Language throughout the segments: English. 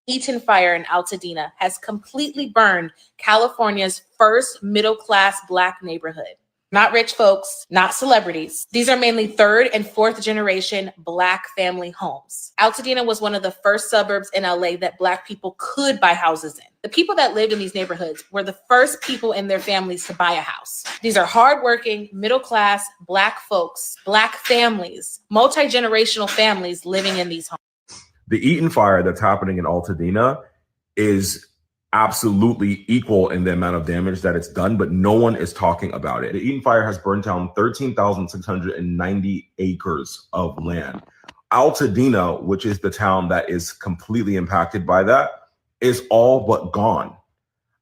Eaton Fire in Altadena has completely burned California's first middle-class Black neighborhood. Not rich folks, not celebrities. These are mainly third and fourth generation Black family homes. Altadena was one of the first suburbs in LA that Black people could buy houses in. The people that lived in these neighborhoods were the first people in their families to buy a house. These are hardworking, middle-class Black folks, Black families, multi-generational families living in these homes. The Eaton fire that's happening in Altadena is absolutely equal in the amount of damage that it's done, but no one is talking about it. The Eaton fire has burned down 13,690 acres of land. Altadena, which is the town that is completely impacted by that, is all but gone.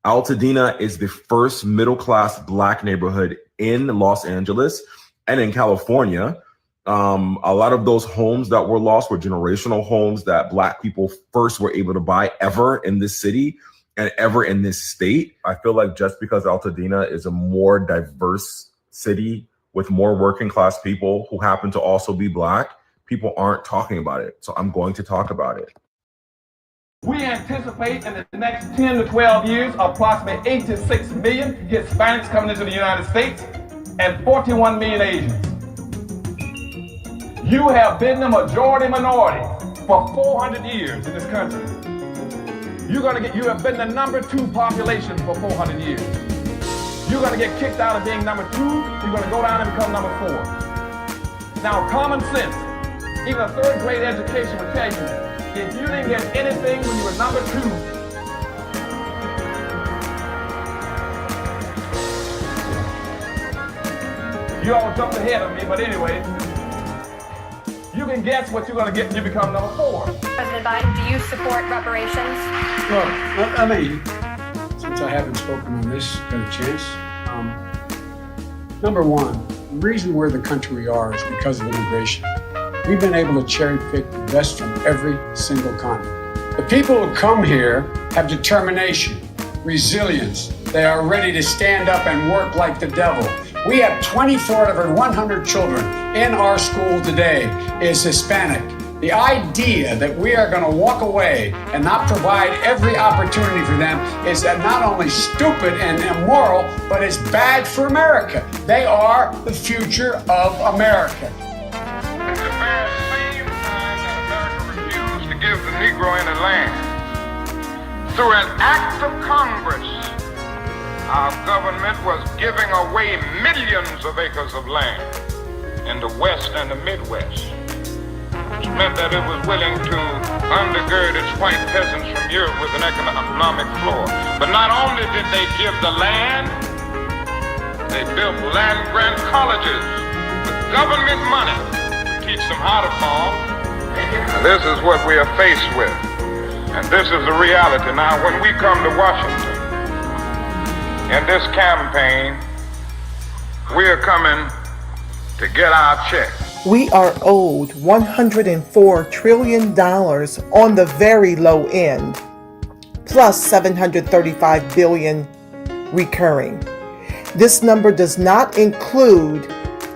Altadena is the first middle-class Black neighborhood in Los Angeles and in California. A lot of those homes that were lost were generational homes that Black people first were able to buy ever in this city and ever in this state. I feel like just because Altadena is a more diverse city with more working class people who happen to also be Black, people aren't talking about it. So I'm going to talk about it. We anticipate in the next 10 to 12 years, approximately 86 million Hispanics coming into the United States and 41 million Asians. You have been the majority minority for 400 years in this country. You have been the number 2 population for 400 years. You're gonna get kicked out of being number 2, you're gonna go down and become number 4. Now, common sense, even a 3rd grade education will tell you, if you didn't get anything when you were number 2, you all jumped ahead of me, but anyway, you can guess what you're going to get when you become number 4. President Biden, do you support reparations? Well, I mean, since I haven't spoken on this, got a chance. Number one, the reason we're the country we are is because of immigration. We've been able to cherry pick the best from every single continent. The people who come here have determination, resilience. They are ready to stand up and work like the devil. We have 24 out of every 100 children in our school today is Hispanic. The idea that we are going to walk away and not provide every opportunity for them is not only stupid and immoral, but it's bad for America. They are the future of America. At the very same time that America refused to give the Negro any land, through an act of Congress, our government was giving away millions of acres of land in the West and the Midwest, which meant that it was willing to undergird its white peasants from Europe with an economic floor. But not only did they give the land, they built land-grant colleges with government money to teach them how to farm. This is what we are faced with, and this is the reality. Now, when we come to Washington, in this campaign, we are coming to get our check. We are owed $104 trillion on the very low end, plus $735 billion recurring. This number does not include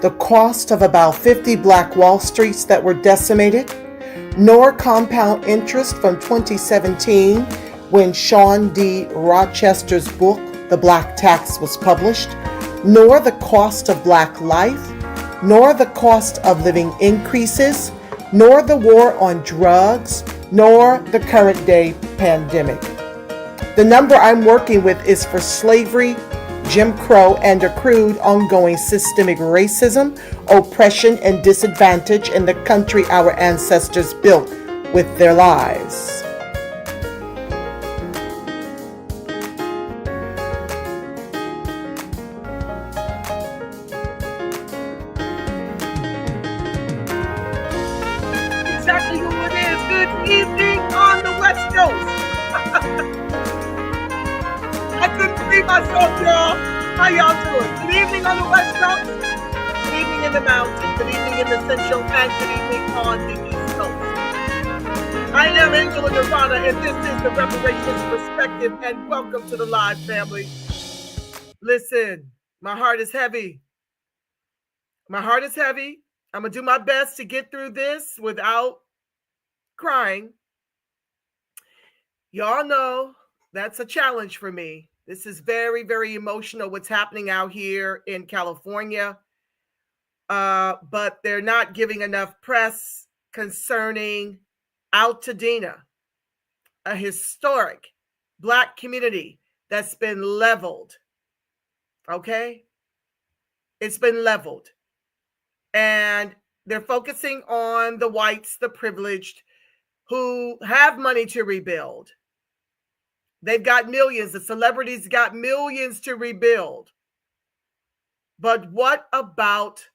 the cost of about 50 Black Wall Streets that were decimated, nor compound interest from 2017 when Sean D. Rochester's book, The Black Tax, was published, nor the cost of Black life, nor the cost of living increases, nor the war on drugs, nor the current day pandemic. The number I'm working with is for slavery, Jim Crow, and accrued ongoing systemic racism, oppression, and disadvantage in the country our ancestors built with their lives. Exactly who it is. Good evening on the West Coast. I couldn't see myself, y'all. How y'all doing? Good evening on the West Coast. Good evening in the mountains. Good evening in the Central, and good evening on the East Coast. I am Angela Nirvana, and this is the Reparations Perspective, and welcome to the live family. Listen, my heart is heavy. My heart is heavy. I'm going to do my best to get through this without crying. Y'all know that's a challenge for me. This is very, very emotional what's happening out here in California. But they're not giving enough press concerning Altadena, a historic Black community that's been leveled. Okay? It's been leveled. And they're focusing on the whites, the privileged, who have money to rebuild. They've got millions. The celebrities got millions to rebuild. But what about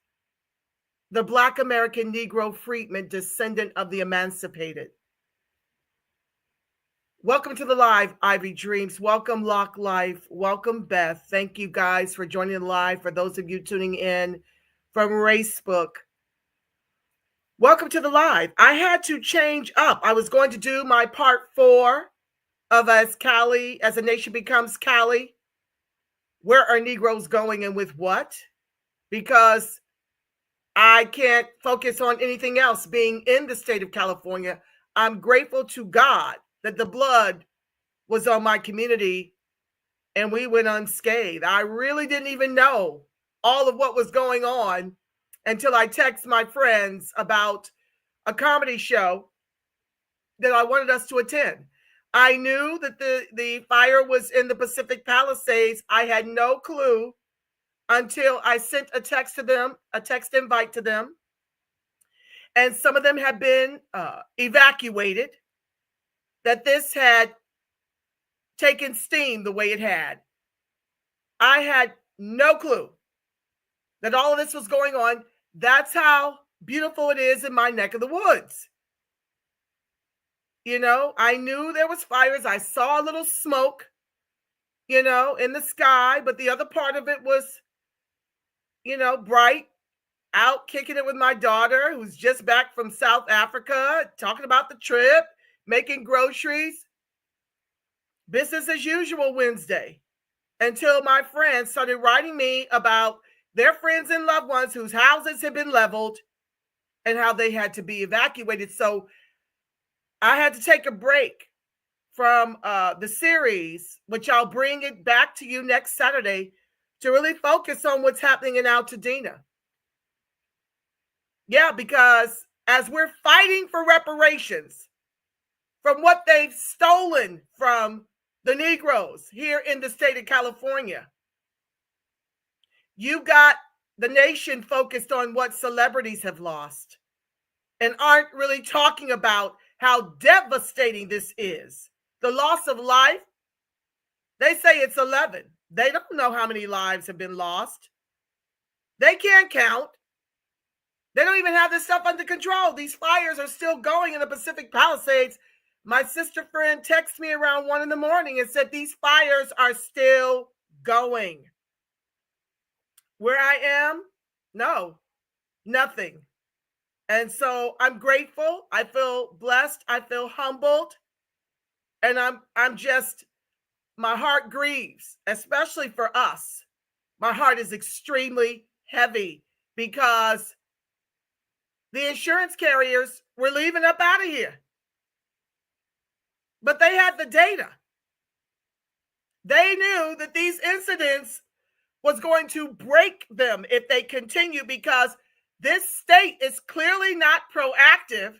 the Black American Negro freedman, descendant of the emancipated? Welcome to the live, Ivy Dreams. Welcome, Lock Life. Welcome, Beth. Thank you guys for joining the live. For those of you tuning in from Facebook, welcome to the live. I had to change up. I was going to do my part 4 of As a Nation Becomes Cali. Where are Negroes going and with what? Because I can't focus on anything else being in the state of California. I'm grateful to God that the blood was on my community and we went unscathed. I really didn't even know all of what was going on until I text my friends about a comedy show that I wanted us to attend. I knew that the fire was in the Pacific Palisades. I had no clue until I sent a text to them, a text invite to them. And some of them had been evacuated, that this had taken steam the way it had. I had no clue that all of this was going on. That's how beautiful it is in my neck of the woods. You know, I knew there was fires. I saw a little smoke, you know, in the sky, but the other part of it was, you know, bright, out kicking it with my daughter, who's just back from South Africa, talking about the trip, making groceries. Business as usual Wednesday, until my friends started writing me about their friends and loved ones whose houses had been leveled and how they had to be evacuated. So I had to take a break from the series, which I'll bring it back to you next Saturday, to really focus on what's happening in Altadena. Yeah, because as we're fighting for reparations from what they've stolen from the Negroes here in the state of California, you got the nation focused on what celebrities have lost and aren't really talking about how devastating this is. The loss of life, they say it's 11. They don't know how many lives have been lost. They can't count. They don't even have this stuff under control. These fires are still going in the Pacific Palisades. My sister friend texted me around 1 a.m. and said these fires are still going. Where I am, no, nothing. And so I'm grateful. I feel blessed. I feel humbled. And I'm just, my heart grieves, especially for us. My heart is extremely heavy because the insurance carriers were leaving up out of here. But they had the data. They knew that these incidents was going to break them if they continue, because this state is clearly not proactive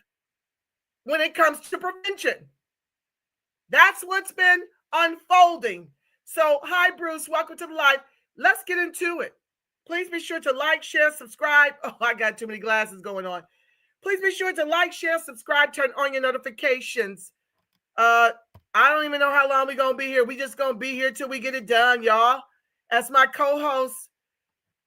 when it comes to prevention. That's what's been unfolding. So, hi, Bruce. Welcome to the live. Let's get into it. Please be sure to like, share, subscribe. Oh, I got too many glasses going on. Please be sure to like, share, subscribe, turn on your notifications. I don't even know how long we're going to be here. We just going to be here till we get it done, y'all. As my co-host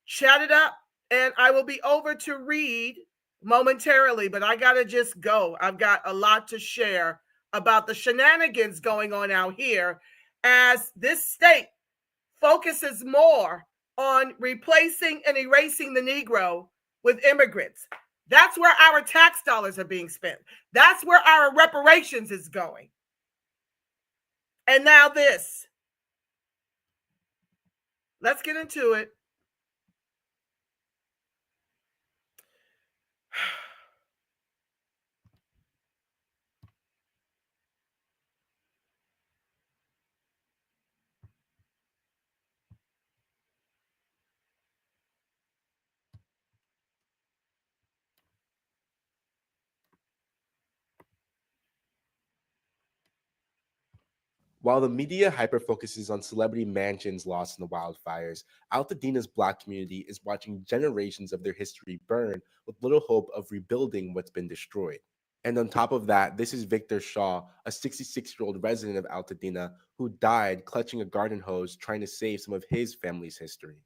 chat it up, and I will be over to read momentarily, but I got to just go. I've got a lot to share about the shenanigans going on out here as this state focuses more on replacing and erasing the Negro with immigrants. That's where our tax dollars are being spent. That's where our reparations is going. And now this. Let's get into it. While the media hyper-focuses on celebrity mansions lost in the wildfires, Altadena's Black community is watching generations of their history burn with little hope of rebuilding what's been destroyed. And on top of that, this is Victor Shaw, a 66-year-old resident of Altadena who died clutching a garden hose trying to save some of his family's history.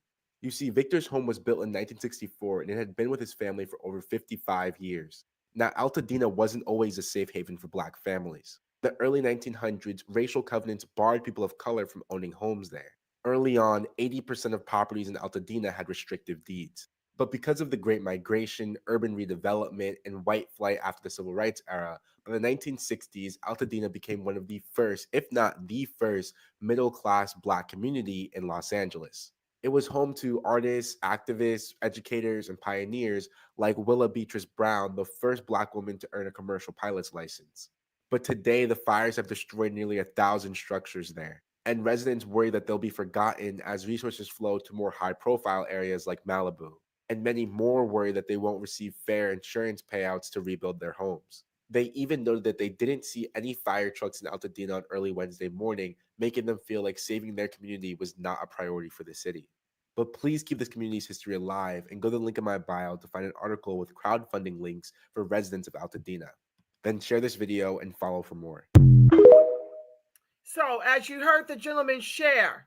You see, Victor's home was built in 1964 and it had been with his family for over 55 years. Now, Altadena wasn't always a safe haven for Black families. The early 1900s, racial covenants barred people of color from owning homes there. Early on, 80% of properties in Altadena had restrictive deeds. But because of the Great Migration, urban redevelopment, and white flight after the Civil Rights era, by the 1960s, Altadena became one of the first, if not the first, middle-class Black community in Los Angeles. It was home to artists, activists, educators, and pioneers like Willa Beatrice Brown, the first Black woman to earn a commercial pilot's license. But today, the fires have destroyed nearly 1,000 structures there, and residents worry that they'll be forgotten as resources flow to more high-profile areas like Malibu. And many more worry that they won't receive fair insurance payouts to rebuild their homes. They even noted that they didn't see any fire trucks in Altadena on early Wednesday morning, making them feel like saving their community was not a priority for the city. But please keep this community's history alive and go to the link in my bio to find an article with crowdfunding links for residents of Altadena. Then share this video and follow for more. So, as you heard the gentleman share,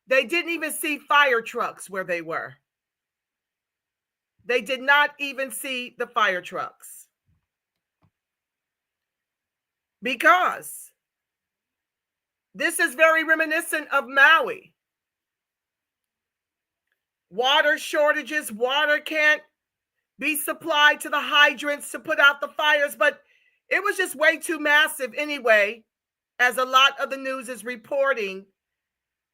they didn't even see fire trucks where they were. They did not even see the fire trucks. Because this is very reminiscent of Maui. Water shortages, water can't be supplied to the hydrants to put out the fires, but it was just way too massive anyway, as a lot of the news is reporting.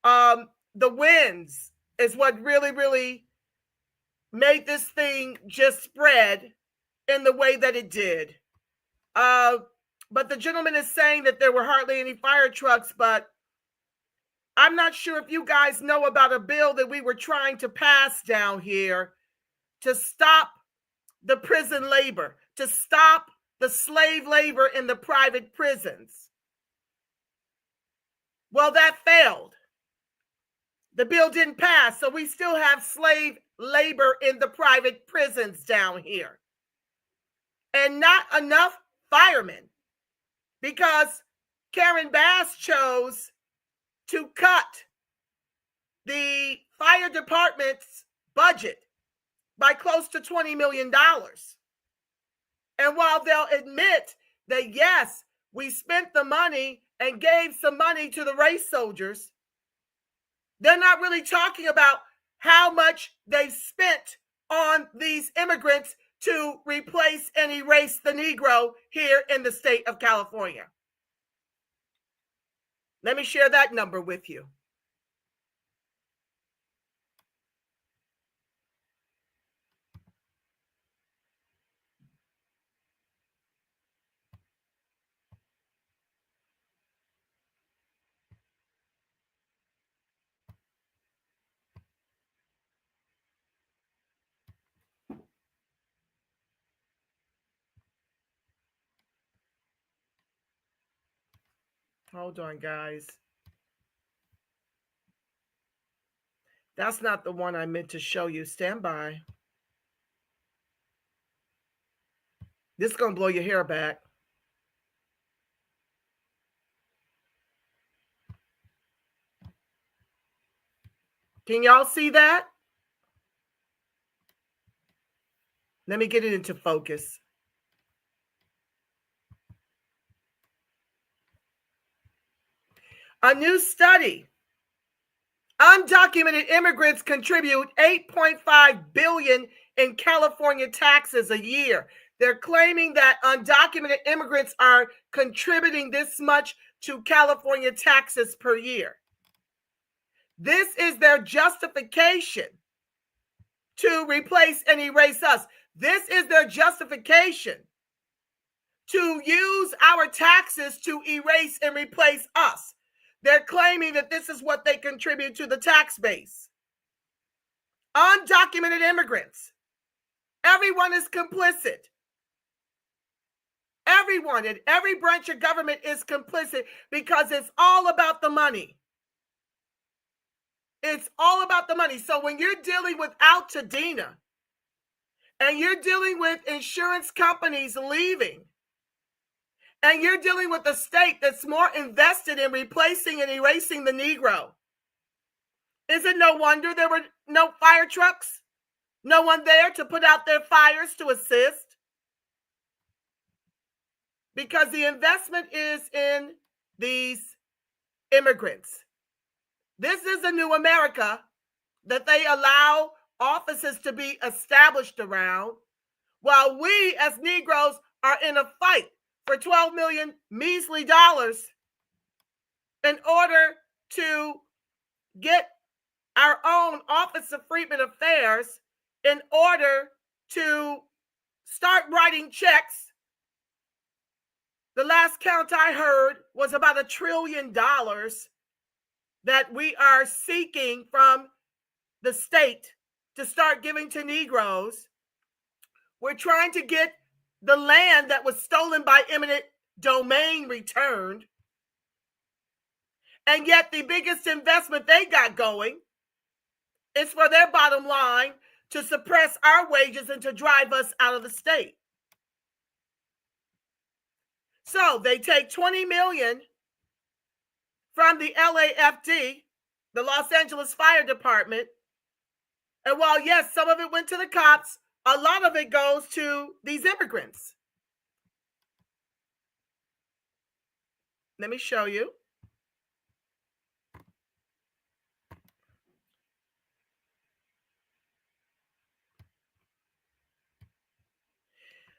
The winds is what really made this thing just spread in the way that it did. But the gentleman is saying that there were hardly any fire trucks, but I'm not sure if you guys know about a bill that we were trying to pass down here to stop the prison labor, to stop the slave labor in the private prisons. Well, that failed. The bill didn't pass, so we still have slave labor in the private prisons down here. And not enough firemen, because Karen Bass chose to cut the fire department's budget by close to $20 million. And while they'll admit that, yes, we spent the money and gave some money to the race soldiers, they're not really talking about how much they've spent on these immigrants to replace and erase the Negro here in the state of California. Let me share that number with you. Hold on, guys. That's not the one I meant to show you. Stand by. This is going to blow your hair back. Can y'all see that? Let me get it into focus. A new study. Undocumented immigrants contribute $8.5 billion in California taxes a year. They're claiming that undocumented immigrants are contributing this much to California taxes per year. This is their justification to replace and erase us. This is their justification to use our taxes to erase and replace us. They're claiming that this is what they contribute to the tax base. Undocumented immigrants. Everyone is complicit. Everyone and every branch of government is complicit because it's all about the money. It's all about the money. So when you're dealing with Altadena and you're dealing with insurance companies leaving, and you're dealing with a state that's more invested in replacing and erasing the Negro, is it no wonder there were no fire trucks? No one there to put out their fires to assist? Because the investment is in these immigrants. This is a new America that they allow offices to be established around, while we as Negroes are in a fight for 12 million measly dollars in order to get our own Office of Freedmen Affairs, in order to start writing checks. The last count I heard was about $1 trillion that we are seeking from the state to start giving to Negroes. We're trying to get the land that was stolen by eminent domain returned. And yet the biggest investment they got going is for their bottom line to suppress our wages and to drive us out of the state. So they take $20 million from the LAFD, the Los Angeles Fire Department. And while, yes, some of it went to the cops, a lot of it goes to these immigrants. Let me show you.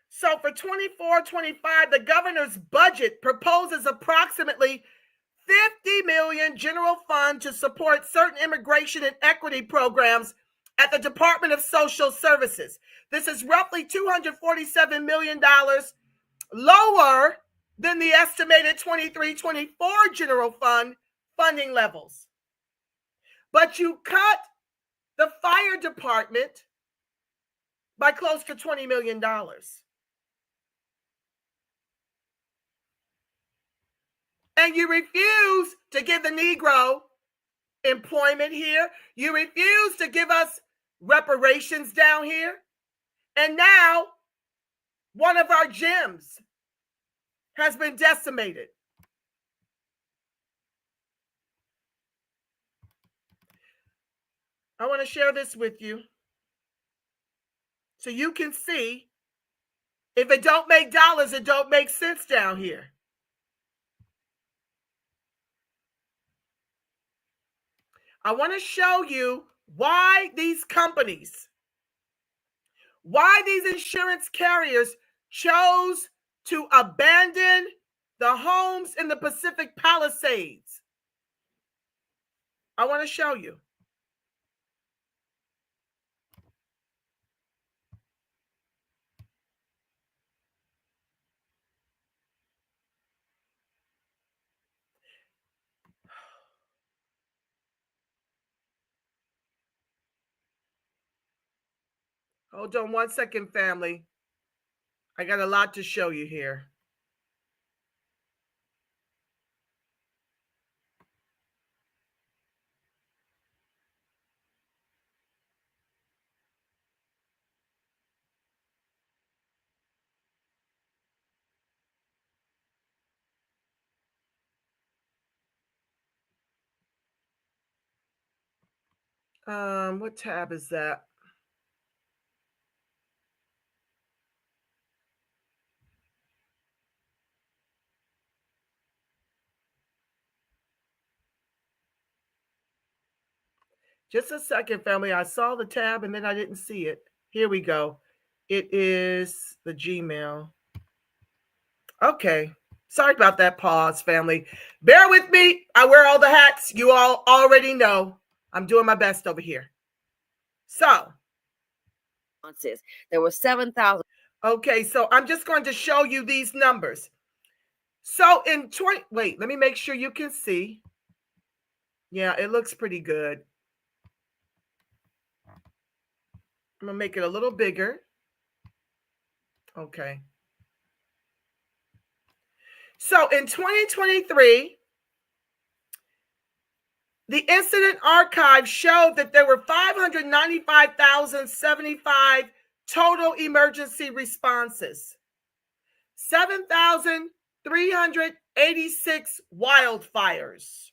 So for 24-25, the governor's budget proposes approximately $50 million general fund to support certain immigration and equity programs at the Department of Social Services. This is roughly $247 million lower than the estimated 23-24 general fund funding levels. But you cut the fire department by close to $20 million. And you refuse to give the Negro employment here. You refuse to give us reparations down here. And now one of our gems has been decimated. I want to share this with you so you can see if it don't make dollars, it don't make sense down here. I want to show you why these companies, why these insurance carriers chose to abandon the homes in the Pacific Palisades. I want to show you. Hold on one second, family. I got a lot to show you here. What tab is that? Just a second, family. I saw the tab and then I didn't see it. Here we go. It is the Gmail. Okay. Sorry about that pause, family. Bear with me. I wear all the hats. You all already know. I'm doing my best over here. So. There were 7,000. Okay, so I'm just going to show you these numbers. So in 20, wait, let me make sure you can see. Yeah, it looks pretty good. I'm going to make it a little bigger. Okay. So in 2023, the incident archive showed that there were 595,075 total emergency responses, 7,386 wildfires,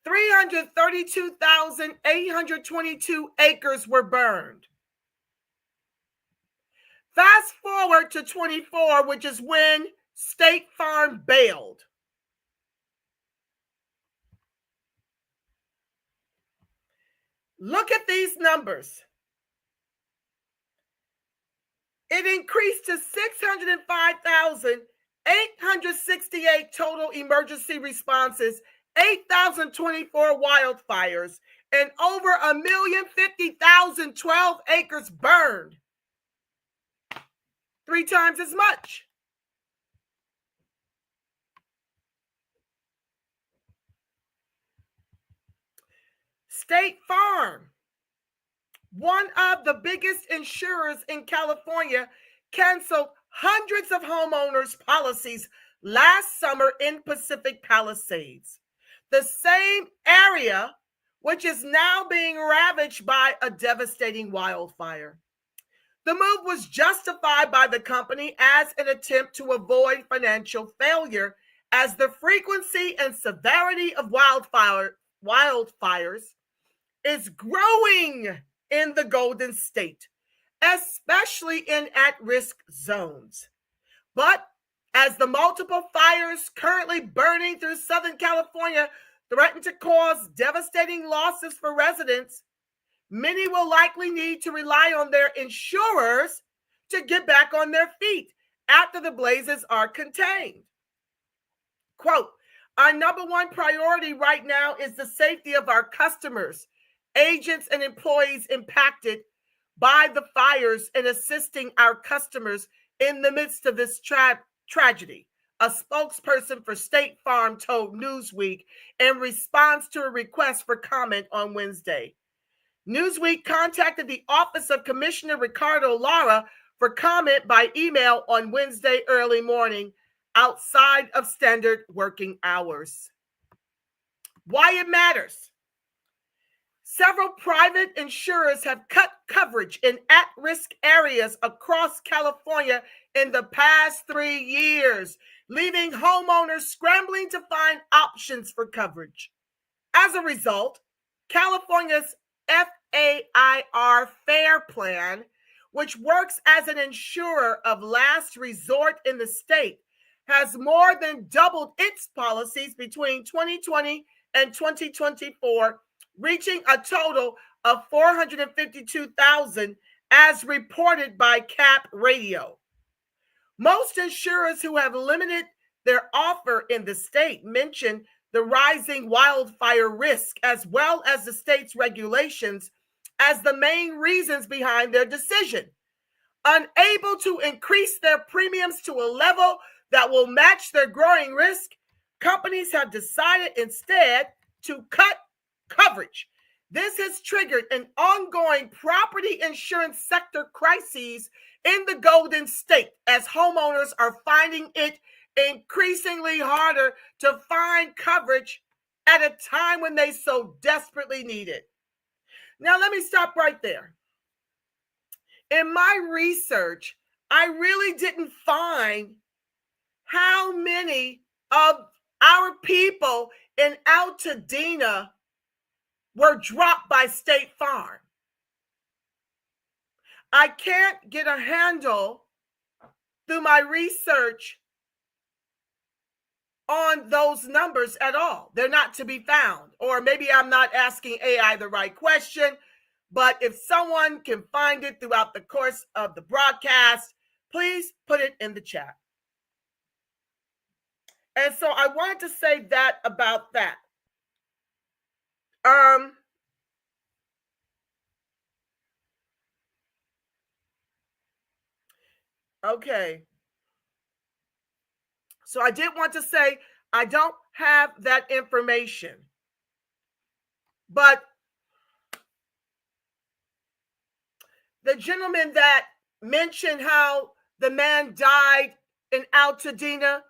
332,822 acres were burned. Fast forward to 24, which is when State Farm bailed. Look at these numbers. It increased to 605,868 total emergency responses, 8,024 wildfires, and over 1,050,000 12 acres burned. 3 times as much. State Farm, one of the biggest insurers in California, canceled hundreds of homeowners' policies last summer in Pacific Palisades, the same area which is now being ravaged by a devastating wildfire. The move was justified by the company as an attempt to avoid financial failure, as the frequency and severity of wildfires is growing in the Golden State, especially in at-risk zones. But as the multiple fires currently burning through Southern California threaten to cause devastating losses for residents, many will likely need to rely on their insurers to get back on their feet after the blazes are contained. Quote, "Our number one priority right now is the safety of our customers, agents, and employees impacted by the fires, and assisting our customers in the midst of this tragedy," a spokesperson for State Farm told Newsweek in response to a request for comment on Wednesday. Newsweek contacted the office of Commissioner Ricardo Lara for comment by email on Wednesday early morning, outside of standard working hours. Why it matters. Several private insurers have cut coverage in at-risk areas across California in the past 3 years, leaving homeowners scrambling to find options for coverage. As a result, California's FAIR FAIR plan, which works as an insurer of last resort in the state, has more than doubled its policies between 2020 and 2024, reaching a total of 452,000, as reported by CAP Radio. Most insurers who have limited their offer in the state mention the rising wildfire risk, as well as the state's regulations, as the main reasons behind their decision. Unable to increase their premiums to a level that will match their growing risk, companies have decided instead to cut coverage. This has triggered an ongoing property insurance sector crisis in the Golden State, as homeowners are finding it increasingly harder to find coverage at a time when they so desperately need it. Now, let me stop right there. In my research, I really didn't find how many of our people in Altadena were dropped by State Farm. I can't get a handle through my research on those numbers at all. They're not to be found. Or maybe I'm not asking AI the right question, but if someone can find it throughout the course of the broadcast, please put it in the chat. And so I wanted to say that about that. Okay. So I did want to say I don't have that information. But the gentleman that mentioned how the man died in Altadena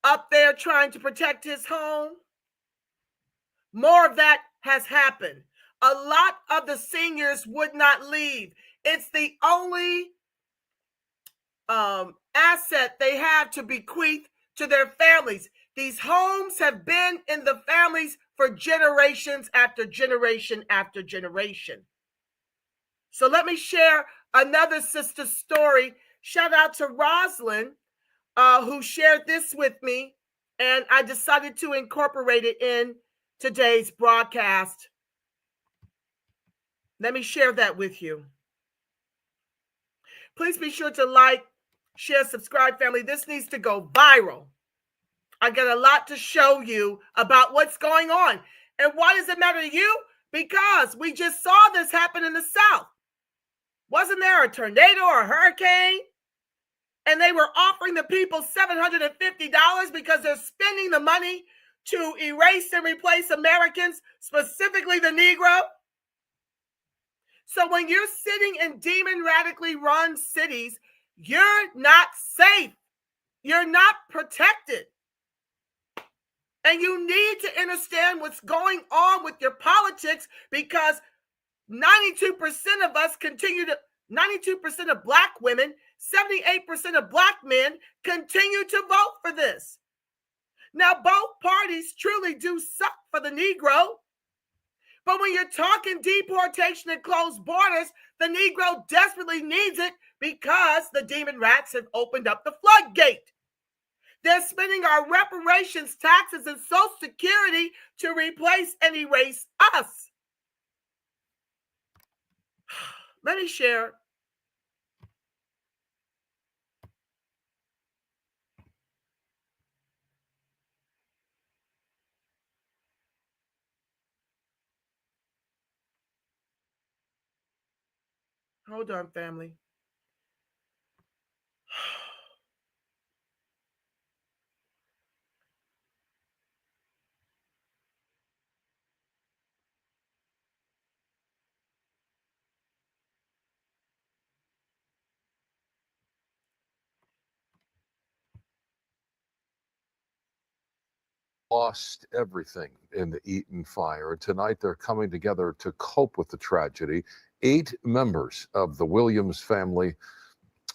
up there trying to protect his home. More of that has happened. A lot of the seniors would not leave. It's the only asset they have to bequeath to their families. These homes have been in the families for generations after generation after generation. So let me share another sister's story. Shout out to Rosalind, who shared this with me, and I decided to incorporate it in today's broadcast. Let me share that with you. Please be sure to like, share, subscribe, family. This needs to go viral. I got a lot to show you about what's going on. And why does it matter to you? Because we just saw this happen in the South. Wasn't there a tornado or a hurricane? And they were offering the people $750 because they're spending the money to erase and replace Americans, specifically the Negro. So when you're sitting in demon radically run cities, you're not safe. You're not protected. And you need to understand what's going on with your politics, because 92% of us 92% of black women, 78% of black men continue to vote for this. Now, both parties truly do suck for the Negro. But when you're talking deportation and closed borders, the Negro desperately needs it because the demon rats have opened up the floodgate. They're spending our reparations, taxes, and Social Security to replace and erase us. Let me share. Hold on, family. Lost everything in the Eaton fire. Tonight, they're coming together to cope with the tragedy. 8 members of the Williams family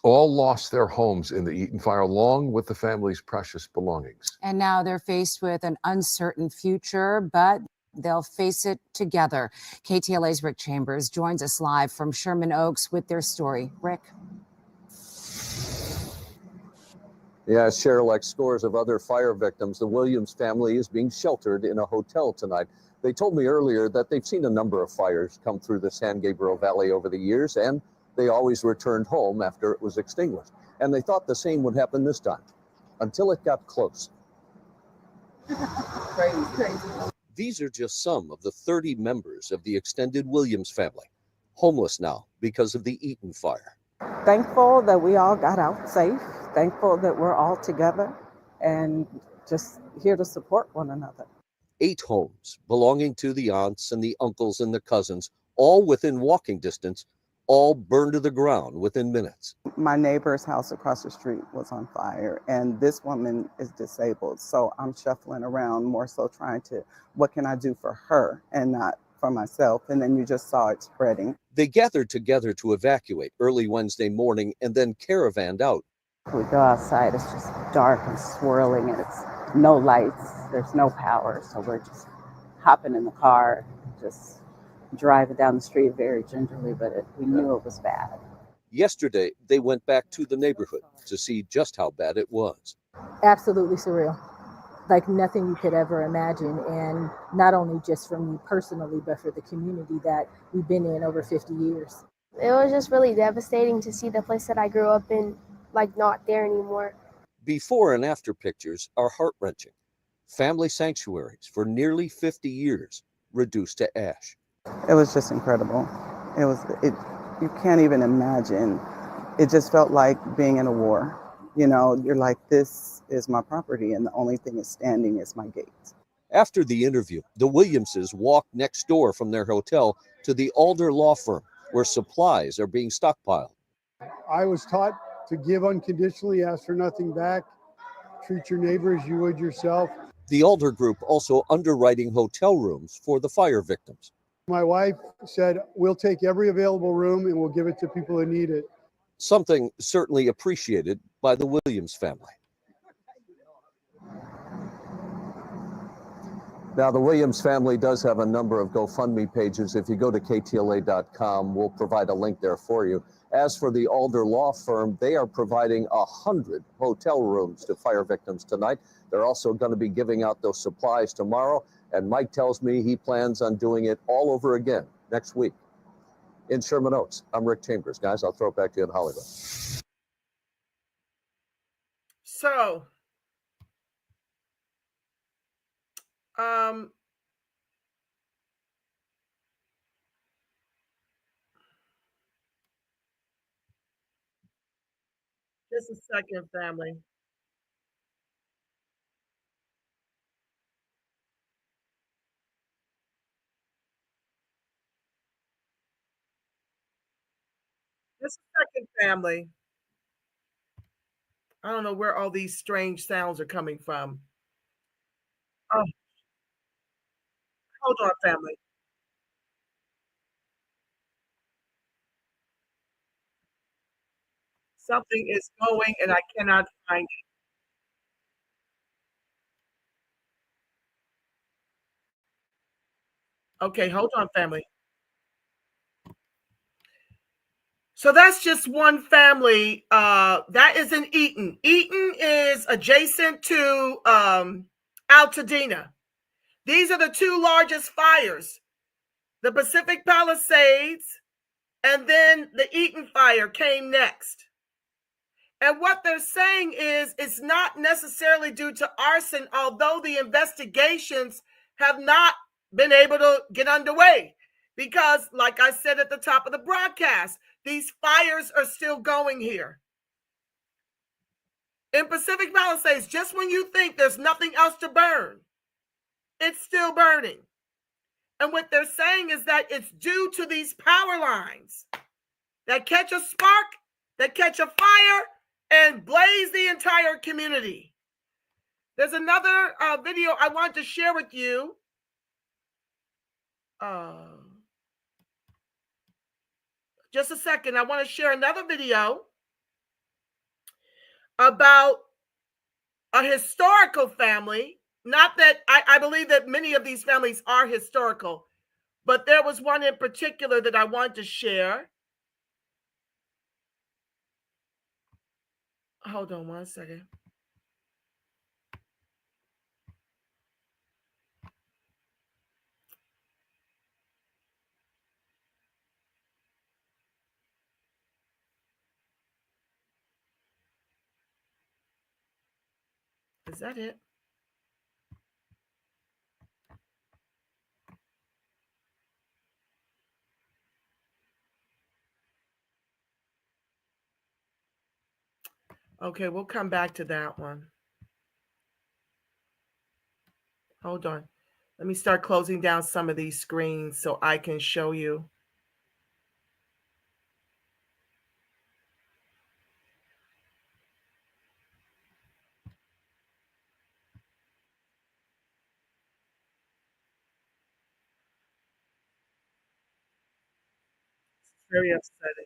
all lost their homes in the Eaton fire, along with the family's precious belongings. And now they're faced with an uncertain future, but they'll face it together. KTLA's Rick Chambers joins us live from Sherman Oaks with their story. Rick. Yeah, Cheryl, like scores of other fire victims, the Williams family is being sheltered in a hotel tonight. They told me earlier that they've seen a number of fires come through the San Gabriel Valley over the years, and they always returned home after it was extinguished. And they thought the same would happen this time, until it got close. Crazy. These are just some of the 30 members of the extended Williams family, homeless now because of the Eaton fire. Thankful that we all got out safe, thankful that we're all together and just here to support one another. 8 homes belonging to the aunts and the uncles and the cousins, all within walking distance, all burned to the ground within minutes. My neighbor's house across the street was on fire, and this woman is disabled. So I'm shuffling around more so trying to, what can I do for her and not for myself? And then you just saw it spreading. They gathered together to evacuate early Wednesday morning and then caravanned out. We go outside, it's just dark and swirling, and it's no lights, there's no power. So we're just hopping in the car, just driving down the street very gingerly, but we knew it was bad. Yesterday, they went back to the neighborhood to see just how bad it was. Absolutely surreal, like nothing you could ever imagine. And not only just for me personally, but for the community that we've been in over 50 years. It was just really devastating to see the place that I grew up in, like, not there anymore. Before and after pictures are heart-wrenching. Family sanctuaries for nearly 50 years reduced to ash. It was just incredible. You can't even imagine. It just felt like being in a war. You know, you're like, this is my property, and the only thing is standing is my gate. After the interview, the Williamses walked next door from their hotel to the Alder Law Firm, where supplies are being stockpiled. I was taught to give unconditionally, ask for nothing back. treat your neighbor as you would yourself. The Alder Group also underwriting hotel rooms for the fire victims. My wife said, we'll take every available room and we'll give it to people who need it. Something certainly appreciated by the Williams family. Now, the Williams family does have a number of GoFundMe pages. If you go to ktla.com, we'll provide a link there for you. As for the Alder Law Firm, they are providing 100 hotel rooms to fire victims tonight. They're also going to be giving out those supplies tomorrow. And Mike tells me he plans on doing it all over again next week. In Sherman Oaks, I'm Rick Chambers. Guys, I'll throw it back to you in Hollywood. So, just a second, family. Just a second, family. I don't know where all these strange sounds are coming from. Oh, hold on, family. Something is going and I cannot find it. Okay, hold on, family. So that's just one family. That is in Eaton. Eaton is adjacent to Altadena. These are the two largest fires. The Pacific Palisades and then the Eaton fire came next. And what they're saying is it's not necessarily due to arson, although the investigations have not been able to get underway. Because, like I said at the top of the broadcast, these fires are still going here. In Pacific Palisades, just when you think there's nothing else to burn, it's still burning. And what they're saying is that it's due to these power lines that catch a spark, that catch a fire, and blaze the entire community. There's another video I want to share with you. Just a second. I want to share another video about a historical family. Not that I believe that many of these families are historical, but there was one in particular that I want to share. Hold on one second. Is that it? Okay, we'll come back to that one. Hold on. Let me start closing down some of these screens so I can show you. It's very upsetting.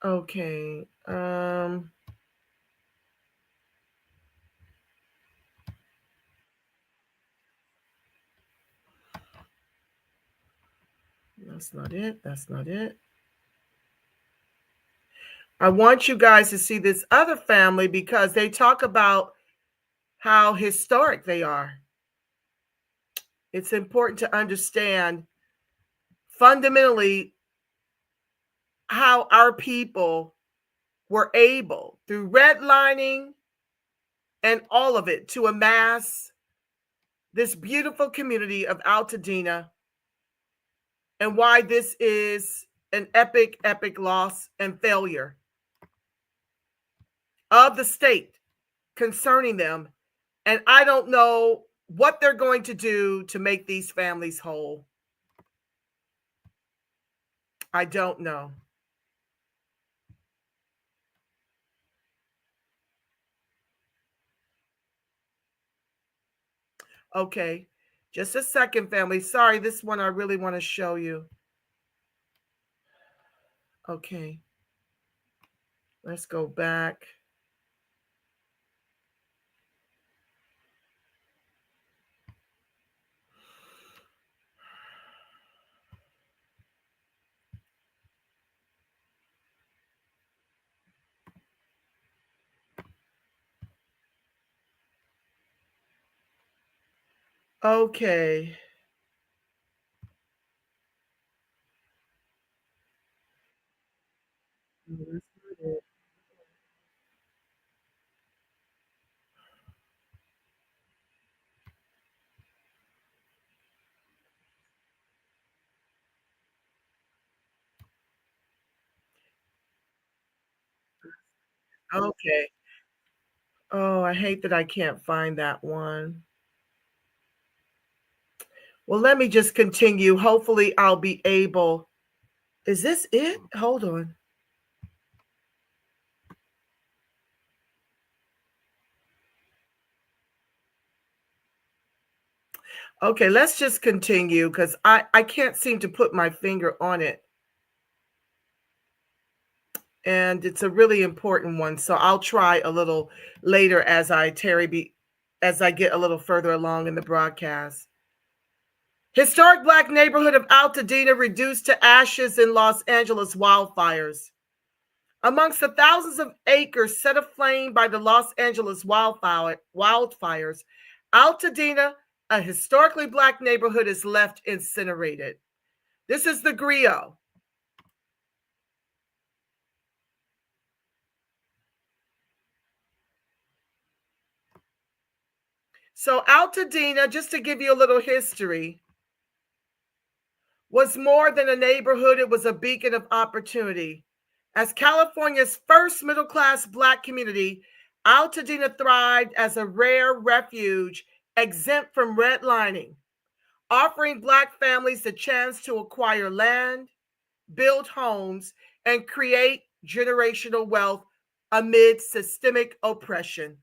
Okay. That's not it. That's not it. I want you guys to see this other family because they talk about how historic they are. It's important to understand fundamentally how our people were able, through redlining and all of it, to amass this beautiful community of Altadena, and why this is an epic, epic loss and failure of the state concerning them. And I don't know what they're going to do to make these families whole. I don't know. Okay, just a second, family. Sorry, this one I really want to show you. Okay, let's go back. Okay. No, that's not it. Okay. Oh, I hate that I can't find that one. Well, let me just continue. Hopefully, I'll be able. Is this it? Hold on. Okay, let's just continue because I can't seem to put my finger on it. And it's a really important one. So I'll try a little later as I get a little further along in the broadcast. Historic Black neighborhood of Altadena reduced to ashes in Los Angeles wildfires. Amongst the thousands of acres set aflame by the Los Angeles wildfires, Altadena, a historically Black neighborhood, is left incinerated. This is the griot. So Altadena, just to give you a little history, was more than a neighborhood. It was a beacon of opportunity. As California's first middle-class Black community, Altadena thrived as a rare refuge exempt from redlining, offering Black families the chance to acquire land, build homes, and create generational wealth amid systemic oppression.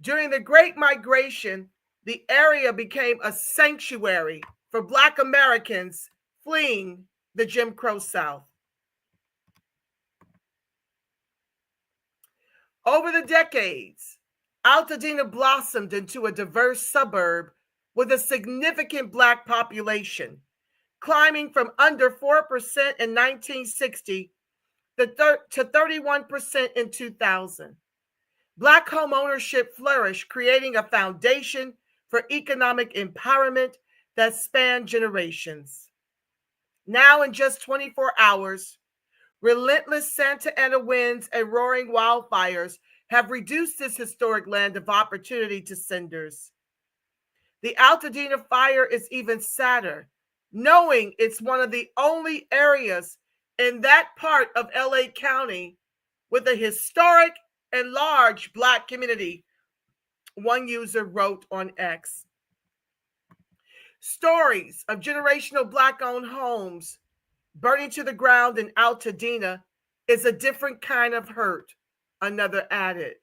During the Great Migration, the area became a sanctuary for Black Americans fleeing the Jim Crow South. Over the decades, Altadena blossomed into a diverse suburb with a significant Black population, climbing from under 4% in 1960 to 31% in 2000. Black homeownership flourished, creating a foundation for economic empowerment that spanned generations. Now, in just 24 hours, relentless Santa Ana winds and roaring wildfires have reduced this historic land of opportunity to cinders. The Altadena fire is even sadder, knowing it's one of the only areas in that part of LA County with a historic and large Black community, one user wrote on X. Stories of generational Black-owned homes burning to the ground in Altadena is a different kind of hurt, another added.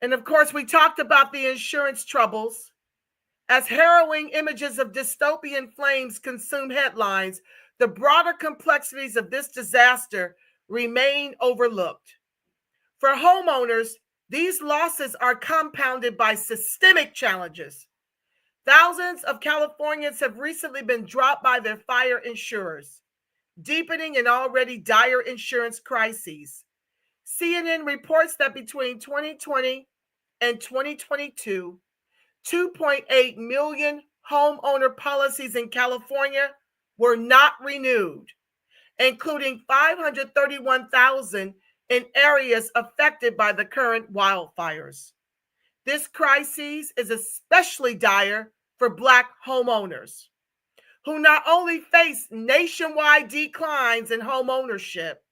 And of course, we talked about the insurance troubles. As harrowing images of dystopian flames consume headlines, the broader complexities of this disaster remain overlooked. For homeowners, these losses are compounded by systemic challenges. Thousands of Californians have recently been dropped by their fire insurers, deepening an already dire insurance crisis. CNN reports that between 2020 and 2022, 2.8 million homeowner policies in California were not renewed, including 531,000 in areas affected by the current wildfires. This crisis is especially dire for Black homeowners, who not only face nationwide declines in home ownership,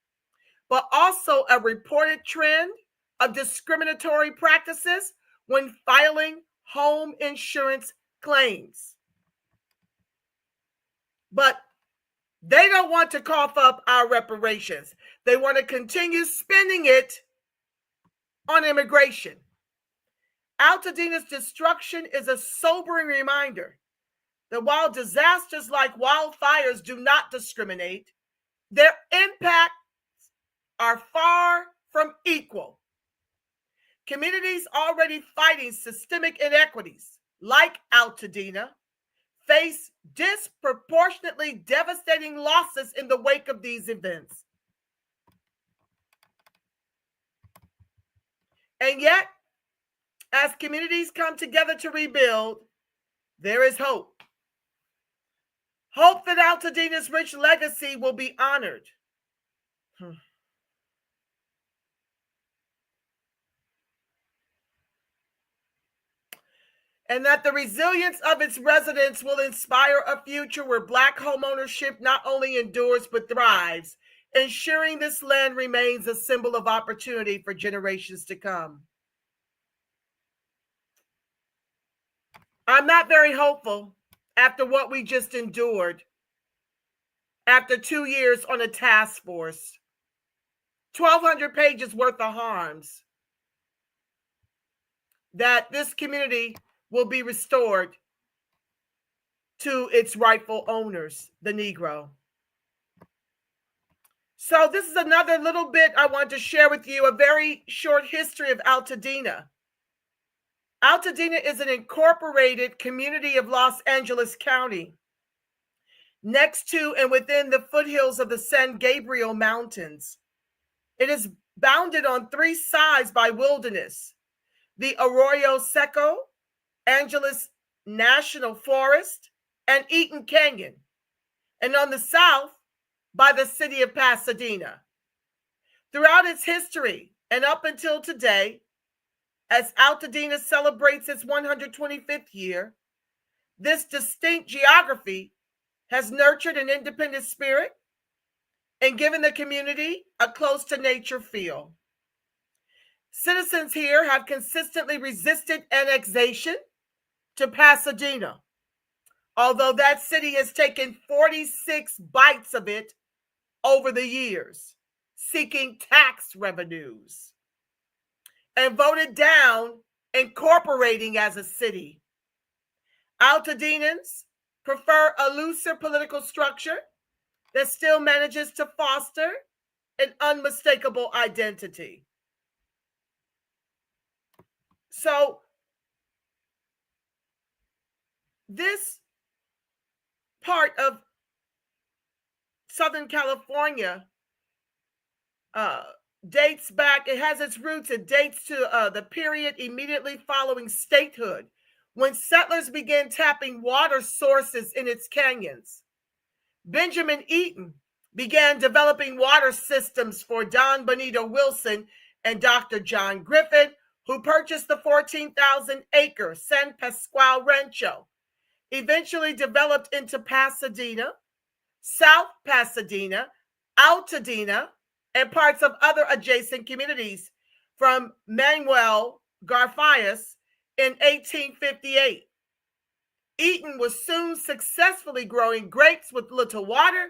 but also a reported trend of discriminatory practices when filing home insurance claims. But they don't want to cough up our reparations. They want to continue spending it on immigration. Altadena's destruction is a sobering reminder that while disasters like wildfires do not discriminate, their impacts are far from equal. Communities already fighting systemic inequities, like Altadena, face disproportionately devastating losses in the wake of these events. And yet, as communities come together to rebuild, there is hope. Hope that Altadena's rich legacy will be honored. And that the resilience of its residents will inspire a future where Black homeownership not only endures but thrives, ensuring this land remains a symbol of opportunity for generations to come. I'm not very hopeful after what we just endured, after 2 years on a task force, 1,200 pages worth of harms, that this community will be restored to its rightful owners, the Negro. So this is another little bit I want to share with you, a very short history of Altadena. Altadena is an incorporated community of Los Angeles County, next to and within the foothills of the San Gabriel Mountains. It is bounded on 3 sides by wilderness: the Arroyo Seco, Angeles National Forest, and Eaton Canyon, and on the south by the city of Pasadena. Throughout its history and up until today, as Altadena celebrates its 125th year, this distinct geography has nurtured an independent spirit and given the community a close-to-nature feel. Citizens here have consistently resisted annexation to Pasadena, although that city has taken 46 bites of it over the years, seeking tax revenues, and voted down incorporating as a city. Altadenans prefer a looser political structure that still manages to foster an unmistakable identity. So this part of Southern California dates back, it has its roots, it dates to the period immediately following statehood, when settlers began tapping water sources in its canyons. Benjamin Eaton began developing water systems for Don Benito Wilson and Dr. John Griffin, who purchased the 14,000-acre San Pascual Rancho, eventually developed into Pasadena, South Pasadena, Altadena, and parts of other adjacent communities from Manuel Garfias in 1858. Eaton was soon successfully growing grapes with little water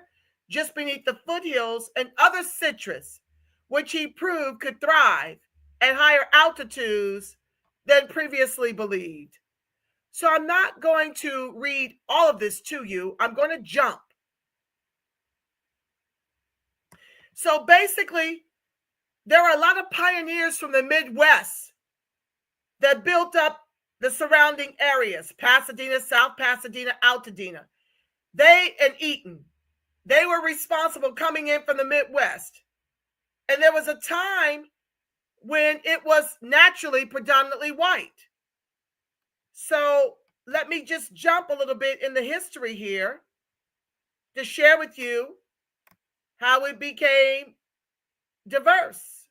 just beneath the foothills and other citrus, which he proved could thrive at higher altitudes than previously believed. So I'm not going to read all of this to you. I'm going to jump. So basically, there are a lot of pioneers from the Midwest that built up the surrounding areas: Pasadena, South Pasadena, Altadena. They and Eaton, they were responsible coming in from the Midwest. And there was a time when it was naturally predominantly white. So let me just jump a little bit in the history here to share with you how it became diverse.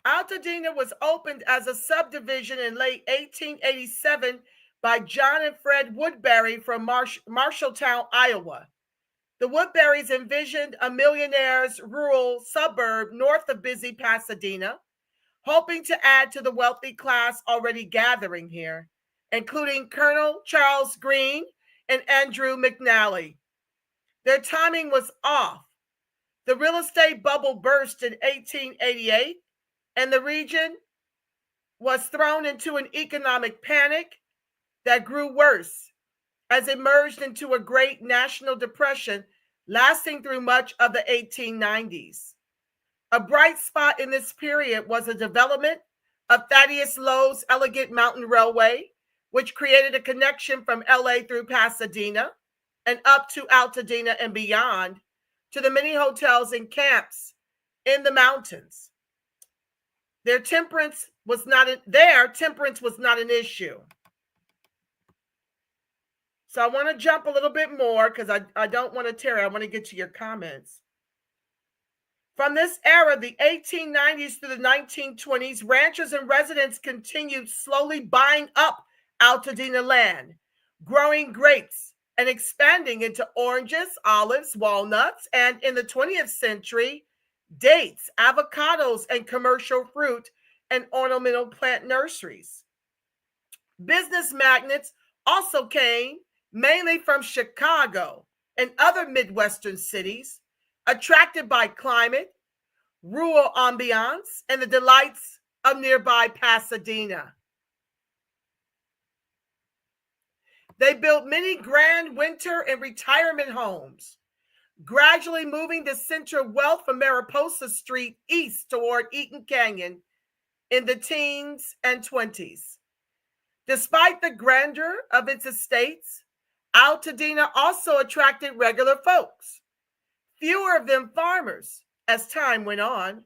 Altadena was opened as a subdivision in late 1887 by John and Fred Woodbury from Marshalltown, Iowa. The Woodburys envisioned a millionaire's rural suburb north of busy Pasadena, hoping to add to the wealthy class already gathering here, including Colonel Charles Green and Andrew McNally. Their timing was off, The real estate bubble burst in 1888, and the region was thrown into an economic panic that grew worse as it merged into a great national depression lasting through much of the 1890s. A bright spot in this period was the development of Thaddeus Lowe's Elegant Mountain Railway, which created a connection from LA through Pasadena and up to Altadena and beyond to the many hotels and camps in the mountains. Their temperance was not an issue. So I want to jump a little bit more because I don't want to tear it. I want to get to your comments. From this era, the 1890s through the 1920s, ranchers and residents continued slowly buying up Altadena land, growing grapes, and expanding into oranges, olives, walnuts, and in the 20th century, dates, avocados, and commercial fruit and ornamental plant nurseries. Business magnates also came mainly from Chicago and other Midwestern cities, attracted by climate, rural ambiance, and the delights of nearby Pasadena. They built many grand winter and retirement homes, gradually moving the center of wealth from Mariposa Street east toward Eaton Canyon in the teens and 20s. Despite the grandeur of its estates, Altadena also attracted regular folks, fewer of them farmers, as time went on.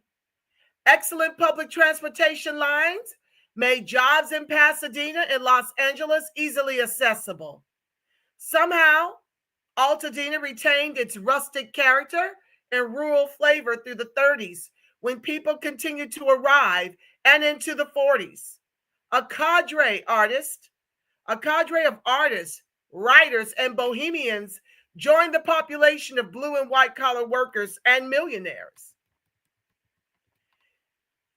Excellent public transportation lines made jobs in Pasadena and Los Angeles easily accessible. Somehow, Altadena retained its rustic character and rural flavor through the 30s when people continued to arrive and into the 40s. A cadre of artists, writers, and bohemians joined the population of blue and white collar workers and millionaires.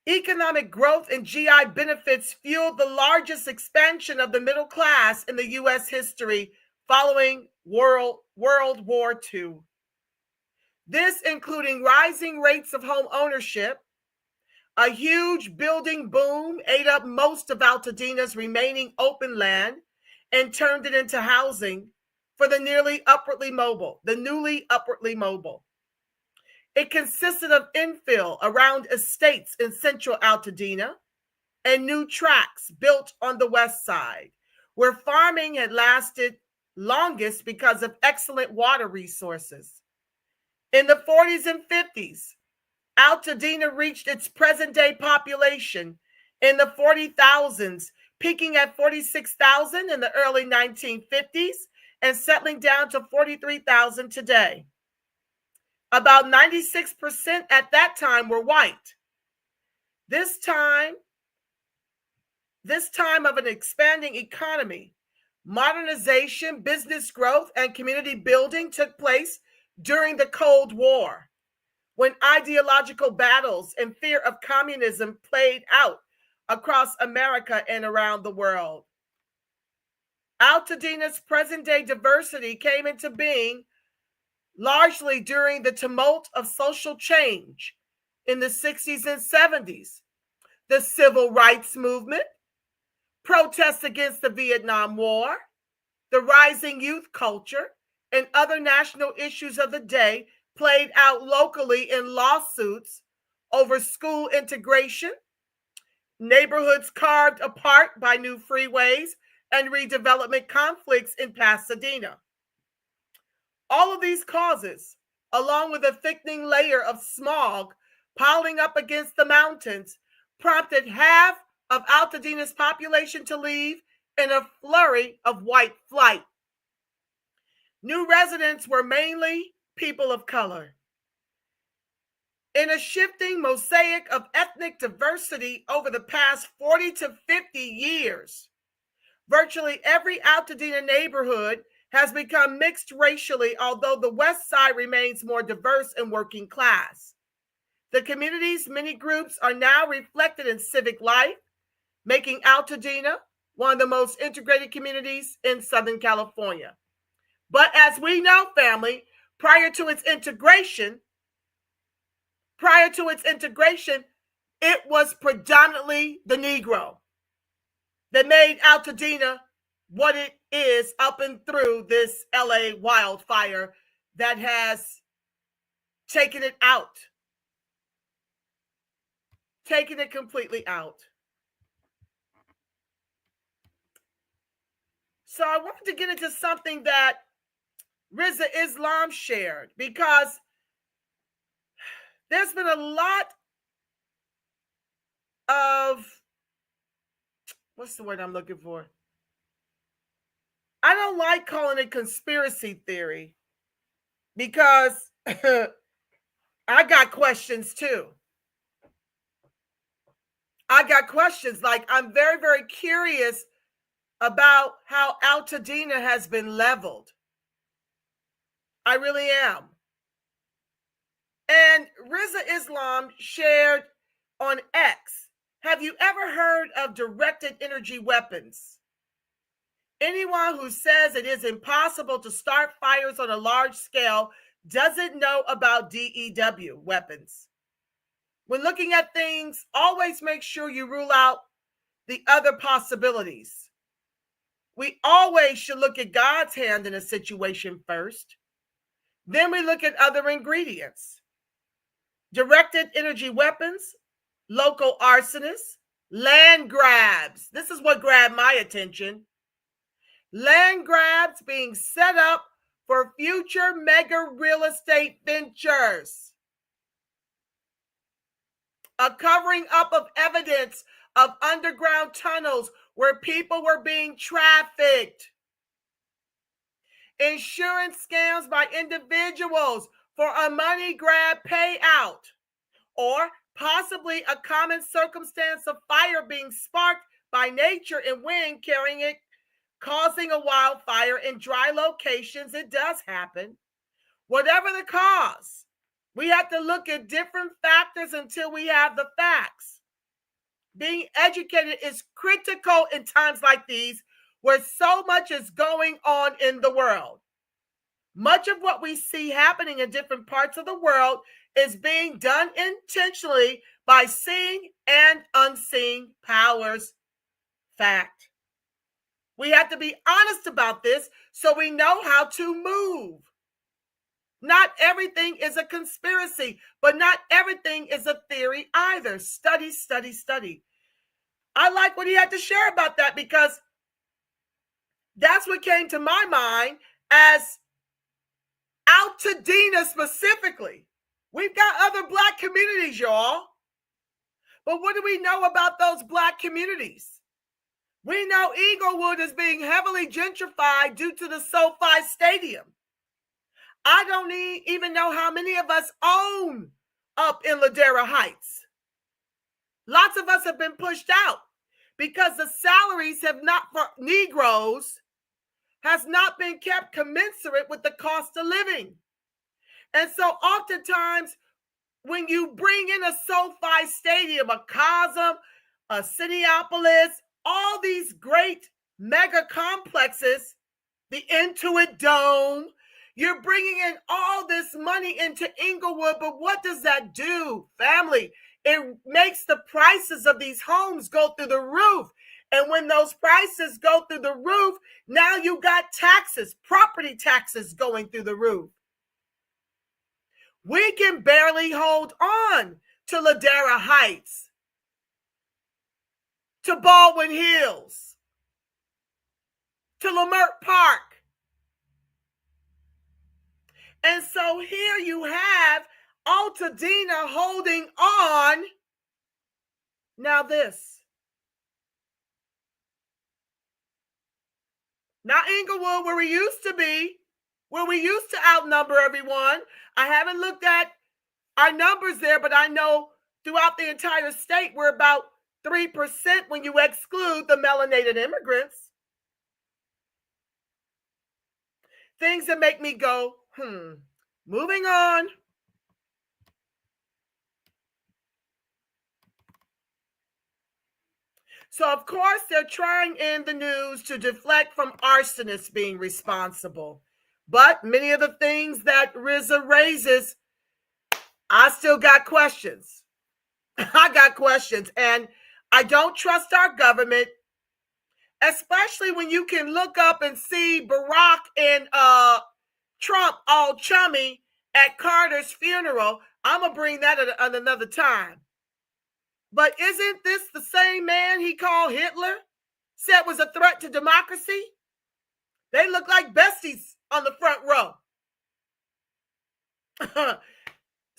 Economic growth and GI benefits fueled the largest expansion of the middle class in the U.S. history following World War II. This including rising rates of home ownership. A huge building boom ate up most of Altadena's remaining open land and turned it into housing for the newly upwardly mobile. It consisted of infill around estates in central Altadena and new tracts built on the west side, where farming had lasted longest because of excellent water resources. In the 40s and 50s, Altadena reached its present-day population in the 40,000s, peaking at 46,000 in the early 1950s and settling down to 43,000 today. About 96% at that time were white. This time of an expanding economy, modernization, business growth, and community building took place during the Cold War, when ideological battles and fear of communism played out across America and around the world. Altadena's present-day diversity came into being largely during the tumult of social change in the 60s and 70s, the civil rights movement, protests against the Vietnam War, the rising youth culture, and other national issues of the day played out locally in lawsuits over school integration, neighborhoods carved apart by new freeways, and redevelopment conflicts in Pasadena. All of these causes, along with a thickening layer of smog piling up against the mountains, prompted half of Altadena's population to leave in a flurry of white flight. New residents were mainly people of color. In a shifting mosaic of ethnic diversity over the past 40 to 50 years, virtually every Altadena neighborhood has become mixed racially, although the West Side remains more diverse and working class. The community's many groups are now reflected in civic life, making Altadena one of the most integrated communities in Southern California. But as we know, family, prior to its integration, prior to its integration, it was predominantly the Negro that made Altadena what it is up and through this LA wildfire that has taken it out, taken it completely out. So I wanted to get into something that Rizza Islam shared, because there's been a lot of, what's the word I'm looking for? I don't like calling it conspiracy theory, because I got questions too. I got questions. Like, I'm very, very curious about how Altadena has been leveled. I really am. And Rizza Islam shared on X, have you ever heard of directed energy weapons? Anyone who says it is impossible to start fires on a large scale doesn't know about DEW weapons. When looking at things, always make sure you rule out the other possibilities. We always should look at God's hand in a situation first. Then we look at other ingredients. Directed energy weapons, local arsonists, land grabs. This is what grabbed my attention. Land grabs being set up for future mega real estate ventures. A covering up of evidence of underground tunnels where people were being trafficked. Insurance scams by individuals for a money grab payout, or possibly a common circumstance of fire being sparked by nature and wind carrying it, causing a wildfire in dry locations. It does happen. Whatever the cause, we have to look at different factors until we have the facts. Being educated is critical in times like these, where so much is going on in the world. Much of what we see happening in different parts of the world is being done intentionally by seeing and unseen powers. Fact. We have to be honest about this so we know how to move. Not everything is a conspiracy, but not everything is a theory either. Study, study, study. I like what he had to share about that, because that's what came to my mind as Altadena specifically. We've got other Black communities, y'all. But what do we know about those Black communities? We know Inglewood is being heavily gentrified due to the SoFi Stadium. I don't even know how many of us own up in Ladera Heights. Lots of us have been pushed out because the salaries have not, for Negroes, has not been kept commensurate with the cost of living. And so oftentimes when you bring in a SoFi Stadium, a Cosm, a Cineopolis, all these great mega complexes, the Intuit Dome, you're bringing in all this money into Inglewood, but what does that do, family? It makes the prices of these homes go through the roof. And when those prices go through the roof, now you got taxes, property taxes going through the roof. We can barely hold on to Ladera Heights, to Baldwin Hills, to Leimert Park. And so here you have Altadena holding on. Now this. Not Inglewood, where we used to be, where we used to outnumber everyone. I haven't looked at our numbers there, but I know throughout the entire state, we're about 3% when you exclude the melanated immigrants. Things that make me go, Moving on. So, of course, they're trying in the news to deflect from arsonists being responsible. But many of the things that Rizza raises, I still got questions. I got questions. And I don't trust our government, especially when you can look up and see Barack and Trump all chummy at Carter's funeral. I'm going to bring that at another time. But isn't this the same man he called Hitler? Said was a threat to democracy? They look like besties on the front row.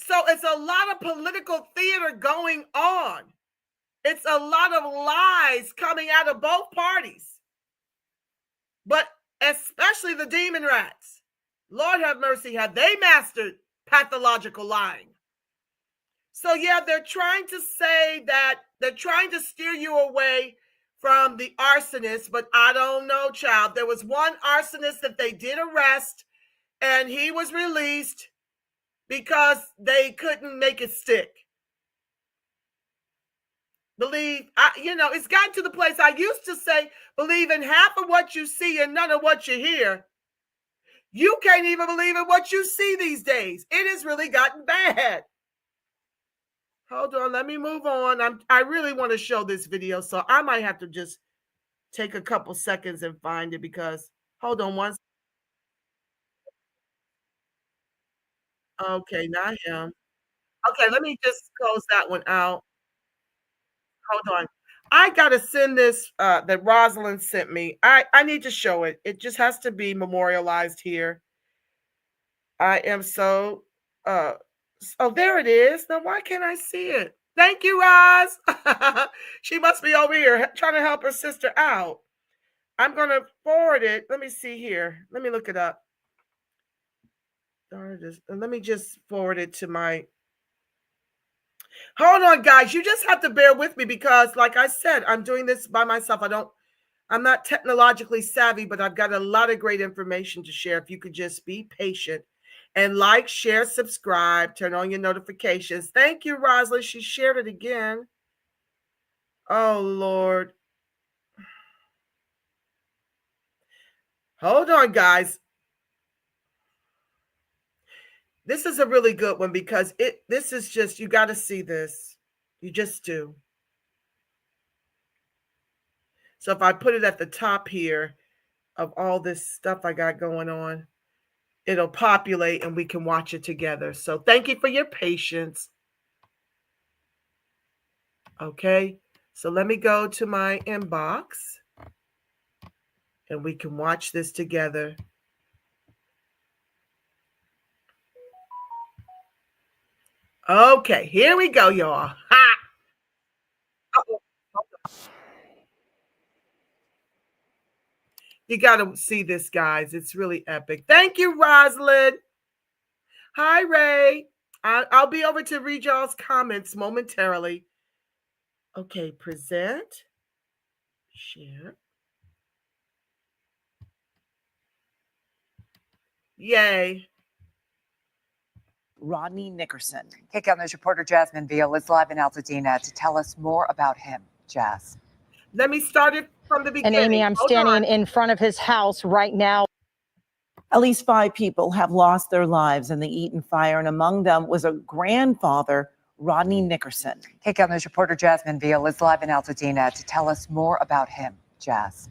So it's a lot of political theater going on. It's a lot of lies coming out of both parties. But especially the demon rats. Lord have mercy, have they mastered pathological lying? So yeah, they're trying to say that they're trying to steer you away from the arsonist, but I don't know, child. There was one arsonist that they did arrest, and he was released because they couldn't make it stick. It's gotten to the place I used to say, believe in half of what you see and none of what you hear. You can't even believe in what you see these days. It has really gotten bad. Hold on, let me move on. I really want to show this video, so I might have to just take a couple seconds and find it because, hold on one. Okay, not him. Okay, let me just close that one out. Hold on. I got to send this that Rosalind sent me. I need to show it. It just has to be memorialized here. I am so oh, there it is. Now, why can't I see it? Thank you, Roz. She must be over here trying to help her sister out. I'm going to forward it. Let me see here. Let me look it up. Let me just forward it to my... Hold on, guys. You just have to bear with me because, like I said, I'm doing this by myself. I'm not technologically savvy, but I've got a lot of great information to share. If you could just be patient and like, share, subscribe, turn on your notifications. Thank you, Rosalind. She shared it again. Oh, Lord. Hold on, guys. This is a really good one because this is just, you got to see this. You just do. So if I put it at the top here of all this stuff I got going on, it'll populate and we can watch it together. So thank you for your patience. Okay, so let me go to my inbox and we can watch this together. Okay, here we go, y'all. Ha! Uh-oh. You got to see this, guys. It's really epic. Thank you, Rosalind. Hi, Ray. I'll be over to read y'all's comments momentarily. Okay, present. Share. Yay. Rodney Nickerson. KCAL News reporter Jasmine Veal is live in Altadena to tell us more about him. Jazz. Let me start it from the beginning. And Amy, I'm standing in front of his house right now. At least 5 people have lost their lives in the Eaton fire, and among them was a grandfather, Rodney Nickerson. KCAL News reporter Jasmine Veal is live in Altadena to tell us more about him. Jazz.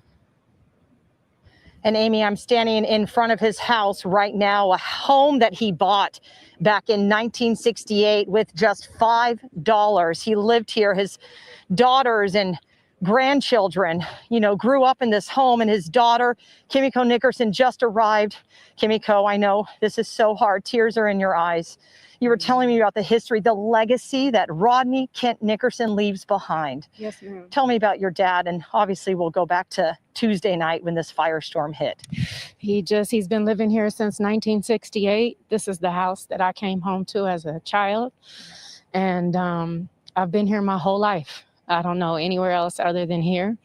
And Amy, I'm standing in front of his house right now, a home that he bought back in 1968 with just $5. He lived here. His daughters and grandchildren, grew up in this home, and his daughter, Kimiko Nickerson, just arrived. Kimiko, I know this is so hard. Tears are in your eyes. You were telling me about the history, the legacy that Rodney Kent Nickerson leaves behind. Yes, ma'am. Tell me about your dad, and obviously we'll go back to Tuesday night when this firestorm hit. He's been living here since 1968. This is the house that I came home to as a child. And I've been here my whole life. I don't know anywhere else other than here.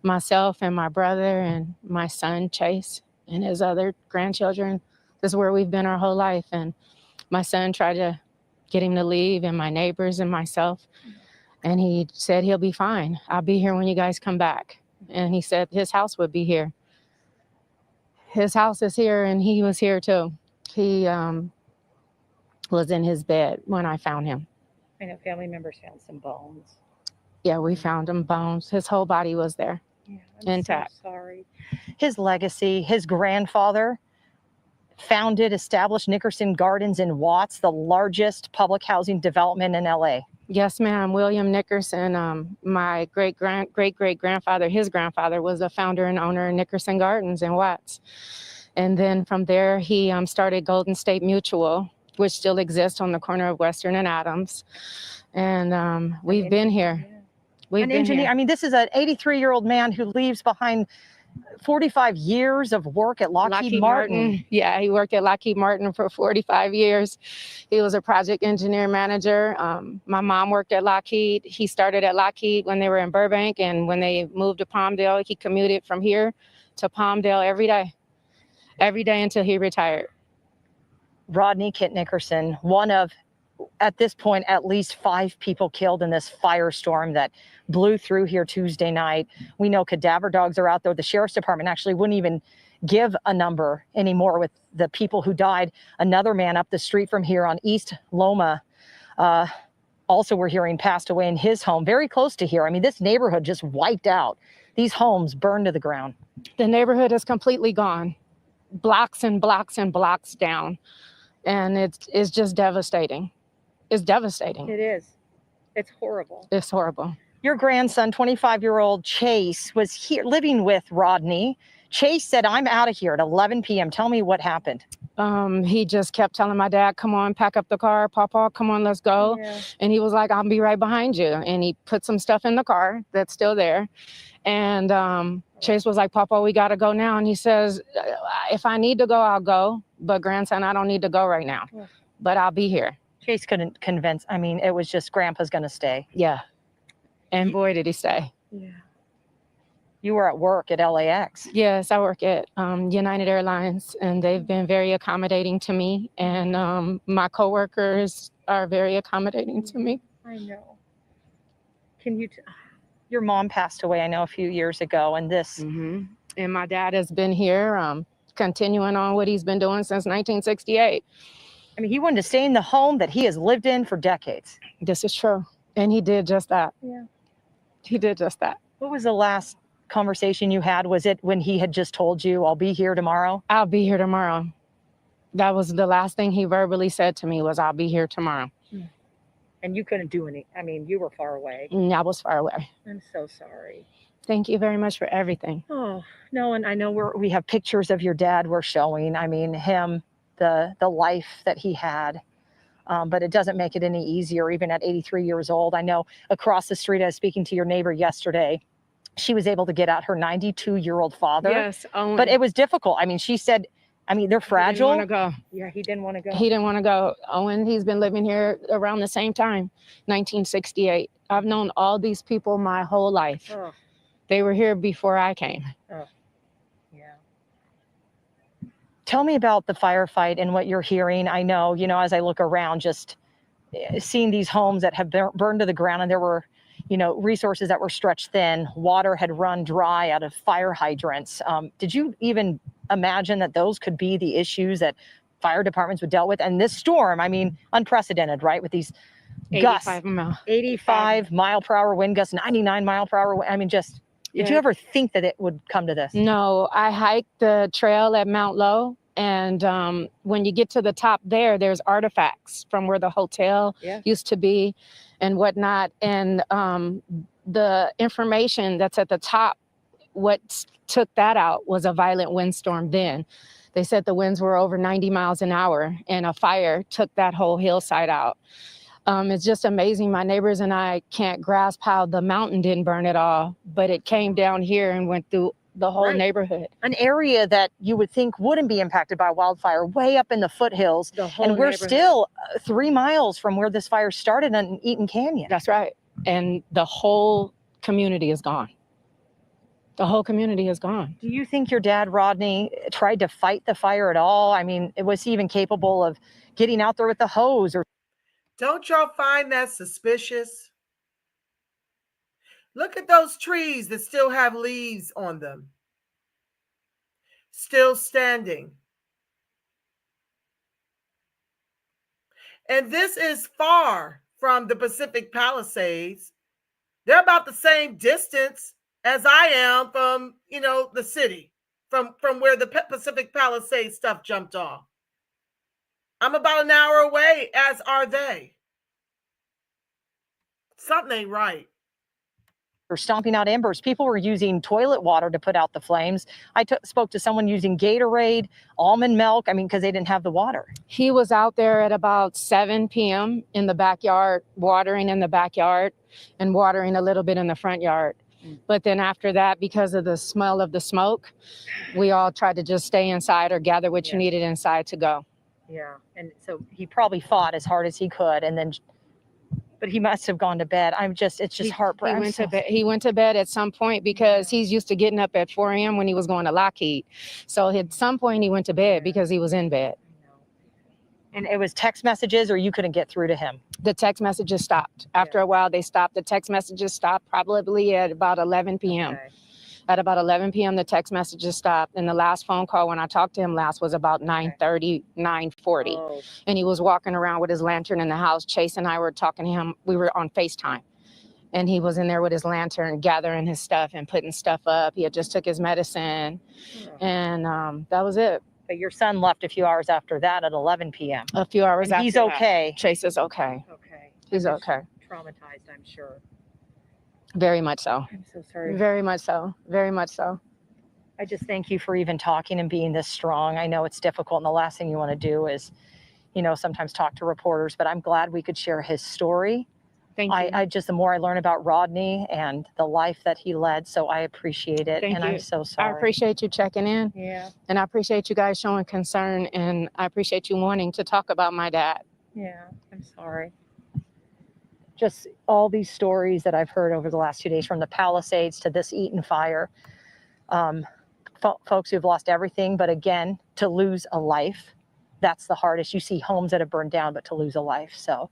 Myself and my brother and my son, Chase, and his other grandchildren, this is where we've been our whole life. And my son tried to get him to leave, and my neighbors and myself. And he said he'll be fine. I'll be here when you guys come back. And he said his house would be here. His house is here, and he was here too. He was in his bed when I found him. I know family members found some bones. Yeah, we found him bones. His whole body was there, Yeah, intact. So sorry. His legacy, his grandfather established Nickerson Gardens in Watts, the largest public housing development in LA. Yes, ma'am. William Nickerson, my great-great-grandfather, his grandfather was a founder and owner of Nickerson Gardens in Watts. And then from there, he started Golden State Mutual, which still exists on the corner of Western and Adams. And we've been here. We've been here. I mean, this is an 83-year-old man who leaves behind 45 years of work at Lockheed Martin. Yeah, he worked at Lockheed Martin for 45 years. He was a project engineer manager. My mom worked at Lockheed. He started at Lockheed when they were in Burbank, and when they moved to Palmdale, he commuted from here to Palmdale every day until he retired. Rodney Kit Nickerson, one of, at this point, at least 5 people killed in this firestorm that blew through here Tuesday night. We know cadaver dogs are out there. The sheriff's department actually wouldn't even give a number anymore with the people who died. Another man up the street from here on East Loma, also we're hearing passed away in his home, very close to here. I mean, this neighborhood just wiped out. These homes burned to the ground. The neighborhood is completely gone. Blocks and blocks and blocks down. And it's just devastating. It's devastating. It is. It's horrible. It's horrible. Your grandson, 25-year-old Chase, was here living with Rodney. Chase said, "I'm out of here at 11 p.m. Tell me what happened." He just kept telling my dad, "Come on, pack up the car. Papa, come on, let's go." Yeah. And he was like, "I'll be right behind you." And he put some stuff in the car that's still there. And Chase was like, "Papa, we got to go now." And he says, "If I need to go, I'll go. But grandson, I don't need to go right now. But I'll be here." Chase couldn't convince. I mean, it was just Grandpa's going to stay. Yeah. And boy, did he stay. Yeah. You were at work at LAX. Yes, I work at United Airlines, and they've been very accommodating to me. And my coworkers are very accommodating to me. I know. Can you? Your mom passed away, I know, a few years ago, and this. Mm-hmm. And my dad has been here, continuing on what he's been doing since 1968. I mean, he wanted to stay in the home that he has lived in for decades. This is true. And he did just that. Yeah. He did just that. What was the last conversation you had? Was it when he had just told you, "I'll be here tomorrow"? I'll be here tomorrow. That was the last thing he verbally said to me was, "I'll be here tomorrow." And you couldn't do any. I mean, you were far away. I was far away. I'm so sorry. Thank you very much for everything. Oh, no, and I know we have pictures of your dad we're showing. I mean, him, the life that he had. But it doesn't make it any easier, even at 83 years old. I know across the street, I was speaking to your neighbor yesterday. She was able to get out her 92-year-old father. Yes, Owen. But it was difficult. I mean, she said, they're fragile. He didn't want to go. Yeah, he didn't want to go. He didn't want to go. Owen, he's been living here around the same time, 1968. I've known all these people my whole life. Oh. They were here before I came. Oh. Tell me about the firefight and what you're hearing. I know, as I look around, just seeing these homes that have burned to the ground, and there were, resources that were stretched thin. Water had run dry out of fire hydrants. Did you even imagine that those could be the issues that fire departments would deal with? And this storm, unprecedented, right? With these 85 mile per hour wind gusts, 99 mile per hour. Did you ever think that it would come to this? No, I hiked the trail at Mount Low. And when you get to the top there's artifacts from where the hotel used to be and whatnot. And the information that's at the top, what took that out was a violent windstorm then. They said the winds were over 90 miles an hour and a fire took that whole hillside out. It's just amazing. My neighbors and I can't grasp how the mountain didn't burn at all, but it came down here and went through the whole neighborhood. An area that you would think wouldn't be impacted by wildfire, way up in the foothills. And we're still 3 miles from where this fire started in Eaton Canyon. That's right. And the whole community is gone. The whole community is gone. Do you think your dad, Rodney, tried to fight the fire at all? Was he even capable of getting out there with the hose? Or don't y'all find that suspicious? Look at those trees that still have leaves on them. Still standing. And this is far from the Pacific Palisades. They're about the same distance as I am from, the city, from where the Pacific Palisades stuff jumped off. I'm about an hour away, as are they. Something ain't right. Or stomping out embers. People were using toilet water to put out the flames. I spoke to someone using Gatorade, almond milk. I mean, because they didn't have the water. He was out there at about 7 p.m. in the backyard, watering in the backyard and watering a little bit in the front yard. But then after that, because of the smell of the smoke, we all tried to just stay inside or gather what you needed inside to go. Yeah. And so he probably fought as hard as he could. And then, but he must have gone to bed. It's just heartbreaking. He went to bed at some point because he's used to getting up at 4 a.m. when he was going to Lockheed. So at some point he went to bed because he was in bed. And it was text messages, or you couldn't get through to him? The text messages stopped. After a while, they stopped. The text messages stopped probably at about 11 p.m. Okay. At about 11 p.m., the text messages stopped. And the last phone call when I talked to him last was about 9:30, 9:40. Oh. And he was walking around with his lantern in the house. Chase and I were talking to him. We were on FaceTime. And he was in there with his lantern, gathering his stuff and putting stuff up. He had just took his medicine. And that was it. But your son left a few hours after that at 11 p.m. A few hours and after he's that. okay. Chase is okay. Okay. He's okay. Traumatized, I'm sure. Very much so. I'm so sorry. Very much so. Very much so. I just thank you for even talking and being this strong. I know it's difficult, and the last thing you want to do is, sometimes talk to reporters, but I'm glad we could share his story. Thank you. I just, the more I learn about Rodney and the life that he led, so I appreciate it. Thank and you. I'm so sorry. I appreciate you checking in. Yeah. And I appreciate you guys showing concern, and I appreciate you wanting to talk about my dad. Yeah, I'm sorry. Just all these stories that I've heard over the last 2 days, from the Palisades to this Eaton fire, folks who've lost everything, but again, to lose a life, that's the hardest. You see homes that have burned down, but to lose a life. So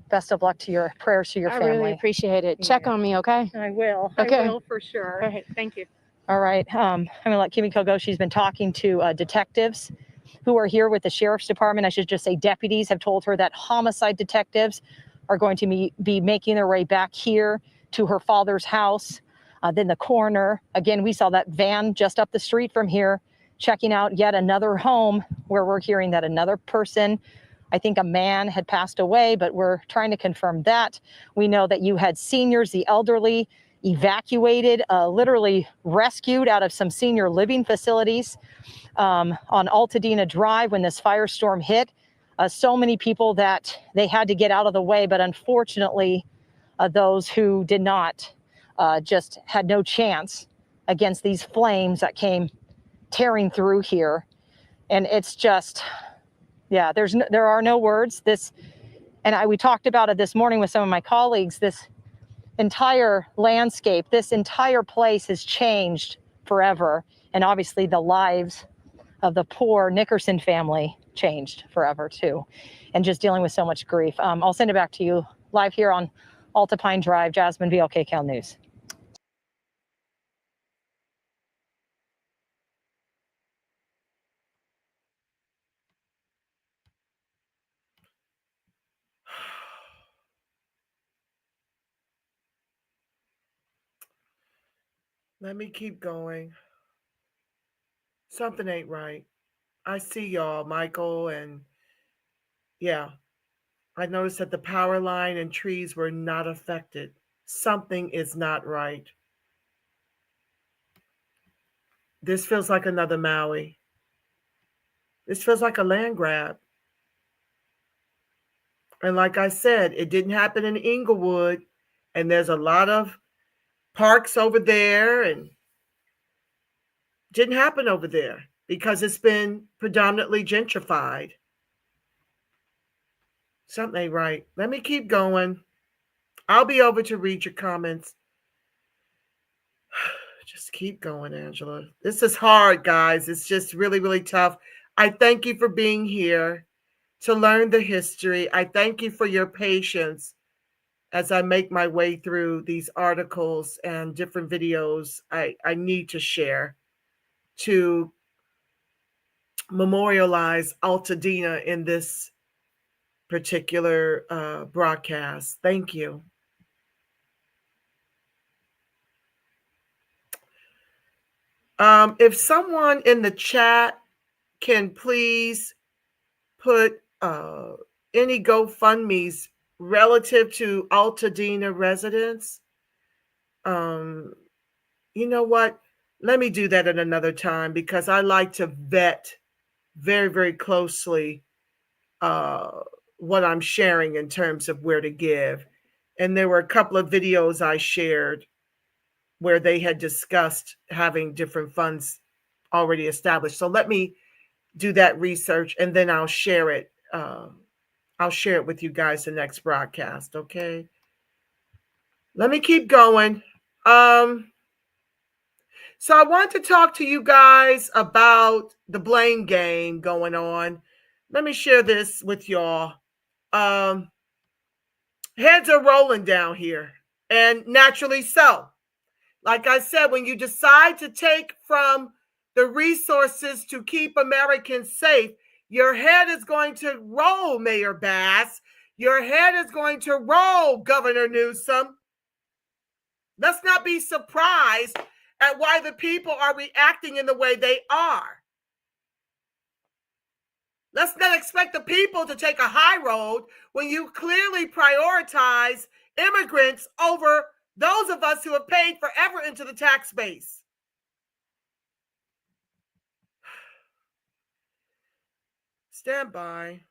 best of luck to your prayers to your family. I really appreciate it. Check on me, okay? I will. Okay. I will for sure. All right. Thank you. All right. I'm going to let Kimiko go. She's been talking to detectives who are here with the sheriff's department. I should just say deputies have told her that homicide detectives are going to be making their way back here to her father's house. Then the coroner, again, we saw that van just up the street from here, checking out yet another home where we're hearing that another person, I think a man, had passed away, but we're trying to confirm that. We know that you had seniors, the elderly, evacuated, literally rescued out of some senior living facilities on Altadena Drive when this firestorm hit. So many people that they had to get out of the way, but unfortunately, those who did not just had no chance against these flames that came tearing through here. And it's just, yeah, there are no words. We talked about it this morning with some of my colleagues. This entire landscape, this entire place has changed forever. And obviously the lives of the poor Nickerson family changed forever too. And just dealing with so much grief. I'll send it back to you live here on Altapine Drive. Jasmine, VLKCal News. Let me keep going. Something ain't right. I see y'all, Michael, and yeah, I noticed that the power line and trees were not affected. Something is not right. This feels like another Maui. This feels like a land grab. And like I said, it didn't happen in Inglewood, and there's a lot of parks over there, and didn't happen over there because it's been predominantly gentrified. Something ain't right. Let me keep going. I'll be over to read your comments. Just keep going, Angela. This is hard, guys. It's just really, really tough. I thank you for being here to learn the history. I thank you for your patience as I make my way through these articles and different videos I need to share to memorialize Altadena in this particular broadcast. Thank you. If someone in the chat can please put any GoFundMe's relative to Altadena residents, you know what? Let me do that at another time, because I like to vet very, very closely what I'm sharing in terms of where to give. And there were a couple of videos I shared where they had discussed having different funds already established. So let me do that research, and then I'll share it. I'll share it with you guys the next broadcast. Okay. Let me keep going. So I want to talk to you guys about the blame game going on. Let me share this with y'all. Heads are rolling down here, and naturally so. Like I said, when you decide to take from the resources to keep Americans safe, your head is going to roll, Mayor Bass. Your head is going to roll, Governor Newsom. Let's not be surprised at why the people are reacting in the way they are. Let's not expect the people to take a high road when you clearly prioritize immigrants over those of us who have paid forever into the tax base. Stand by.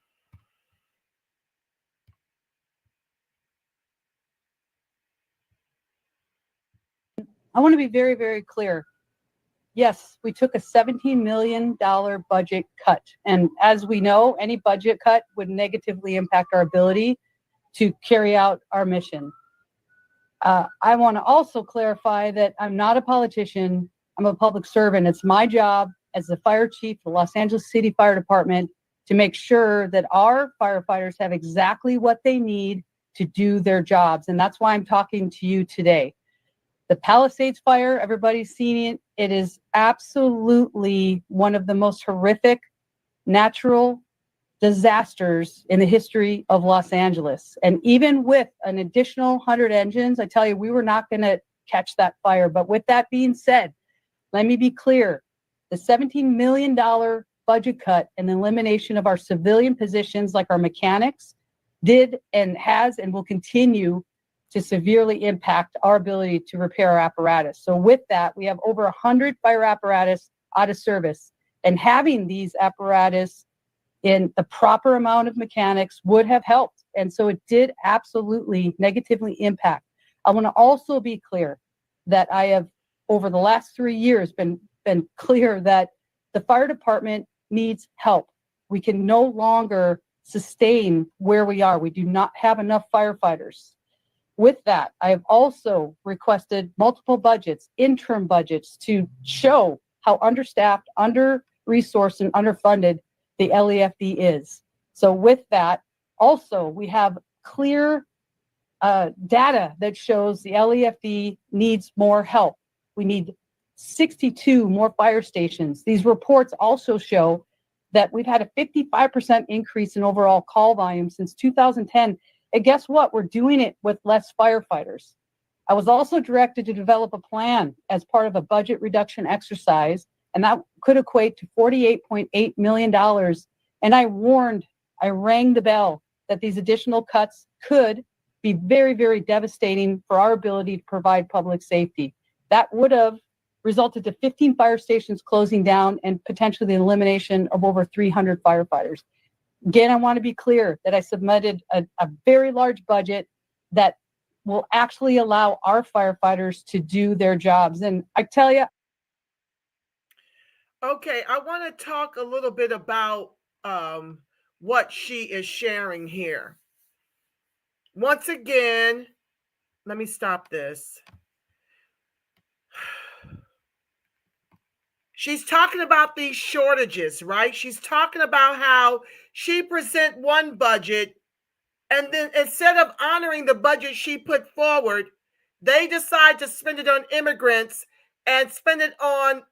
I want to be very, very clear. Yes, we took a $17 million budget cut. And as we know, any budget cut would negatively impact our ability to carry out our mission. I want to also clarify that I'm not a politician. I'm a public servant. It's my job as the fire chief of the Los Angeles City Fire Department to make sure that our firefighters have exactly what they need to do their jobs. And that's why I'm talking to you today. The Palisades fire, everybody's seen it. It is absolutely one of the most horrific natural disasters in the history of Los Angeles. And even with an additional 100 engines, I tell you, we were not going to catch that fire. But with that being said, let me be clear. The $17 million budget cut and the elimination of our civilian positions like our mechanics did and has and will continue to severely impact our ability to repair our apparatus. So with that, we have over 100 fire apparatus out of service. And having these apparatus in the proper amount of mechanics would have helped. And so it did absolutely negatively impact. I want to also be clear that I have, over the last 3 years, been clear that the fire department needs help. We can no longer sustain where we are. We do not have enough firefighters. With that, I have also requested multiple budgets, interim budgets, to show how understaffed, under-resourced, and underfunded the LEFD is. So with that, also, we have clear data that shows the LEFD needs more help. We need 62 more fire stations. These reports also show that we've had a 55% increase in overall call volume since 2010. And guess what? We're doing it with less firefighters. I was also directed to develop a plan as part of a budget reduction exercise, and that could equate to $48.8 million. And I rang the bell that these additional cuts could be very, very devastating for our ability to provide public safety. That would have resulted to 15 fire stations closing down and potentially the elimination of over 300 firefighters. Again, I want to be clear that I submitted a very large budget that will actually allow our firefighters to do their jobs. And I tell you. Okay, I want to talk a little bit about what she is sharing here. Once again, let me stop this. She's talking about these shortages, right? She's talking about how she present one budget, and then instead of honoring the budget she put forward, they decide to spend it on immigrants and spend it on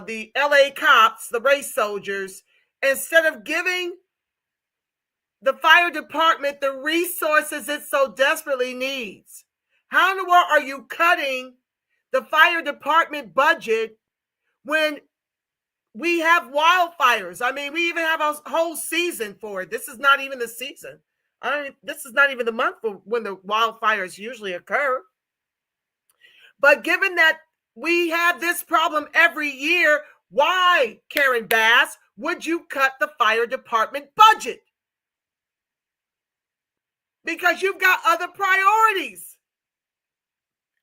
the LA cops, the race soldiers, instead of giving the fire department the resources it so desperately needs? How in the world are you cutting the fire department budget when we have wildfires? I mean, we even have a whole season for it. This is not even the season. This is not even the month for when the wildfires usually occur. But given that we have this problem every year, why, Karen Bass, would you cut the fire department budget? Because you've got other priorities.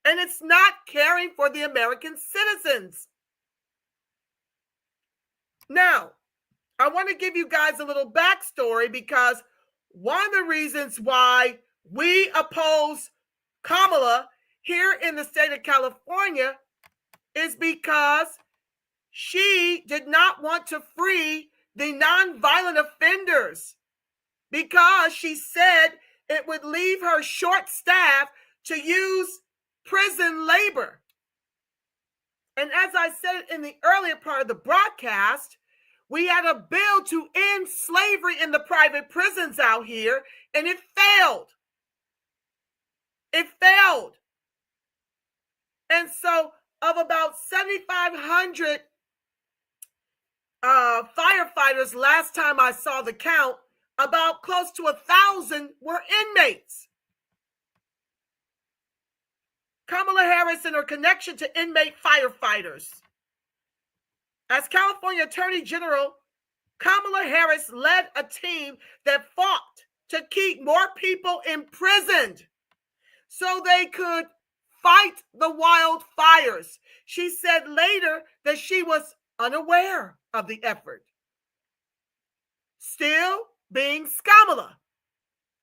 And it's not caring for the American citizens. Now, I want to give you guys a little backstory, because one of the reasons why we oppose Kamala here in the state of California is because she did not want to free the nonviolent offenders, because she said it would leave her short-staffed to use prison labor. And as I said in the earlier part of the broadcast, we had a bill to end slavery in the private prisons out here, and it failed. It failed. And so of about 7,500 firefighters, last time I saw the count, about close to 1,000 were inmates. Kamala Harris and her connection to inmate firefighters. As California Attorney General, Kamala Harris led a team that fought to keep more people imprisoned so they could fight the wildfires. She said later that she was unaware of the effort. Still being Kamala.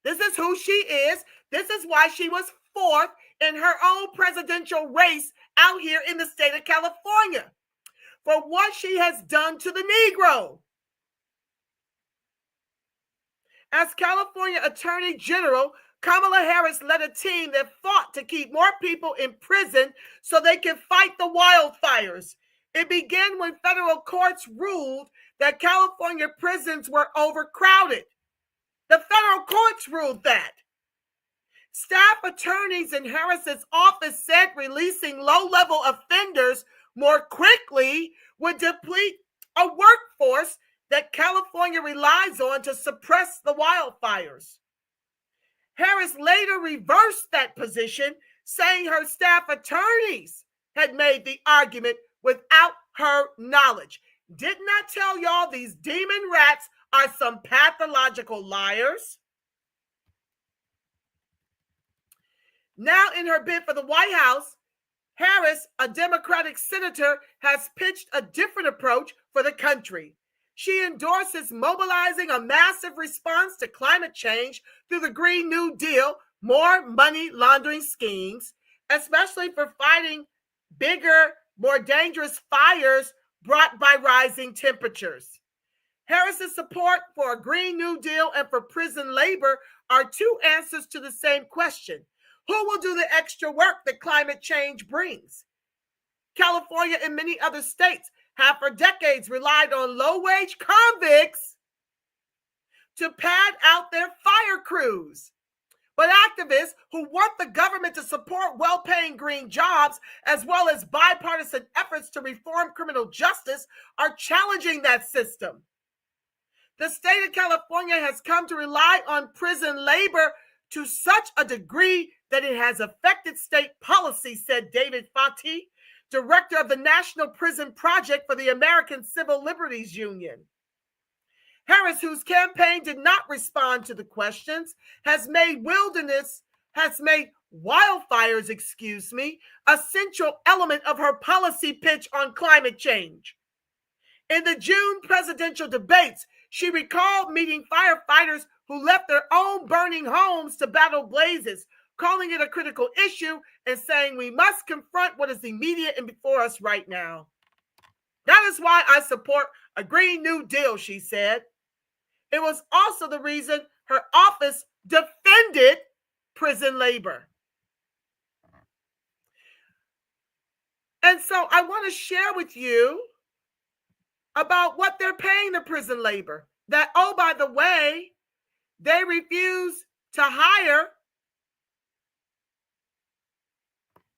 This is who she is. This is why she was fourth in her own presidential race out here in the state of California, for what she has done to the Negro. As California Attorney General, Kamala Harris led a team that fought to keep more people in prison so they could fight the wildfires. It began when federal courts ruled that California prisons were overcrowded. The federal courts ruled that. Staff attorneys in Harris's office said releasing low-level offenders more quickly would deplete a workforce that California relies on to suppress the wildfires. Harris later reversed that position, saying her staff attorneys had made the argument without her knowledge. Didn't I tell y'all these demon rats are some pathological liars? Now, in her bid for the White House, Harris, a Democratic senator, has pitched a different approach for the country. She endorses mobilizing a massive response to climate change through the Green New Deal, more money laundering schemes, especially for fighting bigger, more dangerous fires brought by rising temperatures. Harris's support for a Green New Deal and for prison labor are two answers to the same question. Who will do the extra work that climate change brings? California and many other states have for decades relied on low-wage convicts to pad out their fire crews. But activists who want the government to support well-paying green jobs, as well as bipartisan efforts to reform criminal justice, are challenging that system. The state of California has come to rely on prison labor to such a degree that it has affected state policy, said David Fati, director of the National Prison Project for the American Civil Liberties Union. Harris, whose campaign did not respond to the questions, has made wildfires, a central element of her policy pitch on climate change. In the June presidential debates, she recalled meeting firefighters who left their own burning homes to battle blazes, calling it a critical issue and saying we must confront what is immediate and before us right now. That is why I support a Green New Deal, she said. It was also the reason her office defended prison labor. And so I want to share with you about what they're paying the prison labor. That, oh, by the way, They refuse to hire.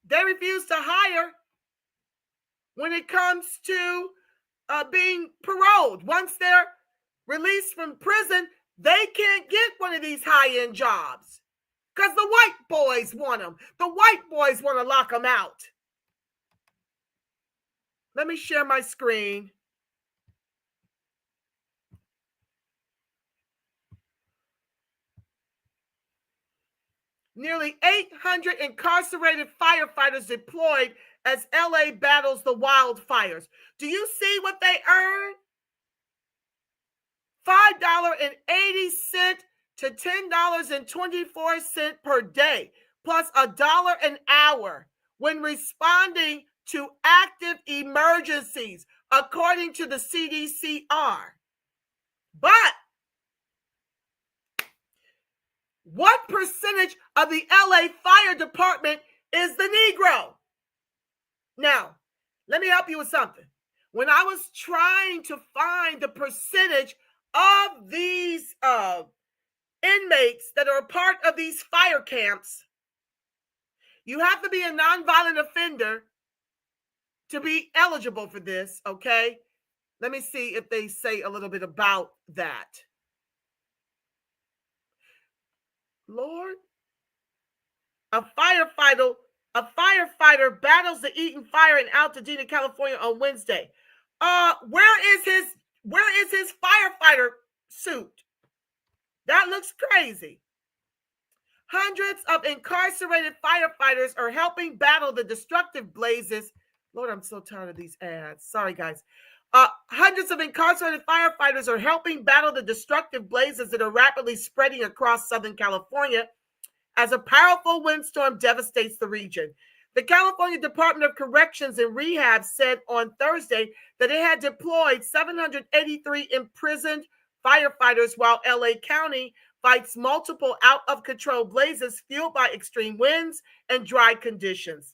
They refuse to hire when it comes to being paroled. Once they're released from prison, they can't get one of these high-end jobs because the white boys want them. The white boys want to lock them out. Let me share my screen. Nearly 800 incarcerated firefighters deployed as LA battles the wildfires. Do you see what they earn? $5.80 to $10.24 per day, plus $1 an hour when responding to active emergencies, according to the CDCR. But what percentage of the LA Fire Department is the Negro? Now, let me help you with something. When I was trying to find the percentage of these inmates that are a part of these fire camps, you have to be a nonviolent offender to be eligible for this, okay? Let me see if they say a little bit about that. Lord, a firefighter battles the Eaton fire in Altadena, California on Wednesday. Where is his firefighter suit? That looks crazy. Hundreds of incarcerated firefighters are helping battle the destructive blazes. Lord, I'm so tired of these ads. Sorry, guys. Hundreds of incarcerated firefighters are helping battle the destructive blazes that are rapidly spreading across Southern California as a powerful windstorm devastates the region. The California Department of Corrections and Rehab said on Thursday that it had deployed 783 imprisoned firefighters while LA County fights multiple out-of-control blazes fueled by extreme winds and dry conditions.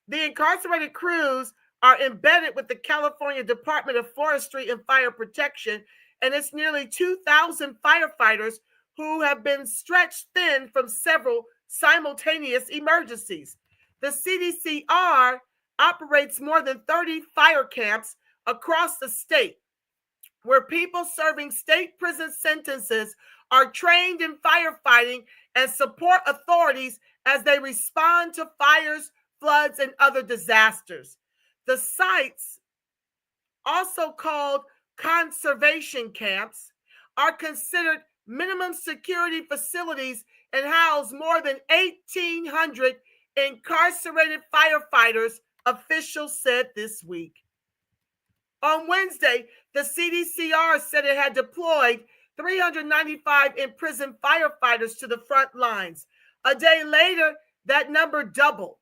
The incarcerated crews are embedded with the California Department of Forestry and Fire Protection, and it's nearly 2,000 firefighters who have been stretched thin from several simultaneous emergencies. The CDCR operates more than 30 fire camps across the state, where people serving state prison sentences are trained in firefighting and support authorities as they respond to fires, floods, and other disasters. The sites, also called conservation camps, are considered minimum security facilities and house more than 1,800 incarcerated firefighters, officials said this week. On Wednesday, the CDCR said it had deployed 395 imprisoned firefighters to the front lines. A day later, that number doubled.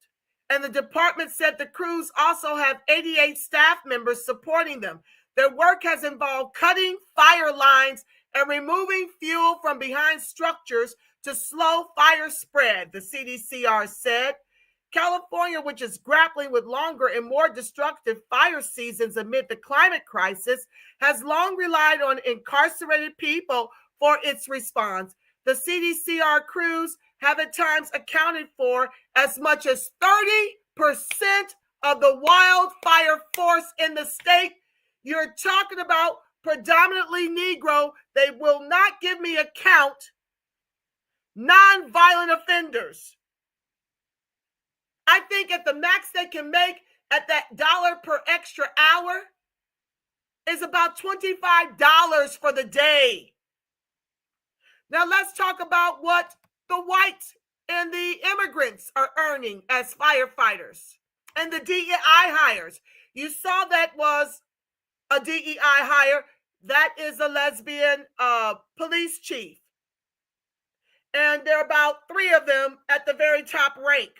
And the department said the crews also have 88 staff members supporting them. Their work has involved cutting fire lines and removing fuel from behind structures to slow fire spread, the CDCR said. California, which is grappling with longer and more destructive fire seasons amid the climate crisis, has long relied on incarcerated people for its response. The CDCR crews have at times accounted for as much as 30% of the wildfire force in the state. You're talking about predominantly Negro. They will not give me a count. Nonviolent offenders. I think at the max they can make at that dollar per extra hour is about $25 for the day. Now let's talk about what the whites and the immigrants are earning as firefighters and the DEI hires. You saw that was a DEI hire. That is a lesbian police chief. And there are about 3 of them at the very top rank.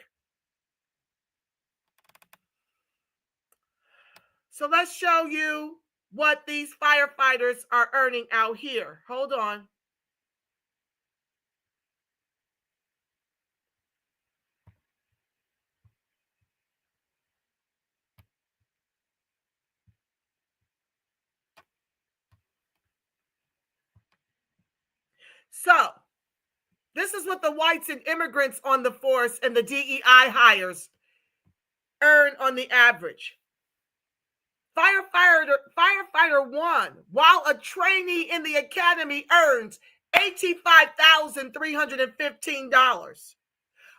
So let's show you what these firefighters are earning out here. Hold on. So This is what the whites and immigrants on the force and the DEI hires earn on the average. Firefighter 1, while a trainee in the academy, earns $85,315.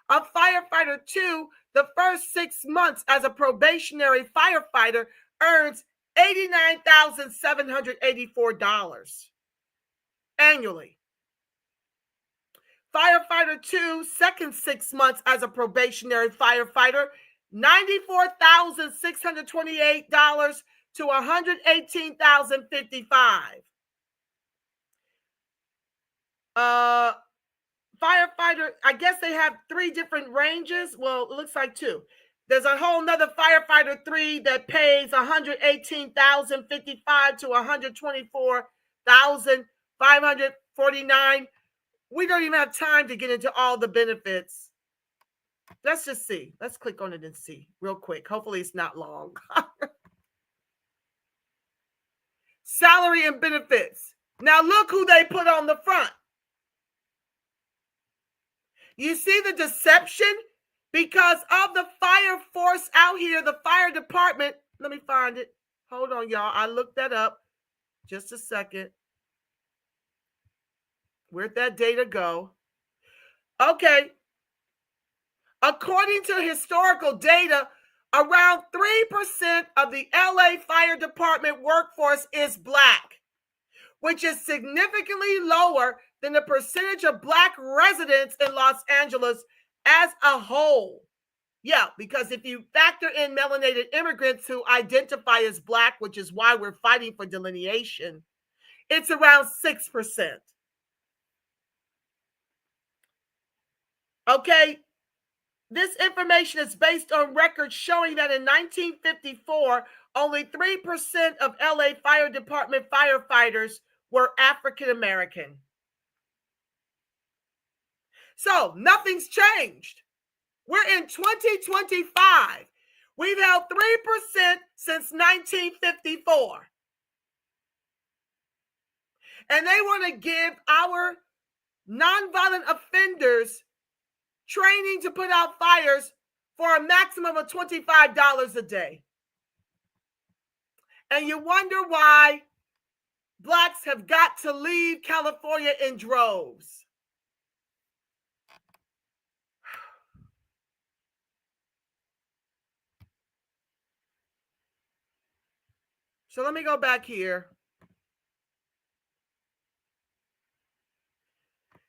A firefighter 2, the first 6 months as a probationary firefighter, earns $89,784 annually. Firefighter 2, second 6 months as a probationary firefighter, $94,628 to $118,055. Firefighter, I guess they have 3 different ranges. Well, it looks like 2. There's a whole nother firefighter 3 that pays $118,055 to $124,549. We don't even have time to get into all the benefits. Let's just see. Let's click on it and see real quick. Hopefully it's not long. Salary and benefits. Now look who they put on the front. You see the deception? Because of the fire force out here, the fire department. Let me find it. Hold on, y'all. I looked that up. Just a second. Where'd that data go? Okay. According to historical data, around 3% of the LA Fire Department workforce is Black, which is significantly lower than the percentage of Black residents in Los Angeles as a whole. Yeah, because if you factor in melanated immigrants who identify as Black, which is why we're fighting for delineation, it's around 6%. Okay, this information is based on records showing that in 1954, only 3% of LA Fire Department firefighters were African American. So nothing's changed. We're in 2025. We've held 3% since 1954. And they want to give our nonviolent offenders training to put out fires for a maximum of $25 a day. And you wonder why Blacks have got to leave California in droves. So let me go back here.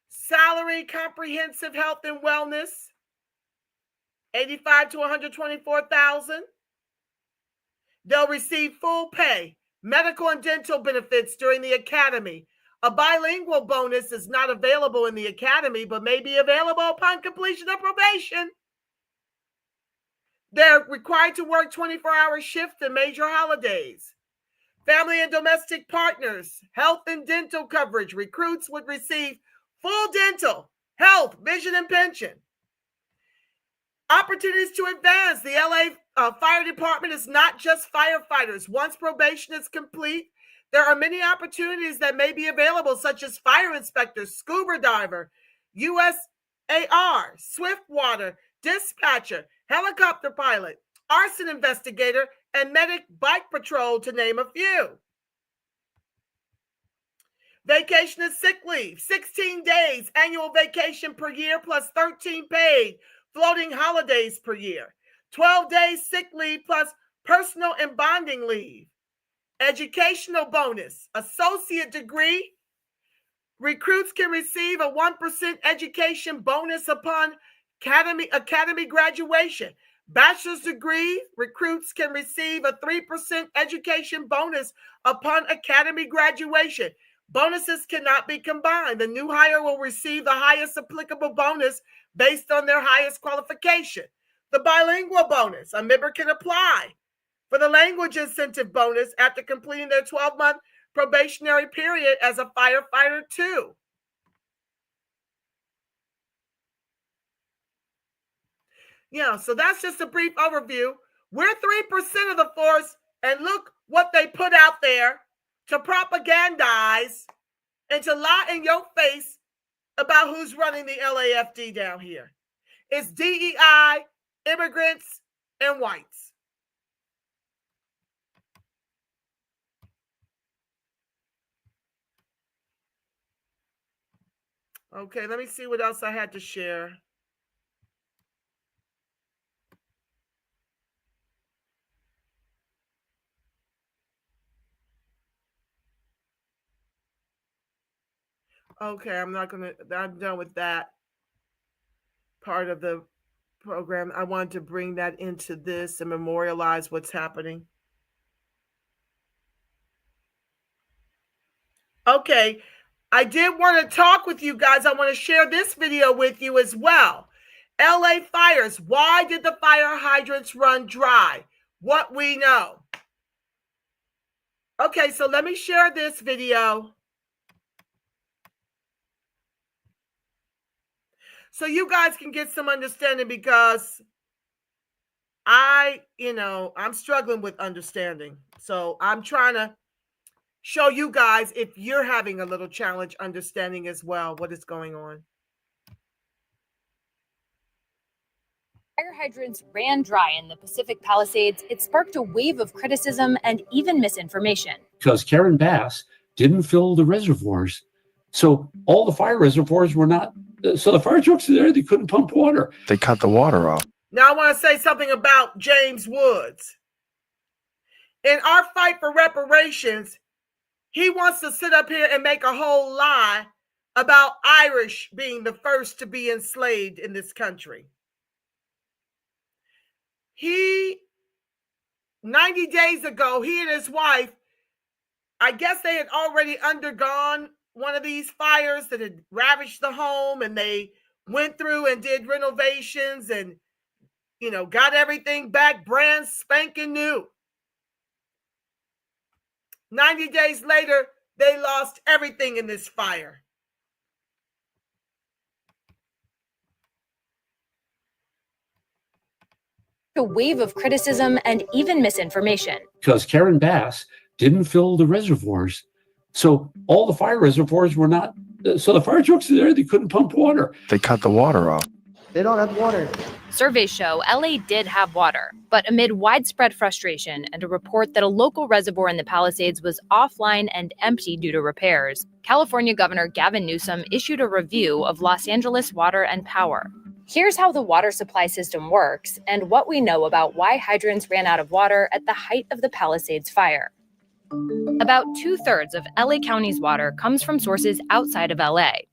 Salary, comprehensive health and wellness, $85,000 to $124,000. They'll receive full pay, medical and dental benefits during the academy. A bilingual bonus is not available in the academy, but may be available upon completion of probation. They're required to work 24-hour shifts and major holidays. Family and domestic partners, health and dental coverage. Recruits would receive full dental, health, vision, and pension. Opportunities to advance. The LA Fire Department is not just firefighters. Once probation is complete, there are many opportunities that may be available, such as fire inspector, scuba diver, USAR, swift water, dispatcher, helicopter pilot, arson investigator, and medic bike patrol, to name a few. Vacation and sick leave, 16 days annual vacation per year plus 13 paid floating holidays per year, 12 days sick leave plus personal and bonding leave. Educational bonus, associate degree. Recruits can receive a 1% education bonus upon academy graduation. Bachelor's degree, recruits can receive a 3% education bonus upon academy graduation. Bonuses cannot be combined. The new hire will receive the highest applicable bonus based on their highest qualification. The bilingual bonus, a member can apply for the language incentive bonus after completing their 12-month probationary period as a firefighter 2. Yeah, so that's just a brief overview. We're 3% of the force, and look what they put out there to propagandize and to lie in your face about about who's running the LAFD down here. It's DEI, immigrants, and whites. Okay, let me see what else I had to share. Okay, I'm done with that part of the program. I wanted to bring that into this and memorialize what's happening. Okay, I did want to talk with you guys. I want to share this video with you as well. LA fires. Why did the fire hydrants run dry? What we know. Okay, so let me share this video. So you guys can get some understanding, because I'm struggling with understanding. So I'm trying to show you guys, if you're having a little challenge understanding as well, what is going on. Fire hydrants ran dry in the Pacific Palisades. It sparked a wave of criticism and even misinformation. Because Karen Bass didn't fill the reservoirs. So all the fire reservoirs were not, so the fire trucks are there, they couldn't pump water. They cut the water off. Now I want to say something about James Woods. In our fight for reparations, he wants to sit up here and make a whole lie about Irish being the first to be enslaved in this country. 90 days ago, he and his wife, I guess they had already undergone one of these fires that had ravaged the home, and they went through and did renovations and, got everything back brand spanking new. 90 days later, they lost everything in this fire. A wave of criticism and even misinformation. Because Karen Bass didn't fill the reservoirs. So all the fire reservoirs were not, so the fire trucks are there, they couldn't pump water. They cut the water off. They don't have water. Surveys show LA did have water, but amid widespread frustration and a report that a local reservoir in the Palisades was offline and empty due to repairs, California Governor Gavin Newsom issued a review of Los Angeles Water and Power. Here's how the water supply system works and what we know about why hydrants ran out of water at the height of the Palisades fire. About 2/3 of LA County's water comes from sources outside of LA.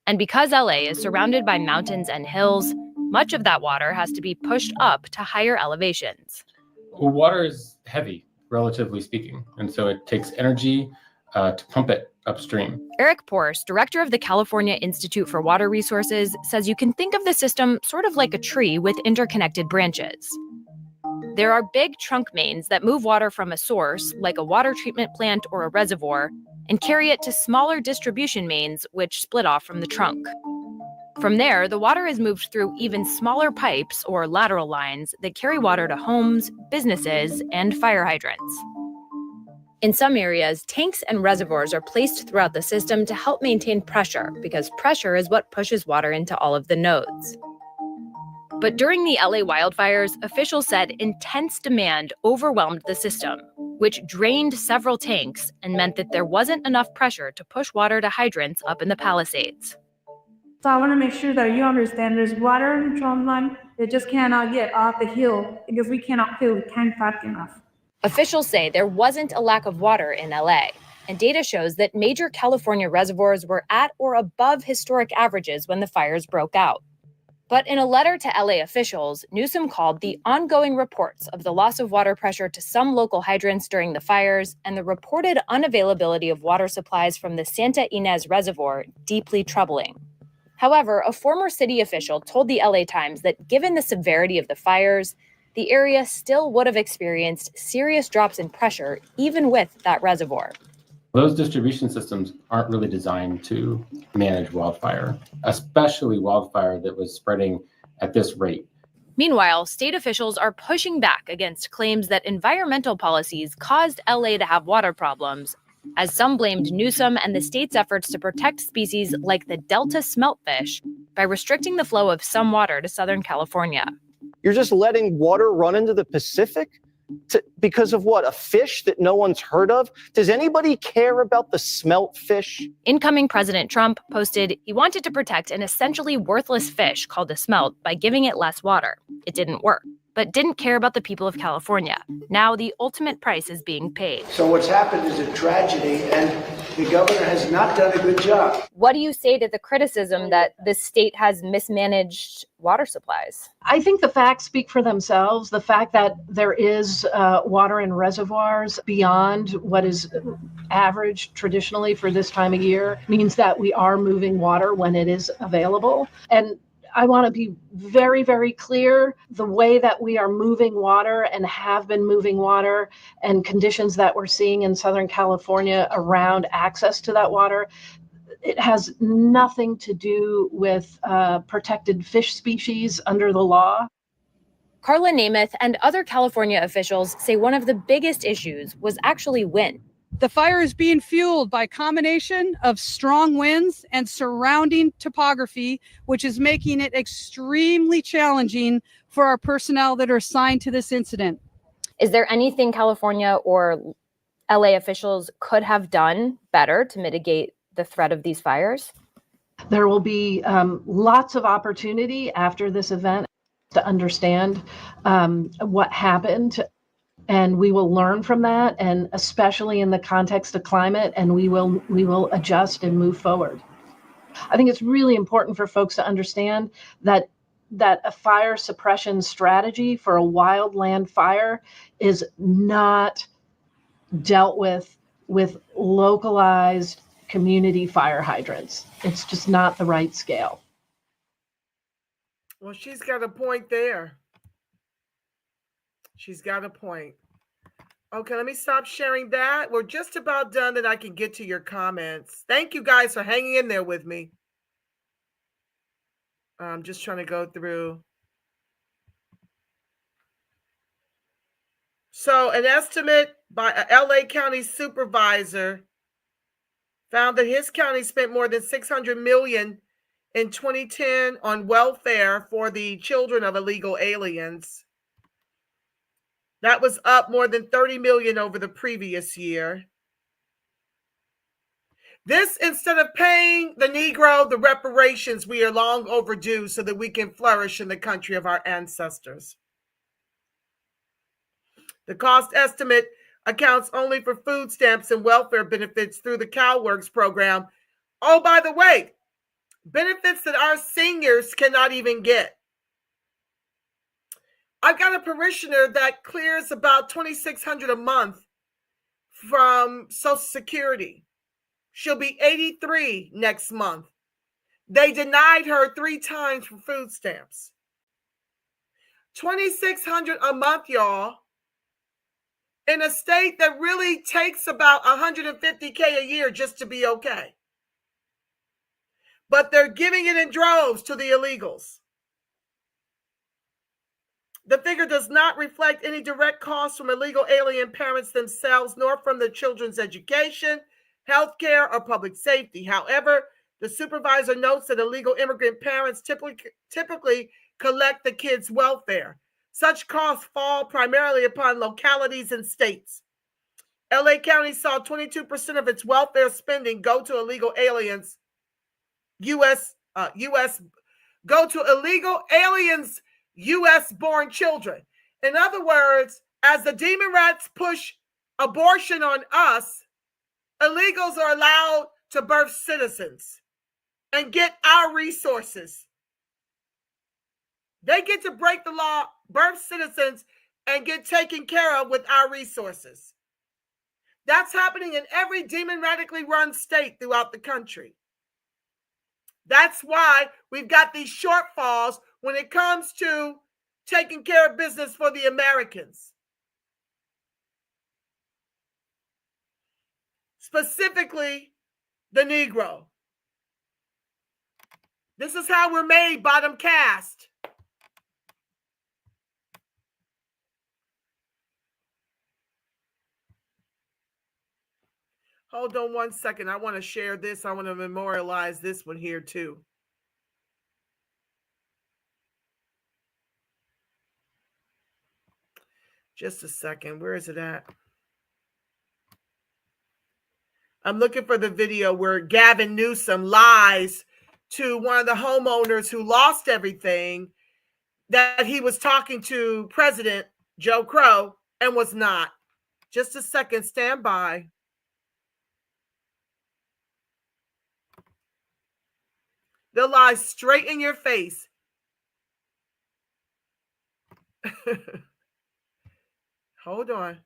And because LA is surrounded by mountains and hills, much of that water has to be pushed up to higher elevations. Water is heavy, relatively speaking, and so it takes energy to pump it upstream. Eric Porce, director of the California Institute for Water Resources, says you can think of the system sort of like a tree with interconnected branches. There are big trunk mains that move water from a source, like a water treatment plant or a reservoir, and carry it to smaller distribution mains, which split off from the trunk. From there, the water is moved through even smaller pipes or lateral lines that carry water to homes, businesses, and fire hydrants. In some areas, tanks and reservoirs are placed throughout the system to help maintain pressure, because pressure is what pushes water into all of the nodes. But during the LA wildfires, officials said intense demand overwhelmed the system, which drained several tanks and meant that there wasn't enough pressure to push water to hydrants up in the Palisades. So I want to make sure that you understand there's water in the trunk line. It just cannot get off the hill because we cannot fill the tank fast enough. Officials say there wasn't a lack of water in LA, and data shows that major California reservoirs were at or above historic averages when the fires broke out. But in a letter to LA officials, Newsom called the ongoing reports of the loss of water pressure to some local hydrants during the fires and the reported unavailability of water supplies from the Santa Ynez Reservoir deeply troubling. However, a former city official told the LA Times that given the severity of the fires, the area still would have experienced serious drops in pressure even with that reservoir. Those distribution systems aren't really designed to manage wildfire, especially wildfire that was spreading at this rate. Meanwhile, state officials are pushing back against claims that environmental policies caused LA to have water problems as some blamed Newsom and the state's efforts to protect species like the Delta smeltfish by restricting the flow of some water to Southern California. You're just letting water run into the Pacific because of what? A fish that no one's heard of? Does anybody care about the smelt fish? Incoming President Trump posted he wanted to protect an essentially worthless fish called a smelt by giving it less water. It didn't work, but didn't care about the people of California. Now the ultimate price is being paid. So what's happened is a tragedy, and the governor has not done a good job. What do you say to the criticism that the state has mismanaged water supplies? I think the facts speak for themselves. The fact that there is water in reservoirs beyond what is average traditionally for this time of year means that we are moving water when it is available. And I want to be very, very clear. The way that we are moving water and have been moving water and conditions that we're seeing in Southern California around access to that water, it has nothing to do with protected fish species under the law. Carla Namath and other California officials say one of the biggest issues was actually wind. The fire is being fueled by a combination of strong winds and surrounding topography, which is making it extremely challenging for our personnel that are assigned to this incident. Is there anything California or LA officials could have done better to mitigate the threat of these fires? There will be lots of opportunity after this event to understand what happened. And we will learn from that, and especially in the context of climate, and we will adjust and move forward. I think it's really important for folks to understand that a fire suppression strategy for a wildland fire is not dealt with localized community fire hydrants. It's just not the right scale. Well, she's got a point there. She's got a point. Okay, let me stop sharing that. We're just about done, and I can get to your comments. Thank you guys for hanging in there with me. I'm just trying to go through. So an estimate by a LA County supervisor found that his county spent more than $600 million in 2010 on welfare for the children of illegal aliens. That was up more than $30 million over the previous year. This, instead of paying the Negro the reparations we are long overdue so that we can flourish in the country of our ancestors. The cost estimate accounts only for food stamps and welfare benefits through the CalWorks program. Oh, by the way, benefits that our seniors cannot even get. I've got a parishioner that clears about $2,600 a month from Social Security. She'll be 83 next month. They denied her 3 times for food stamps. $2,600 a month, y'all, in a state that really takes about $150K a year just to be okay. But they're giving it in droves to the illegals. The figure does not reflect any direct costs from illegal alien parents themselves, nor from the children's education, healthcare, or public safety. However, the supervisor notes that illegal immigrant parents typically collect the kids' welfare. Such costs fall primarily upon localities and states. LA County saw 22% of its welfare spending go to illegal aliens. U.S.-born children. In other words, as the demon rats push abortion on us, illegals are allowed to birth citizens and get our resources. They get to break the law, birth citizens, and get taken care of with our resources. That's happening in every demon-radically run state throughout the country. That's why we've got these shortfalls when it comes to taking care of business for the Americans. Specifically, the Negro. This is how we're made, bottom caste. Hold on one second. I want to share this. I want to memorialize this one here too. Just a second. Where is it at? I'm looking for the video where Gavin Newsom lies to one of the homeowners who lost everything that he was talking to President Joe Crow and was not. Just a second. Stand by. They'll lie straight in your face. Hold on.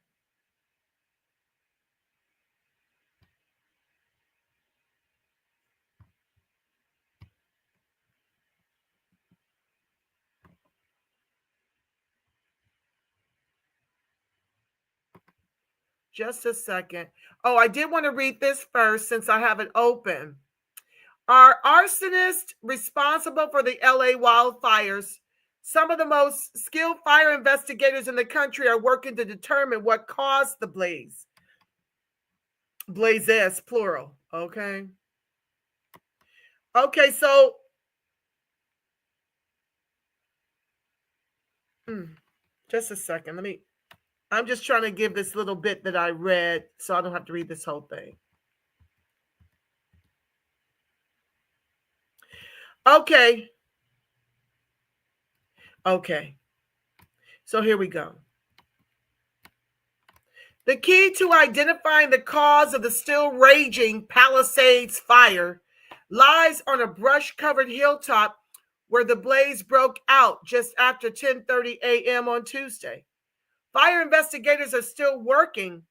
Just a second. Oh, I did want to read this first since I have it open. Are arsonists responsible for the LA wildfires? Some of the most skilled fire investigators in the country are working to determine what caused the blaze. Blazes, plural. Okay. Okay, so just a second. I'm just trying to give this little bit that I read so I don't have to read this whole thing. Okay. So here we go. The key to identifying the cause of the still raging Palisades fire lies on a brush-covered hilltop where the blaze broke out just after 10:30 a.m. on Tuesday. Fire investigators are still working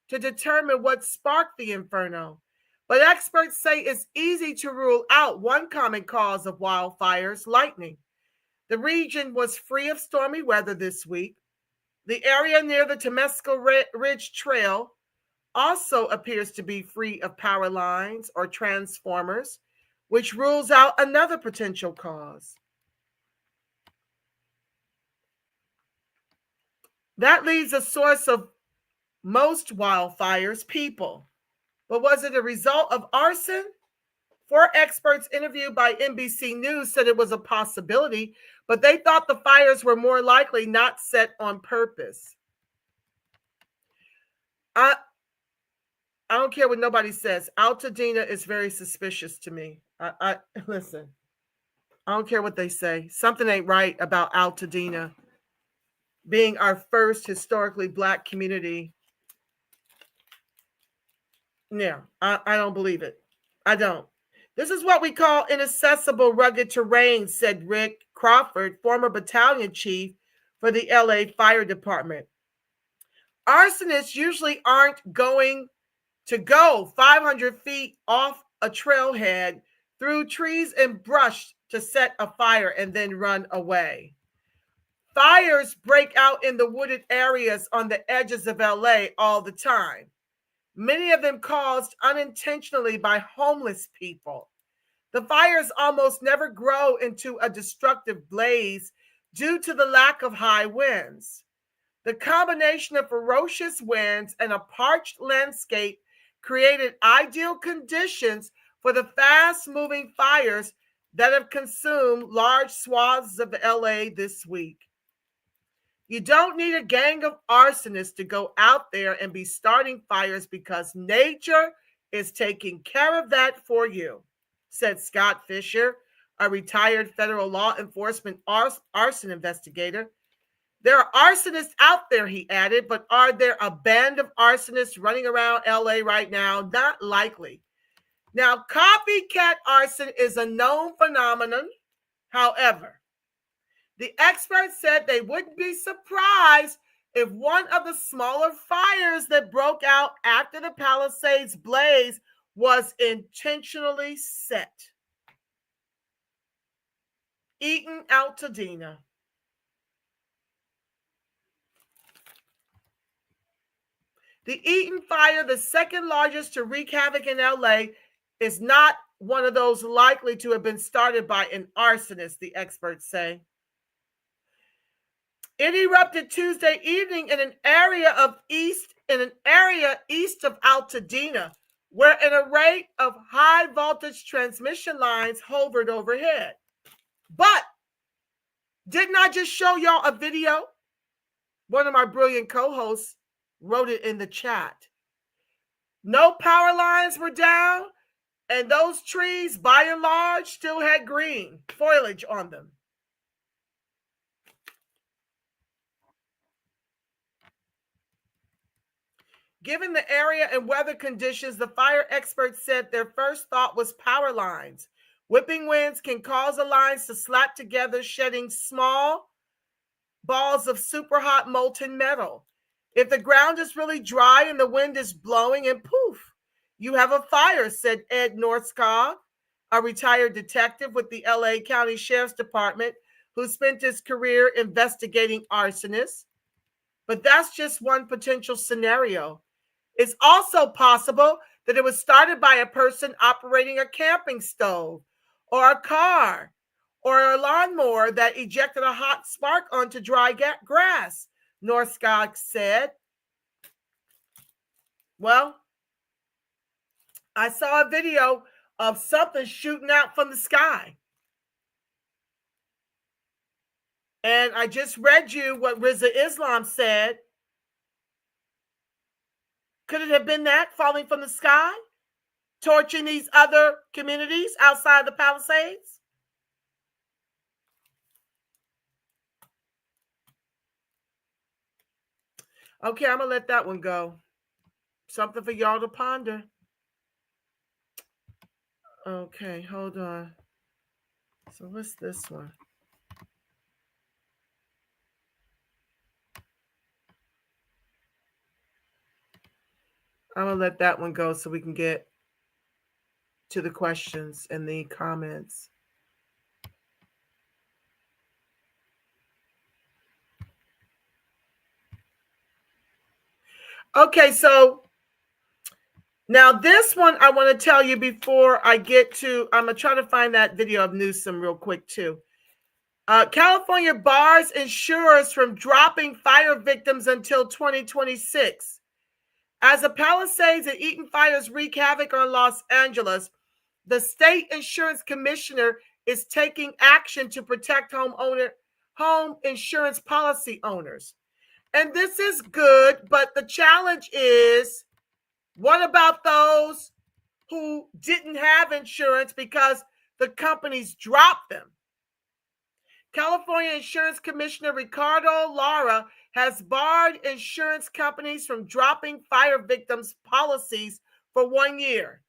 to determine what sparked the inferno, but experts say it's easy to rule out one common cause of wildfires: lightning. The region was free of stormy weather this week. The area near the Temescal Ridge Trail also appears to be free of power lines or transformers, which rules out another potential cause. That leaves a source of most wildfires: people. But was it a result of arson? 4 experts interviewed by NBC News said it was a possibility, but they thought the fires were more likely not set on purpose. I don't care what nobody says. Altadena is very suspicious to me. Listen, I don't care what they say. Something ain't right about Altadena being our first historically Black community. No, I don't believe it. I don't. This is what we call inaccessible rugged terrain, said Rick Crawford, former battalion chief for the LA Fire Department. Arsonists usually aren't going to go 500 feet off a trailhead through trees and brush to set a fire and then run away. Fires break out in the wooded areas on the edges of LA all the time. Many of them caused unintentionally by homeless people. The fires almost never grow into a destructive blaze due to the lack of high winds. The combination of ferocious winds and a parched landscape created ideal conditions for the fast-moving fires that have consumed large swaths of LA this week. You don't need a gang of arsonists to go out there and be starting fires because nature is taking care of that for you, said Scott Fisher, a retired federal law enforcement arson investigator. There are arsonists out there, he added, but are there a band of arsonists running around LA right now? Not likely. Now, copycat arson is a known phenomenon. However, the experts said they wouldn't be surprised if one of the smaller fires that broke out after the Palisades blaze was intentionally set. Eaton, Altadena. The Eaton fire, the second largest to wreak havoc in LA, is not one of those likely to have been started by an arsonist, the experts say. It erupted Tuesday evening in an area east of Altadena, where an array of high voltage transmission lines hovered overhead. But didn't I just show y'all a video? One of my brilliant co-hosts wrote it in the chat. No power lines were down, and those trees, by and large, still had green foliage on them. Given the area and weather conditions, the fire experts said their first thought was power lines. Whipping winds can cause the lines to slap together, shedding small balls of super hot molten metal. If the ground is really dry and the wind is blowing, and poof, you have a fire, said Ed Norskog, a retired detective with the LA County Sheriff's Department who spent his career investigating arsonists. But that's just one potential scenario. It's also possible that it was started by a person operating a camping stove or a car or a lawnmower that ejected a hot spark onto dry grass, Norskog said. Well, I saw a video of something shooting out from the sky. And I just read you what Riza Islam said. Could it have been that falling from the sky, torching these other communities outside the Palisades? Okay, I'm going to let that one go. Something for y'all to ponder. Okay, hold on. So what's this one? I'm going to let that one go so we can get to the questions and the comments. Okay, so now this one I want to tell you before I get to, I'm going to try to find that video of Newsom real quick too. California bars insurers from dropping fire victims until 2026. As the Palisades and Eaton fires wreak havoc on Los Angeles, the state insurance commissioner is taking action to protect home insurance policy owners. And this is good, but the challenge is, what about those who didn't have insurance because the companies dropped them? California Insurance Commissioner Ricardo Lara has barred insurance companies from dropping fire victims' policies for 1 year.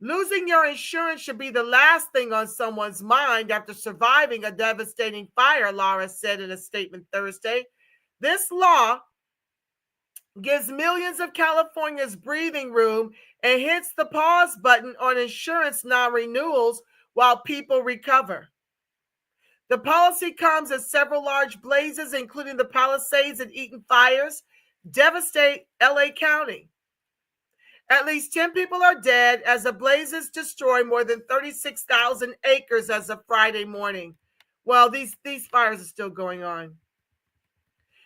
Losing your insurance should be the last thing on someone's mind after surviving a devastating fire, Lara said in a statement Thursday. This law gives millions of Californians breathing room and hits the pause button on insurance non-renewals while people recover. The policy comes as several large blazes, including the Palisades and Eaton fires, devastate LA County. At least 10 people are dead as the blazes destroy more than 36,000 acres as of Friday morning. Well, these fires are still going on.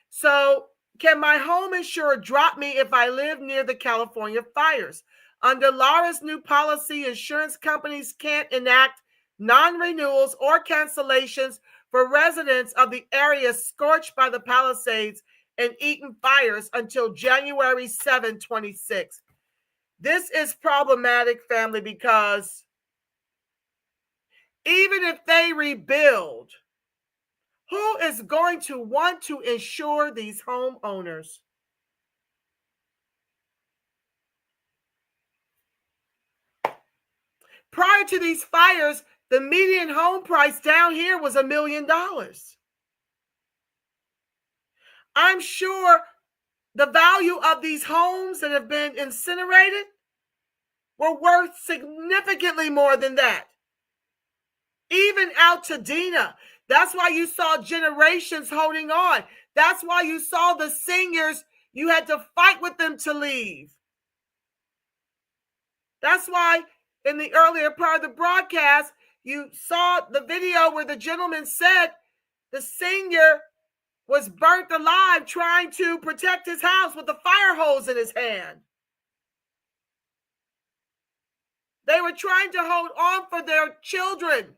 So, can my home insurer drop me if I live near the California fires? Under Lara's new policy, insurance companies can't enact non-renewals or cancellations for residents of the area scorched by the Palisades and Eaton fires until January 7, 26. This is problematic, family, because even if they rebuild, who is going to want to insure these homeowners? Prior to these fires, the median home price down here was $1 million. I'm sure the value of these homes that have been incinerated were worth significantly more than that. Even Altadena. That's why you saw generations holding on. That's why you saw the seniors, you had to fight with them to leave. That's why in the earlier part of the broadcast, you saw the video where the gentleman said the senior was burnt alive trying to protect his house with a fire hose in his hand. They were trying to hold on for their children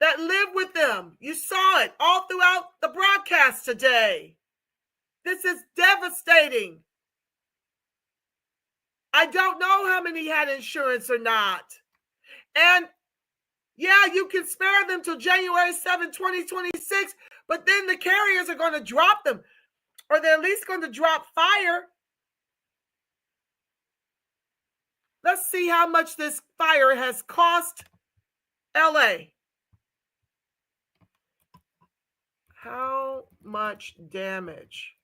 that live with them. You saw it all throughout the broadcast today. This is devastating. I don't know how many had insurance or not. And yeah, you can spare them till January 7, 2026, but then the carriers are going to drop them, or they're at least going to drop fire. Let's see how much this fire has cost LA. How much damage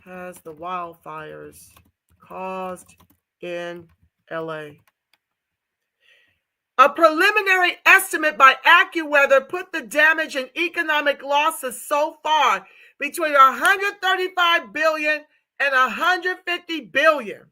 has the wildfires caused in LA? A preliminary estimate by AccuWeather put the damage and economic losses so far between 135 billion and 150 billion.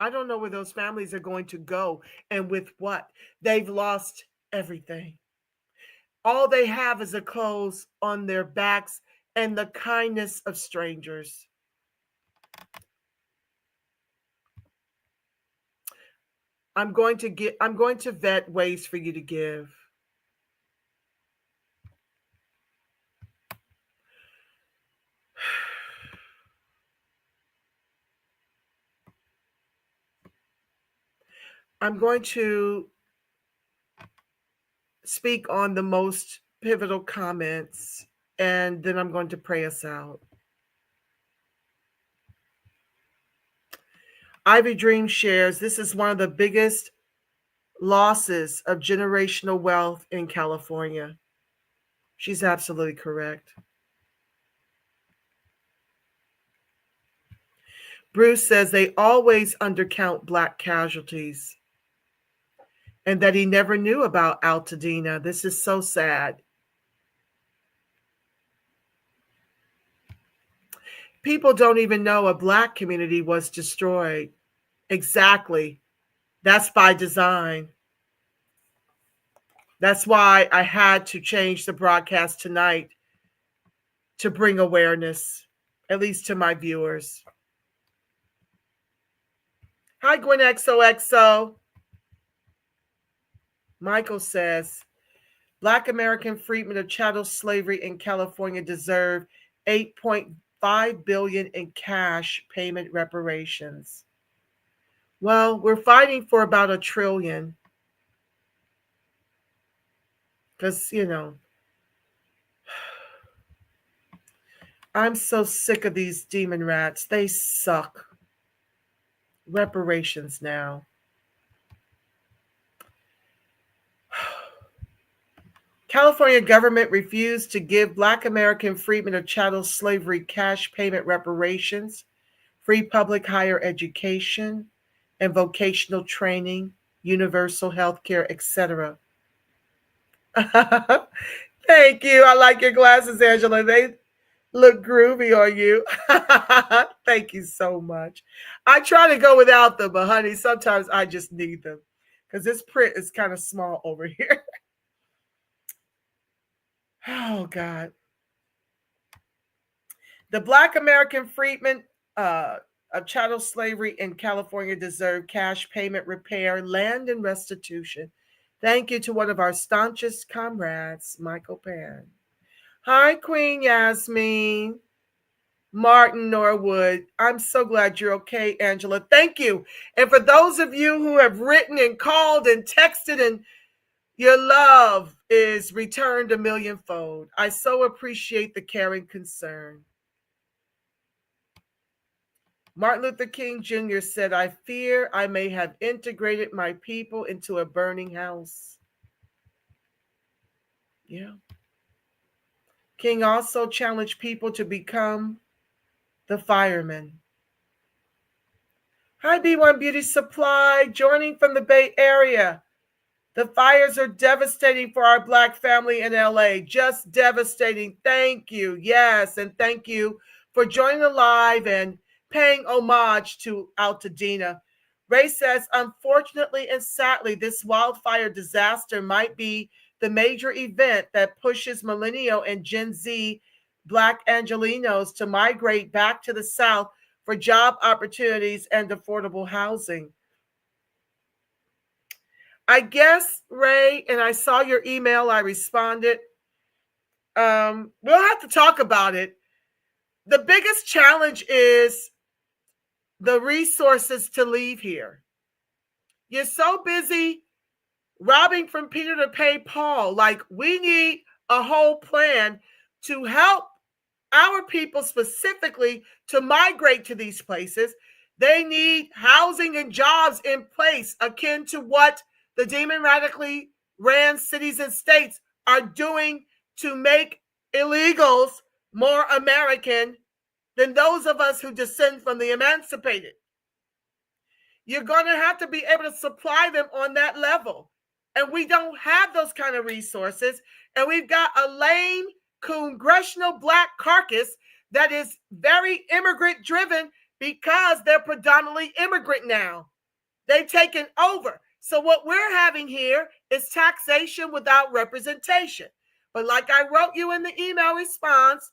I don't know where those families are going to go and with what. They've lost everything. All they have is the clothes on their backs and the kindness of strangers. I'm going to vet ways for you to give. I'm going to speak on the most pivotal comments, and then I'm going to pray us out. Ivy Dream shares, this is one of the biggest losses of generational wealth in California. She's absolutely correct. Bruce says they always undercount Black casualties and that he never knew about Altadena. This is so sad. People don't even know a Black community was destroyed. Exactly. That's by design. That's why I had to change the broadcast tonight to bring awareness, at least to my viewers. Hi, Gwen XOXO. Michael says, Black American freedmen of chattel slavery in California deserve $8.5 billion in cash payment reparations. Well, we're fighting for about $1 trillion. Because, I'm so sick of these demon rats. They suck. Reparations now. California government refused to give Black American freedmen of chattel slavery cash payment reparations, free public higher education, and vocational training, universal health care, etc. Thank you. I like your glasses, Angela. They look groovy on you. Thank you so much. I try to go without them, but honey, sometimes I just need them because this print is kind of small over here. Oh, God. The Black American freedmen of chattel slavery in California deserve cash payment, repair, land, and restitution. Thank you to one of our staunchest comrades, Michael Pan. Hi, Queen Yasmin. Martin Norwood. I'm so glad you're okay, Angela. Thank you. And for those of you who have written and called and texted, and your love is returned a millionfold. I so appreciate the caring concern. Martin Luther King Jr. said, I fear I may have integrated my people into a burning house. Yeah. King also challenged people to become the fireman. Hi, B1 Beauty Supply, joining from the Bay Area. The fires are devastating for our Black family in LA. Just devastating. Thank you. Yes, and thank you for joining the live and paying homage to Altadena. Ray says, unfortunately and sadly, this wildfire disaster might be the major event that pushes millennial and Gen Z Black Angelenos to migrate back to the South for job opportunities and affordable housing. I guess, Ray, and I saw your email, I responded. We'll have to talk about it. The biggest challenge is the resources to leave here. You're so busy robbing from Peter to pay Paul. Like, we need a whole plan to help our people specifically to migrate to these places. They need housing and jobs in place akin to what the democratically ran cities and states are doing to make illegals more American than those of us who descend from the emancipated. You're going to have to be able to supply them on that level. And we don't have those kind of resources. And we've got a lame congressional Black caucus that is very immigrant driven because they're predominantly immigrant now. They've taken over. So what we're having here is taxation without representation. But like I wrote you in the email response,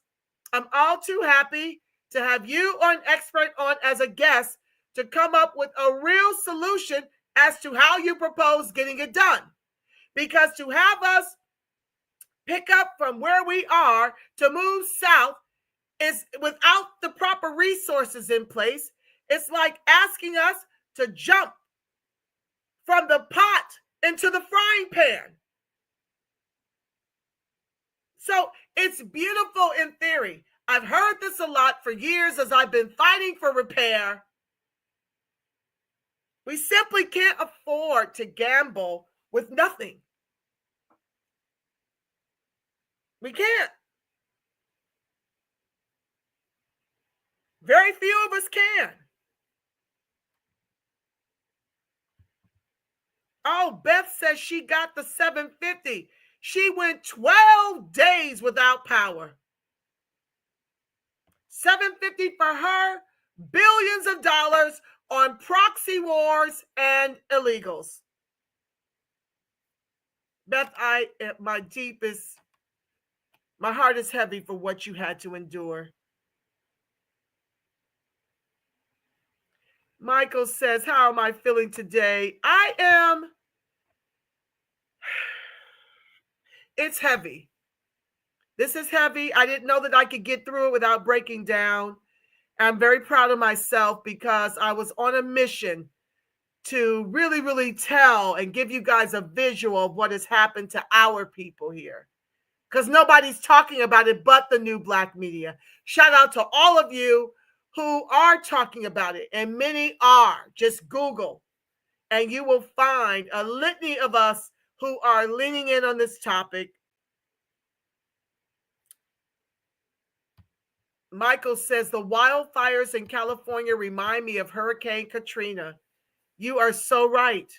I'm all too happy to have you or an expert on as a guest to come up with a real solution as to how you propose getting it done. Because to have us pick up from where we are to move south is without the proper resources in place. It's like asking us to jump from the pot into the frying pan. So it's beautiful in theory. I've heard this a lot for years as I've been fighting for repair. We simply can't afford to gamble with nothing. We can't. Very few of us can. Oh, Beth says she got the 750. She went 12 days without power. 750 for her, billions of dollars on proxy wars and illegals. Beth, my heart is heavy for what you had to endure. Michael says, how am I feeling today? It's heavy. This is heavy. I didn't know that I could get through it without breaking down. I'm very proud of myself because I was on a mission to really, really tell and give you guys a visual of what has happened to our people here. Because nobody's talking about it but the new Black media. Shout out to all of you who are talking about it, and many are. Just Google, and you will find a litany of us who are leaning in on this topic. Michael says, the wildfires in California remind me of Hurricane Katrina. You are so right.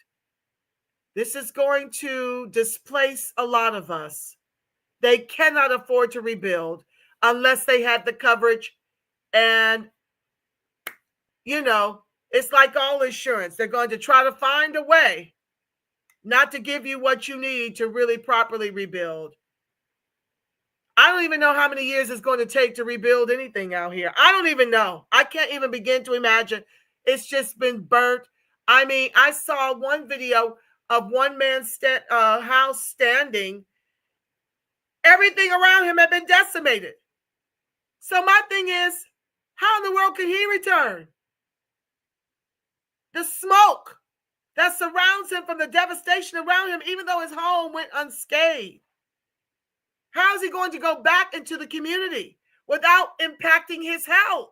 This is going to displace a lot of us. They cannot afford to rebuild unless they had the coverage. And, you know, it's like all insurance. They're going to try to find a way not to give you what you need to really properly rebuild. I don't even know how many years it's going to take to rebuild anything out here. I don't even know. I can't even begin to imagine. It's just been burnt. I mean, I saw one video of one man's house standing. Everything around him had been decimated. So my thing is, how in the world can he return? The smoke that surrounds him from the devastation around him, even though his home went unscathed. How is he going to go back into the community without impacting his health?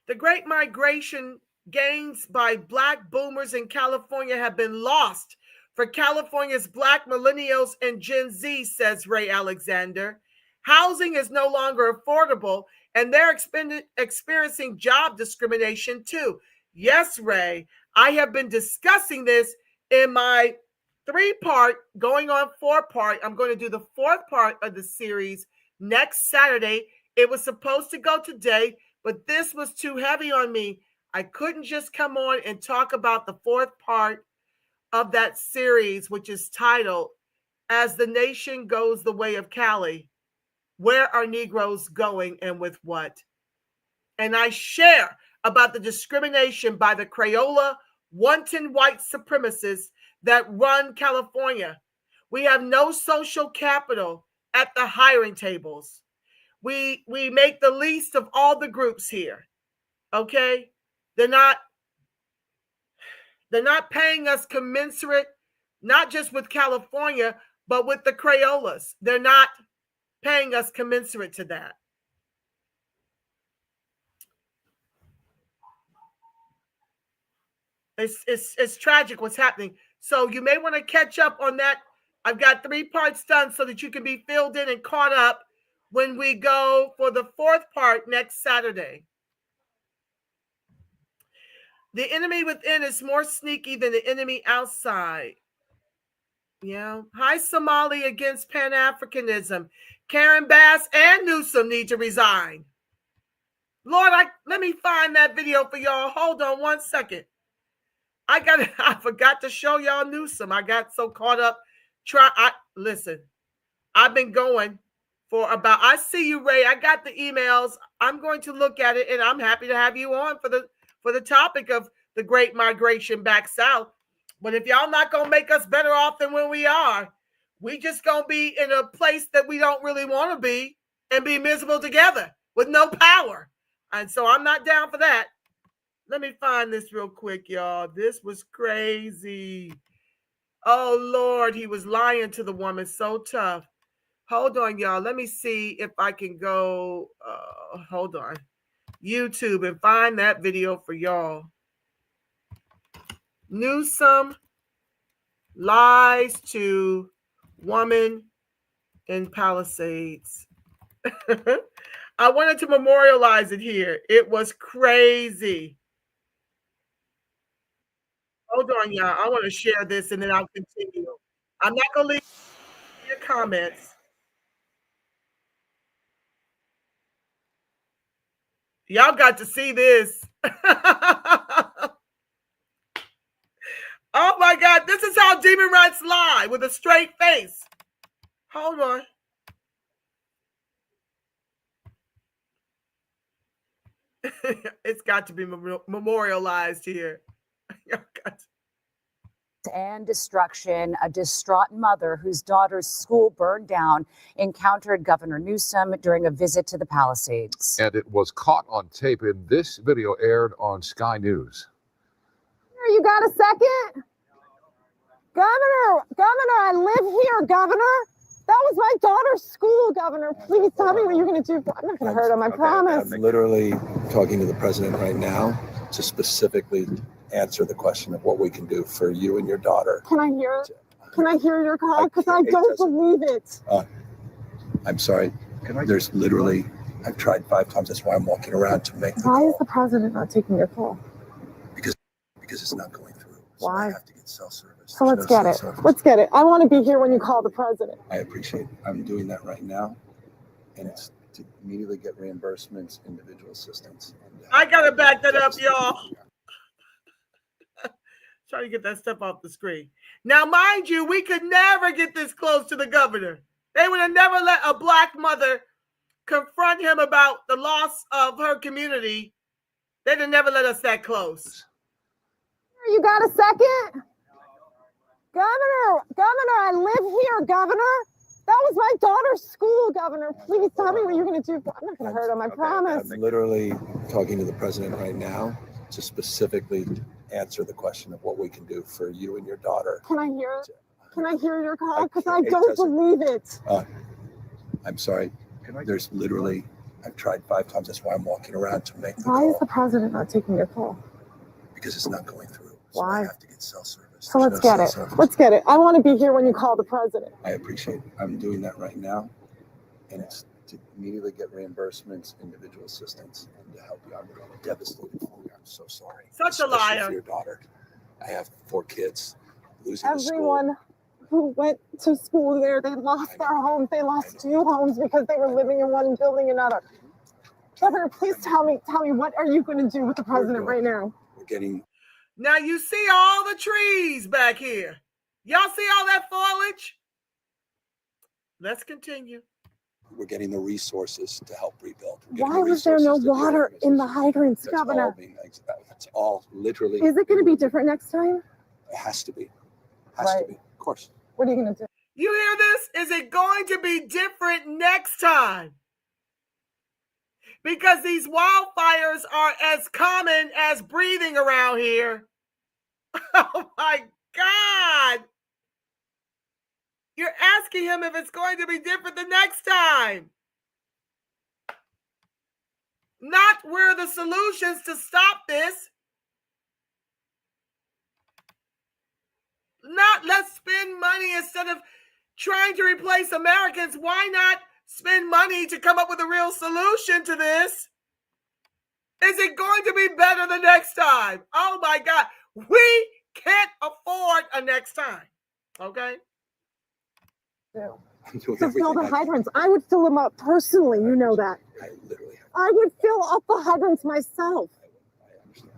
The Great Migration gains by Black boomers in California have been lost for California's Black millennials and Gen Z, says Ray Alexander. Housing is no longer affordable, and they're experiencing job discrimination too. Yes, Ray, I have been discussing this in my 3-part, going on 4-part. I'm going to do the 4th part of the series next Saturday. It was supposed to go today, but this was too heavy on me. I couldn't just come on and talk about the 4th part of that series, which is titled, As the Nation Goes the Way of Cali, Where Are Negroes Going and With What? And I share about the discrimination by the Crayola, wanton white supremacists that run California. We have no social capital at the hiring tables. We make the least of all the groups here. Okay? They're not paying us commensurate, not just with California, but with the Crayolas. They're not paying us commensurate to that. It's tragic what's happening. So you may want to catch up on that. I've got 3 parts done so that you can be filled in and caught up when we go for the 4th part next Saturday. The enemy within is more sneaky than the enemy outside. Yeah. Hi, Somali against Pan-Africanism. Karen Bass and Newsom need to resign. Lord, let me find that video for y'all. Hold on one second. I forgot to show y'all Newsom. I got so caught up. Listen, I've been going for about, I see you, Ray. I got the emails. I'm going to look at it, and I'm happy to have you on for the topic of the great migration back south. But if y'all not going to make us better off than when we are, we just going to be in a place that we don't really want to be and be miserable together with no power. And so I'm not down for that. Let me find this real quick, y'all. This was crazy. Oh, Lord, he was lying to the woman so tough. Hold on, y'all. Let me see if I can go, hold on, YouTube and find that video for y'all. Newsom lies to woman in Palisades. I wanted to memorialize it here. It was crazy. Hold on, y'all. I want to share this and then I'll continue. I'm not going to leave your comments. Y'all got to see this. Oh my God, this is how demon rats lie with a straight face. Hold on. It's got to be memorialized here. And destruction. A distraught mother whose daughter's school burned down encountered Governor Newsom during a visit to the Palisades. And it was caught on tape, and this video aired on Sky News. You got a second? Governor, I live here, Governor. That was my daughter's school, Governor. Please tell me what you're going to do. I'm not going to hurt him, I promise. I'm literally talking to the president right now to specifically answer the question of what we can do for you and your daughter. Can I hear it? Can I hear your call? Because I don't believe it. I'm sorry. There's literally, I've tried 5 times. That's why I'm walking around to make the Why call. is the president not taking your call? Because it's not going through. So Why? I have to get cell service. So let's There's get no it. cell service. Let's get it. I want to be here when you call the president. I appreciate it. I'm doing that right now. And it's to immediately get reimbursements, individual assistance. I got to back that up, y'all. Trying to get that stuff off the screen. Now, mind you, we could never get this close to the governor. They would have never let a Black mother confront him about the loss of her community. They'd have never let us that close. You got a second? Governor, I live here, Governor. That was my daughter's school, Governor. Please tell me what you're going to do. I'm not going to hurt him, I promise. I'm literally talking to the president right now to specifically answer the question of what we can do for you and your daughter. Can I hear it? Can I hear your call? Because I don't believe it. I'm sorry. There's literally, I've tried 5 times. That's why I'm walking around to make the Why call. is the president not taking your call? Because it's not going through. So Why? I have to get cell service. So let's get it. Let's get it. I want to be here when you call the president. I appreciate it. I'm doing that right now. And it's to immediately get reimbursements, individual assistance, and to help you. I'm devastated for you. I'm so sorry. Such a Especially liar. for your daughter. I have 4 kids. Losing Everyone who went to school there. They lost their homes. They lost 2 homes because they were living in one and building another. Governor, please tell me, what are you going to do with the president right now? We're getting. Now you see all the trees back here. Y'all see all that foliage? Let's continue. We're getting the resources to help rebuild. Why was there no water in the hydrants, Governor? That's all literally. Is it going to be different next time? It has to be. Has to be. Of course. What are you going to do? You hear this? Is it going to be different next time? Because these wildfires are as common as breathing around here. Oh my God. You're asking him if it's going to be different the next time. Not where the solutions to stop this. Not let's spend money instead of trying to replace Americans. Why not spend money to come up with a real solution to this? Is it going to be better the next time? Oh my God. We can't afford a next time. Okay? To fill the hydrants. I would fill them up personally. You know that. I would fill up the hydrants myself.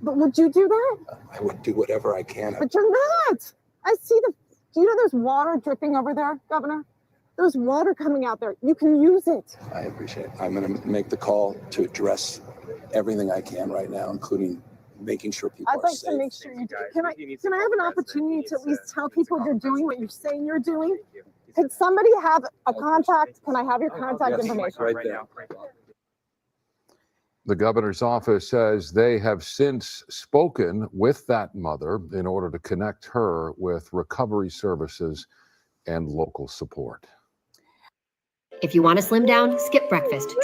But would you do that? I would do whatever I can. But you're not. I see do you know there's water dripping over there, Governor? There's water coming out there. You can use it. I appreciate it. I'm going to make the call to address everything I can right now, including making sure people I'd like safe. to make sure you do. Can I have an opportunity to at least tell people you're doing what you're saying you're doing? Could somebody have a contact? Can I have your contact information? Right there. The governor's office says they have since spoken with that mother in order to connect her with recovery services and local support. If you want to slim down, skip breakfast.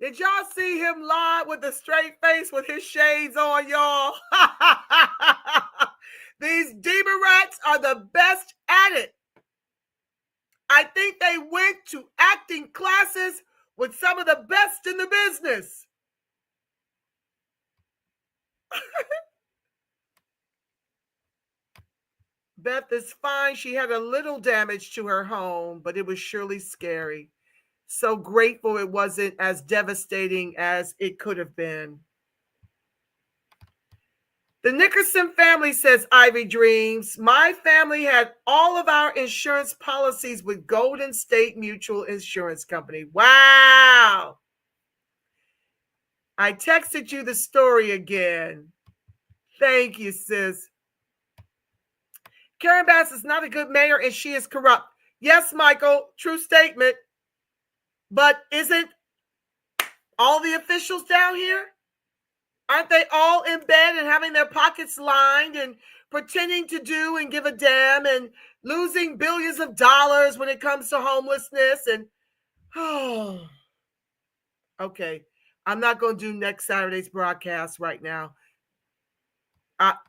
Did y'all see him live with a straight face with his shades on, y'all? These Democrats are the best at it. I think they went to acting classes with some of the best in the business. Beth is fine. She had a little damage to her home, but it was surely scary. So grateful it wasn't as devastating as it could have been. The Nickerson family says, Ivy Dreams, my family had all of our insurance policies with Golden State Mutual Insurance Company. Wow. I texted you the story again. Thank you, sis. Karen Bass is not a good mayor and she is corrupt. Yes, Michael, true statement. But isn't all the officials down here? Aren't they all in bed and having their pockets lined and pretending to do and give a damn and losing billions of dollars when it comes to homelessness? And okay, I'm not going to do next Saturday's broadcast right now.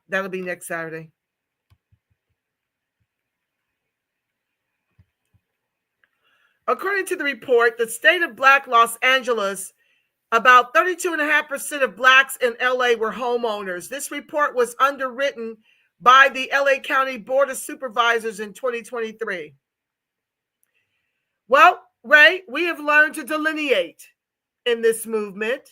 That'll be next Saturday. According to the report, the state of Black Los Angeles, about 32.5% of Blacks in LA were homeowners. This report was underwritten by the LA County Board of Supervisors in 2023. Well, Ray, we have learned to delineate in this movement.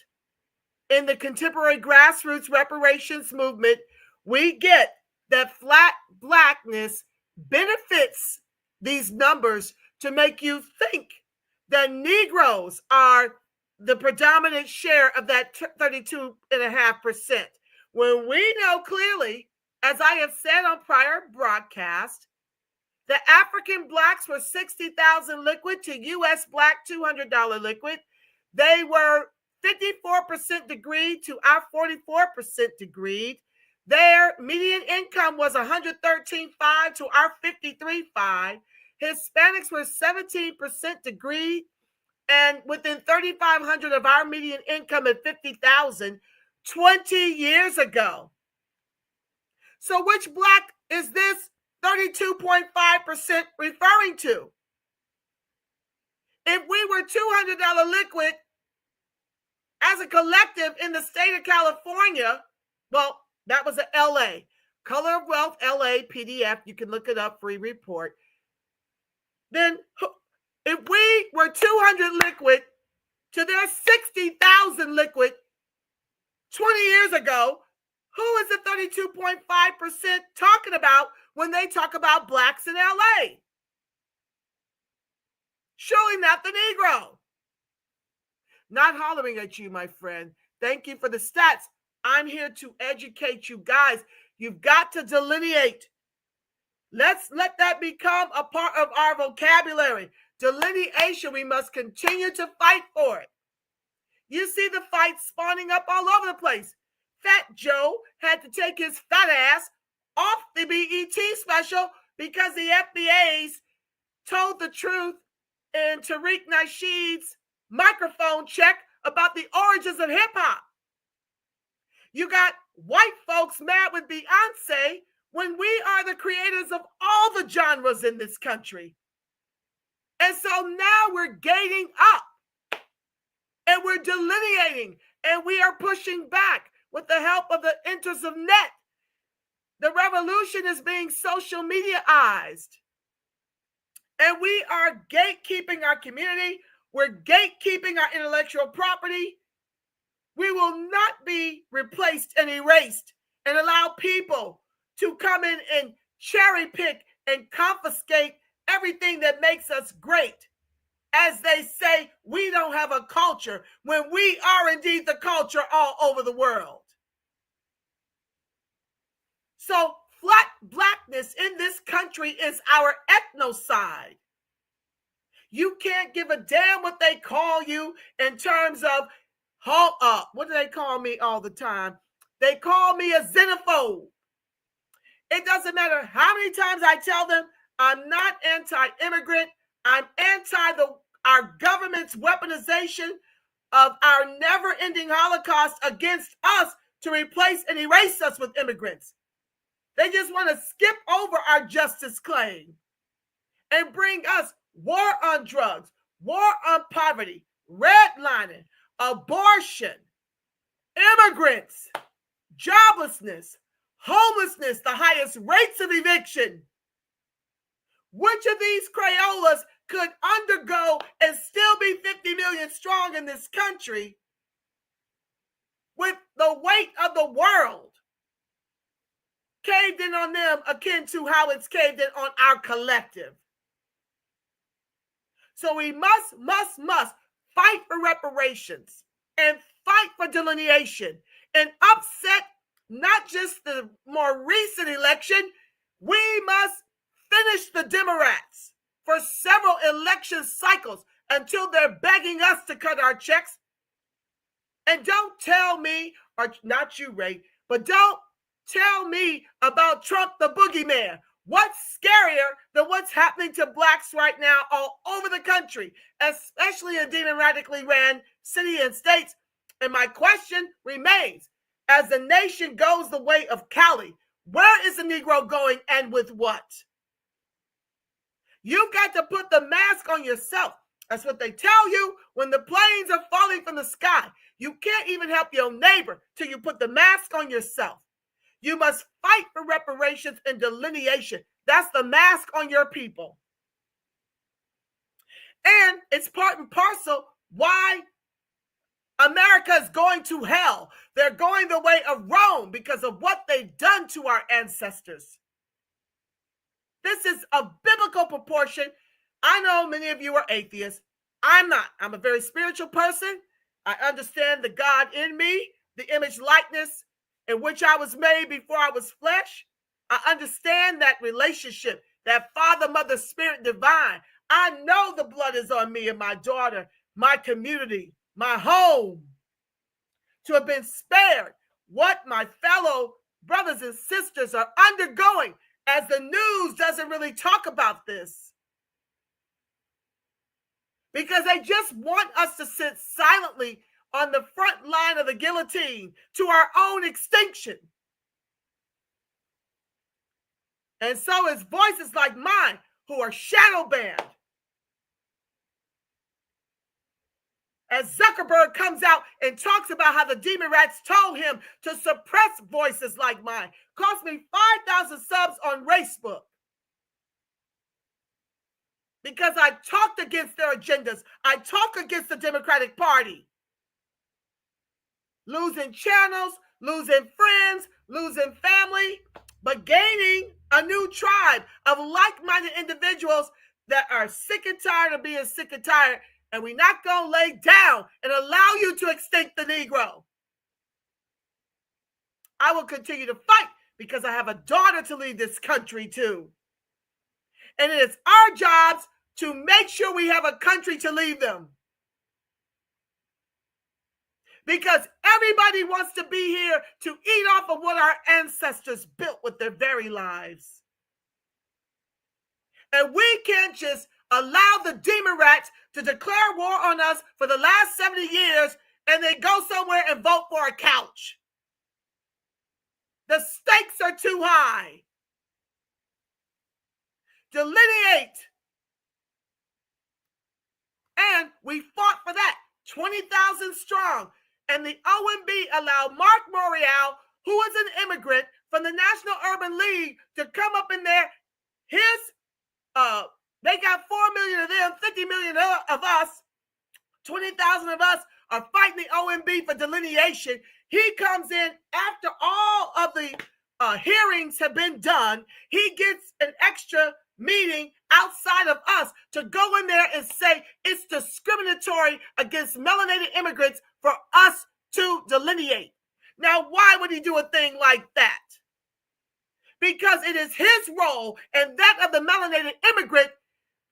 In the contemporary grassroots reparations movement, we get that flat blackness benefits these numbers to make you think that Negroes are the predominant share of that 32.5%. When we know clearly, as I have said on prior broadcasts, the African Blacks were 60,000 liquid to U.S. Black $200 liquid. They were 54% degreed to our 44% degreed. Their median income was $113,500 to our $53,500. Hispanics were 17% degreed and within $3,500 of our median income at $50,000 20 years ago. So which Black is this 32.5% referring to? If we were $200 liquid as a collective in the state of California, well, that was a LA. Color of Wealth LA PDF, you can look it up, free report. Then if we were 200 liquid to their 60,000 liquid 20 years ago, who is the 32.5% talking about when they talk about blacks in LA? Surely not the Negro. Not hollering at you, my friend. Thank you for the stats. I'm here to educate you guys. You've got to delineate. Let's let that become a part of our vocabulary. Delineation, we must continue to fight for it. You see the fight spawning up all over the place. Fat Joe had to take his fat ass off the BET special because the FBA's told the truth in Tariq Nasheed's microphone check about the origins of hip-hop. You got white folks mad with Beyonce when we are the creators of all the genres in this country. And so now we're gating up and we're delineating and we are pushing back with the help of the interests of net. The revolution is being social mediaized. And we are gatekeeping our community. We're gatekeeping our intellectual property. We will not be replaced and erased and allow people to come in and cherry pick and confiscate everything that makes us great. As they say, we don't have a culture when we are indeed the culture all over the world. So flat blackness in this country is our ethnocide. You can't give a damn what they call you in terms of, what do they call me all the time? They call me a xenophobe. It doesn't matter how many times I tell them I'm not anti-immigrant. I'm anti our government's weaponization of our never-ending Holocaust against us to replace and erase us with immigrants. They just want to skip over our justice claim and bring us war on drugs, war on poverty, redlining, abortion, immigrants, joblessness, homelessness, the highest rates of eviction. Which of these Crayolas could undergo and still be 50 million strong in this country with the weight of the world caved in on them akin to how it's caved in on our collective? So we must fight for reparations and fight for delineation and upset not just the more recent election. We must finish the Democrats for several election cycles until they're begging us to cut our checks. And don't tell me, or not you, Ray, but don't tell me about Trump the boogeyman. What's scarier than what's happening to blacks right now all over the country, especially in democratically ran cities and states? And my question remains, as the nation goes the way of Cali, where is the Negro going and with what? You've got to put the mask on yourself. That's what they tell you when the planes are falling from the sky. You can't even help your neighbor till you put the mask on yourself. You must fight for reparations and delineation. That's the mask on your people. And it's part and parcel why America is going to hell. They're going the way of Rome because of what they've done to our ancestors. This is a biblical proportion. I know many of you are atheists. I'm not. I'm a very spiritual person. I understand the God in me, the image likeness in which I was made before I was flesh. I understand that relationship, that Father, Mother, Spirit, Divine. I know the blood is on me and my daughter, my community, my home. To have been spared what my fellow brothers and sisters are undergoing, as the news doesn't really talk about this. Because they just want us to sit silently on the front line of the guillotine to our own extinction. And so it's voices like mine who are shadow banned. As Zuckerberg comes out and talks about how the demon rats told him to suppress voices like mine. Cost me 5,000 subs on Facebook. Because I talked against their agendas. I talk against the Democratic Party. Losing channels, losing friends, losing family, but gaining a new tribe of like-minded individuals that are sick and tired of being sick and tired. And we're not going to lay down and allow you to extinct the Negro. I will continue to fight because I have a daughter to lead this country too. And it is our jobs to make sure we have a country to leave them. Because everybody wants to be here to eat off of what our ancestors built with their very lives. And we can't just allow the demon rats to declare war on us for the last 70 years and then go somewhere and vote for a couch. The stakes are too high. Delineate. And we fought for that, 20,000 strong. And the OMB allowed Mark Morial, who is an immigrant from the National Urban League, to come up in there. They got 4 million of them, 50 million of us, 20,000 of us are fighting the OMB for delineation. He comes in after all of the hearings have been done. He gets an extra meeting outside of us to go in there and say it's discriminatory against melanated immigrants for us to delineate. Now, why would he do a thing like that? Because it is his role and that of the melanated immigrant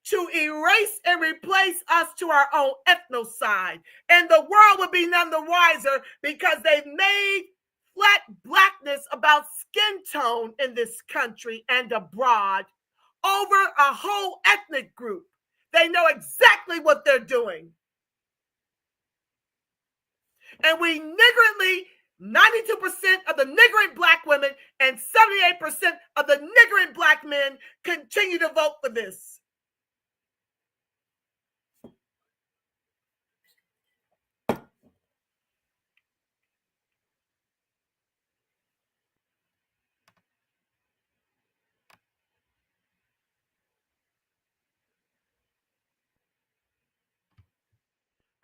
to erase and replace us to our own ethnocide. And the world would be none the wiser because they've made flat blackness about skin tone in this country and abroad over a whole ethnic group. They know exactly what they're doing. And we niggardly, 92% of the niggardly black women and 78% of the niggardly black men continue to vote for this.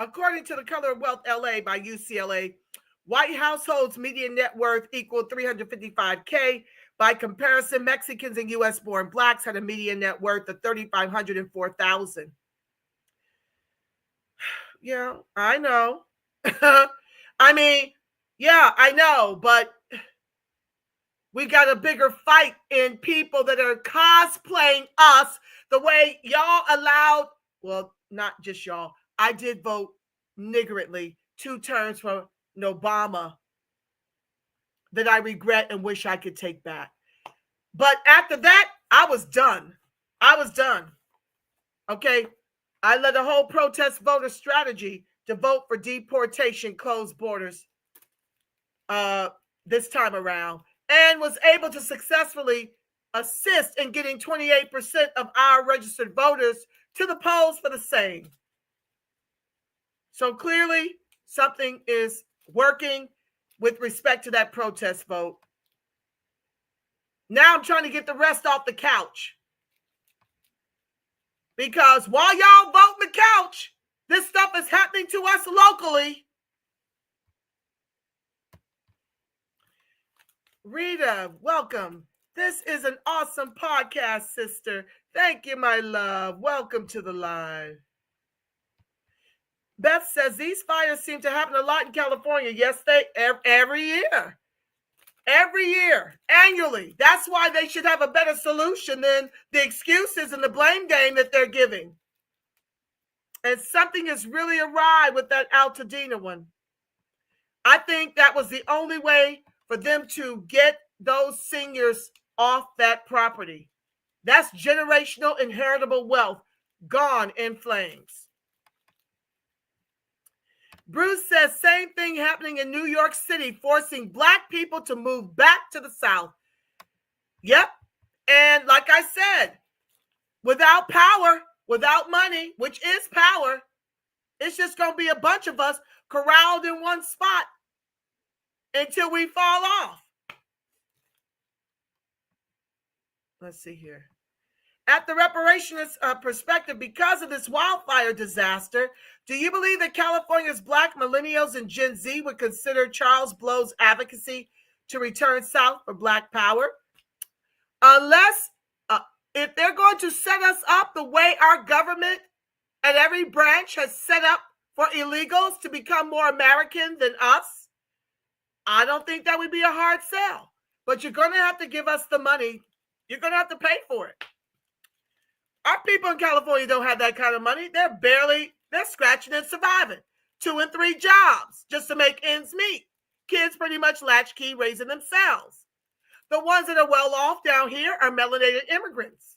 According to the Color of Wealth LA by UCLA, white households' median net worth equaled $355K. By comparison, Mexicans and U.S.-born blacks had a median net worth of $3,500 and $4,000. Yeah, I know. I mean, yeah, I know, but we got a bigger fight in people that are cosplaying us the way y'all allowed, well, not just y'all. I did vote niggardly 2 terms for Obama that I regret and wish I could take back. But after that, I was done. Okay. I led a whole protest voter strategy to vote for deportation, closed borders this time around, and was able to successfully assist in getting 28% of our registered voters to the polls for the same. So clearly, something is working with respect to that protest vote. Now I'm trying to get the rest off the couch. Because while y'all vote the couch, this stuff is happening to us locally. Rita, welcome. This is an awesome podcast, sister. Thank you, my love. Welcome to the live. Beth says these fires seem to happen a lot in California. Yes, they every year. Every year, annually. That's why they should have a better solution than the excuses and the blame game that they're giving. And something is really awry with that Altadena one. I think that was the only way for them to get those seniors off that property. That's generational inheritable wealth gone in flames. Bruce says same thing happening in New York City, forcing black people to move back to the South. Yep. And like I said, without power, without money, which is power, It's just going to be a bunch of us corralled in one spot until we fall off. Let's see here. At the reparations perspective, because of this wildfire disaster, do you believe that California's Black millennials and Gen Z would consider Charles Blow's advocacy to return south for Black power? Unless, if they're going to set us up the way our government and every branch has set up for illegals to become more American than us, I don't think that would be a hard sell. But you're going to have to give us the money. You're going to have to pay for it. Our people in California don't have that kind of money. They're scratching and surviving. 2 and 3 jobs just to make ends meet. Kids pretty much latchkey raising themselves. The ones that are well off down here are melanated immigrants.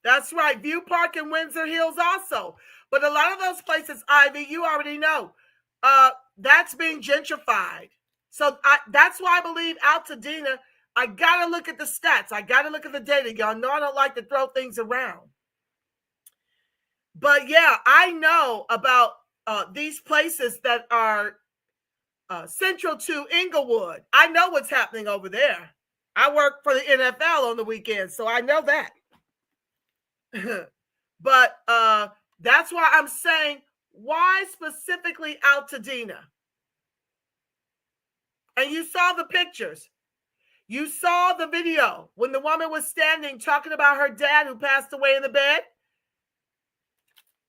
That's right. View Park and Windsor Hills also. But a lot of those places, Ivy, you already know, that's being gentrified. So that's why I believe Altadena, I got to look at the stats. I got to look at the data. Y'all know I don't like to throw things around. But yeah, I know about these places that are central to Inglewood. I know what's happening over there. I work for the NFL on the weekends, so I know that. But that's why I'm saying, why specifically Altadena? And you saw the pictures. You saw the video when the woman was standing talking about her dad who passed away in the bed.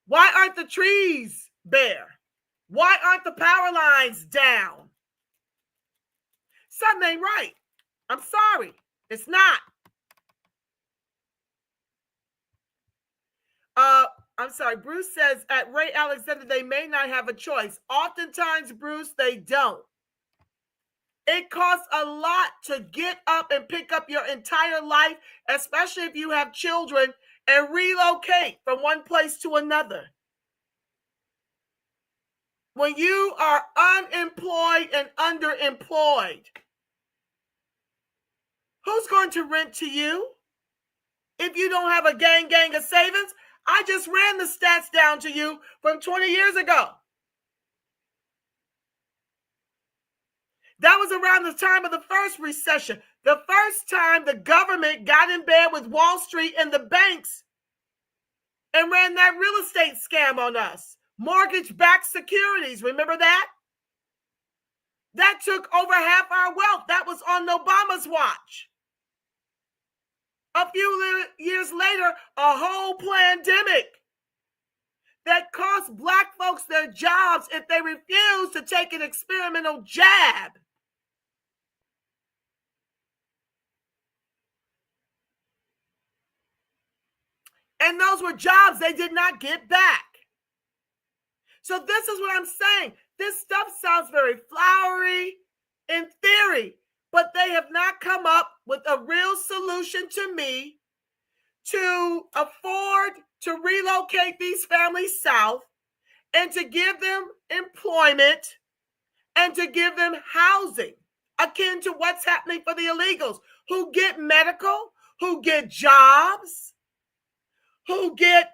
Why aren't the trees bare? Why aren't the power lines down? Something ain't right. I'm sorry. It's not. I'm sorry. Bruce says at Ray Alexander, they may not have a choice. Oftentimes, Bruce, they don't. It costs a lot to get up and pick up your entire life, especially if you have children, and relocate from one place to another. When you are unemployed and underemployed, who's going to rent to you? If you don't have a gang of savings, I just ran the stats down to you from 20 years ago. That was around the time of the first recession. The first time the government got in bed with Wall Street and the banks and ran that real estate scam on us. Mortgage-backed securities, remember that? That took over half our wealth. That was on Obama's watch. A few years later, a whole pandemic that cost Black folks their jobs if they refuse to take an experimental jab. And those were jobs they did not get back. So this is what I'm saying. This stuff sounds very flowery in theory, but they have not come up with a real solution to me to afford to relocate these families south and to give them employment and to give them housing akin to what's happening for the illegals who get medical, who get jobs, who get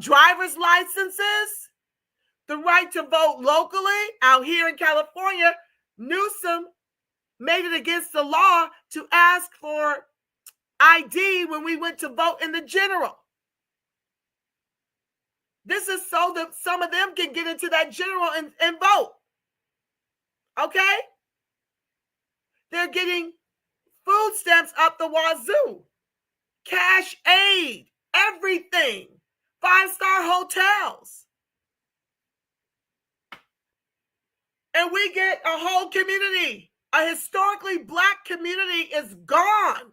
driver's licenses, the right to vote locally. Out here in California, Newsom made it against the law to ask for ID when we went to vote in the general. This is so that some of them can get into that general and vote. Okay? They're getting food stamps up the wazoo, cash aid, everything, 5-star hotels. And we get a whole community, a historically Black community is gone.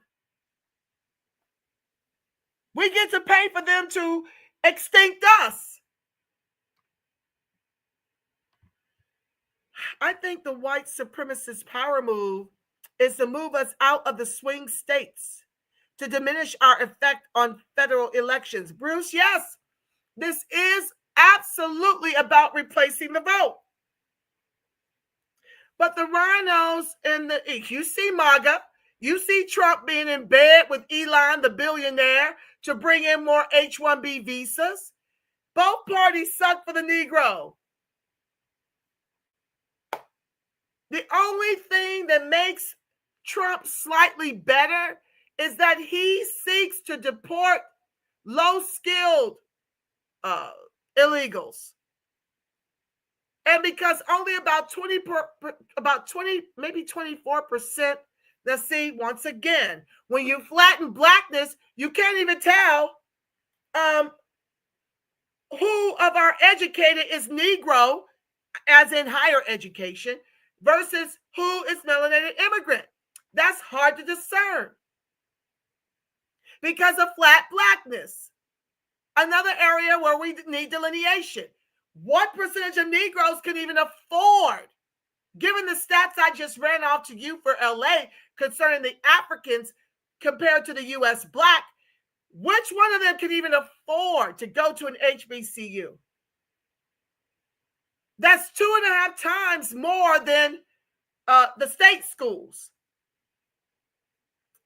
We get to pay for them to extinct us. I think the white supremacist power move is to move us out of the swing states, to diminish our effect on federal elections. Bruce, yes, this is absolutely about replacing the vote. But the rhinos you see MAGA, you see Trump being in bed with Elon, the billionaire, to bring in more H-1B visas. Both parties suck for the Negro. The only thing that makes Trump slightly better is that he seeks to deport low-skilled illegals. And because only about 20, maybe 24%, let's see, once again, when you flatten blackness, you can't even tell who of our educated is Negro, as in higher education, versus who is melanated immigrant. That's hard to discern because of flat blackness. Another area where we need delineation. What percentage of Negroes can even afford, given the stats I just ran off to you for LA concerning the Africans compared to the US Black, which one of them can even afford to go to an HBCU? That's 2.5 times more than the state schools.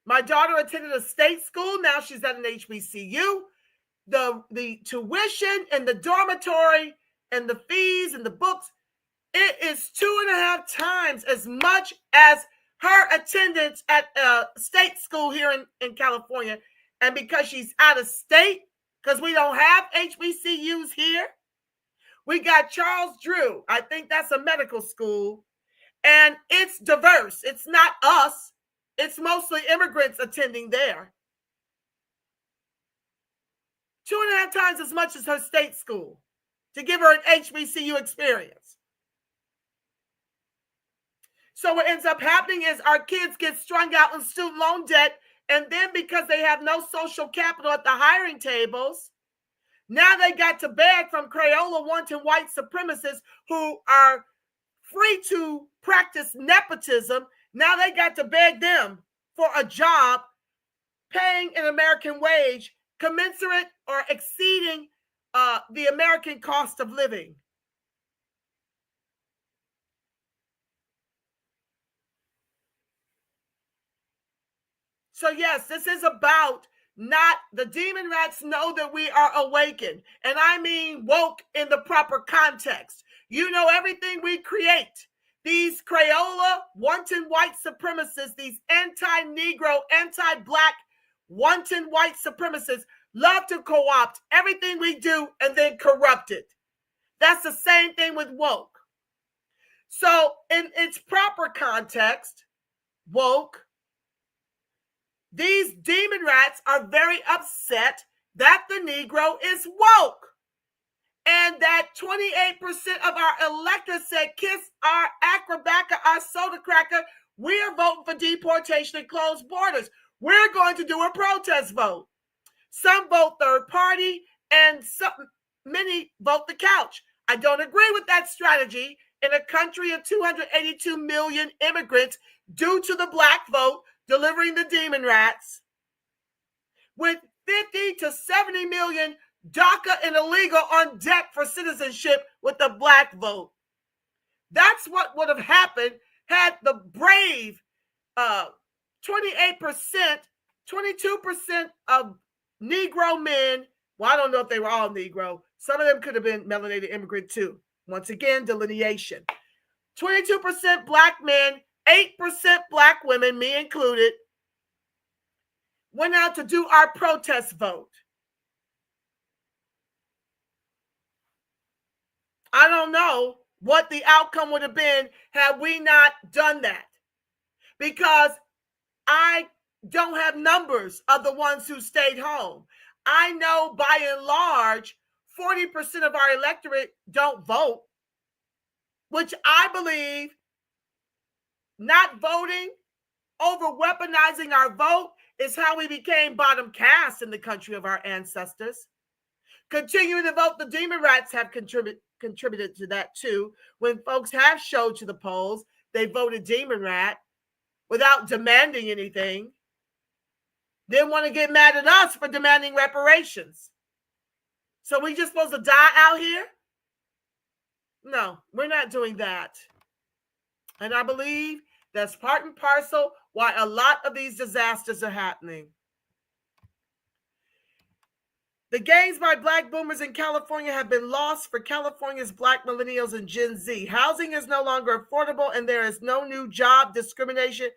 My daughter attended a state school. Now she's at an HBCU. The tuition and the dormitory and the fees and the books, it is 2.5 times as much as her attendance at state school here in California. And because she's out of state, because we don't have HBCUs here, we got Charles Drew. I think that's a medical school. And it's diverse. It's not us. It's mostly immigrants attending there. 2.5 times as much as her state school to give her an HBCU experience. So what ends up happening is our kids get strung out in student loan debt, and then because they have no social capital at the hiring tables, now they got to beg from Crayola wanton white supremacists who are free to practice nepotism. Now they got to beg them for a job paying an American wage commensurate or exceeding the American cost of living. So yes, this is about not the demon rats know that we are awakened. And I mean woke in the proper context. You know, everything we create, these Crayola, wanton white supremacists, these anti-Negro, anti-Black, wanton white supremacists love to co-opt everything we do and then corrupt it. That's the same thing with woke. So in its proper context, woke, these demon rats are very upset that the Negro is woke. And that 28% of our electors said, kiss our acrobaca, our soda cracker. We are voting for deportation and closed borders. We're going to do a protest vote. Some vote third party and many vote the couch. I don't agree with that strategy in a country of 282 million immigrants due to the Black vote delivering the demon rats, with 50 to 70 million DACA and illegal on deck for citizenship with the Black vote. That's what would have happened had the brave 28%, 22% of Negro men, well, I don't know if they were all Negro. Some of them could have been melanated immigrant too. Once again, delineation. 22% Black men, 8% Black women, me included, went out to do our protest vote. I don't know what the outcome would have been had we not done that, because I don't have numbers of the ones who stayed home. I know by and large, 40% of our electorate don't vote, which I believe not voting, over weaponizing our vote is how we became bottom caste in the country of our ancestors. Continuing to vote, the demon rats have contributed to that too. When folks have showed to the polls, they voted demon rat without demanding anything. Then want to get mad at us for demanding reparations. So we just supposed to die out here? No, we're not doing that. And I believe that's part and parcel why a lot of these disasters are happening. The gains by Black boomers in California have been lost for California's Black millennials and Gen Z. Housing is no longer affordable, and there is no new job discrimination,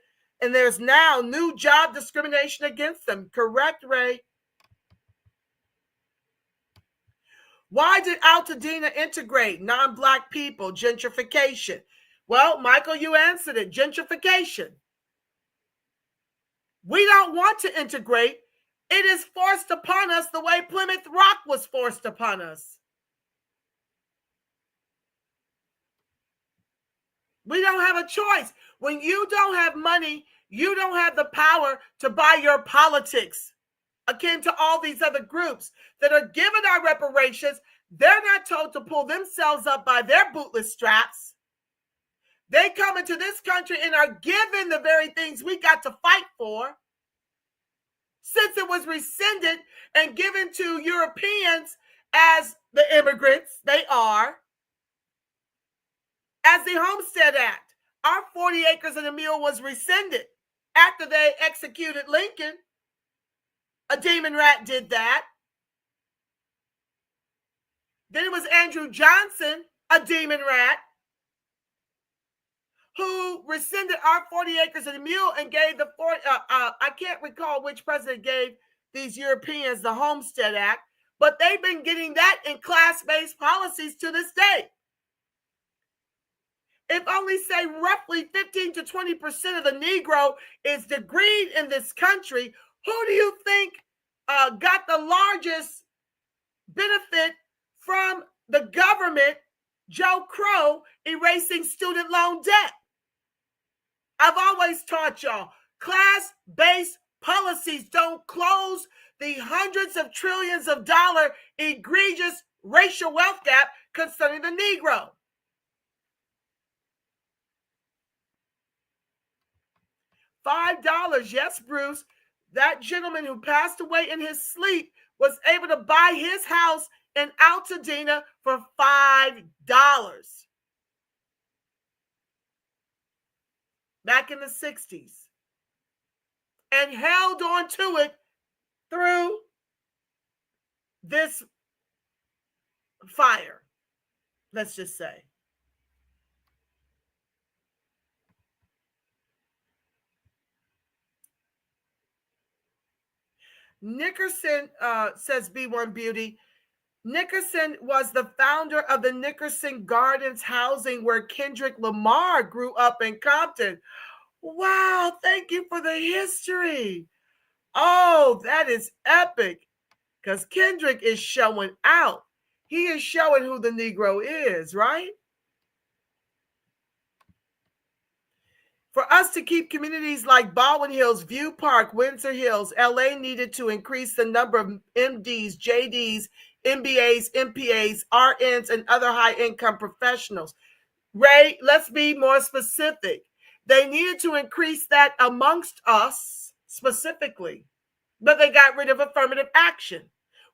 and there's now new job discrimination against them. Correct, Ray? Why did Altadena integrate non-Black people? Gentrification. Well, Michael, you answered it. Gentrification. We don't want to integrate. It is forced upon us the way Plymouth Rock was forced upon us. We don't have a choice. When you don't have money, you don't have the power to buy your politics. Akin to all these other groups that are given our reparations, they're not told to pull themselves up by their bootless straps. They come into this country and are given the very things we got to fight for. Since it was rescinded and given to Europeans as the immigrants they are, as the Homestead Act, our 40 acres and a mule was rescinded after they executed Lincoln. A demon rat did that. Then it was Andrew Johnson, a demon rat, who rescinded our 40 acres and a mule and gave the I can't recall which president gave these Europeans the Homestead Act, but they've been getting that in class-based policies to this day. If only, say, roughly 15 to 20% of the Negro is degreed in this country, who do you think got the largest benefit from the government, Joe Crow, erasing student loan debt? I've always taught y'all, class-based policies don't close the hundreds of trillions of dollar egregious racial wealth gap concerning the Negro. $5, yes, Bruce. That gentleman who passed away in his sleep was able to buy his house in Altadena for $5 back in the 60s and held on to it through this fire, let's just say. Nickerson, says B1 Beauty, Nickerson was the founder of the Nickerson Gardens housing where Kendrick Lamar grew up in Compton. Wow, thank you for the history. Oh, that is epic, because Kendrick is showing out. He is showing who the Negro is, right? For us to keep communities like Baldwin Hills, View Park, Windsor Hills, LA needed to increase the number of MDs, JDs, MBAs, MPAs, RNs, and other high-income professionals. Ray, let's be more specific. They needed to increase that amongst us specifically, but they got rid of affirmative action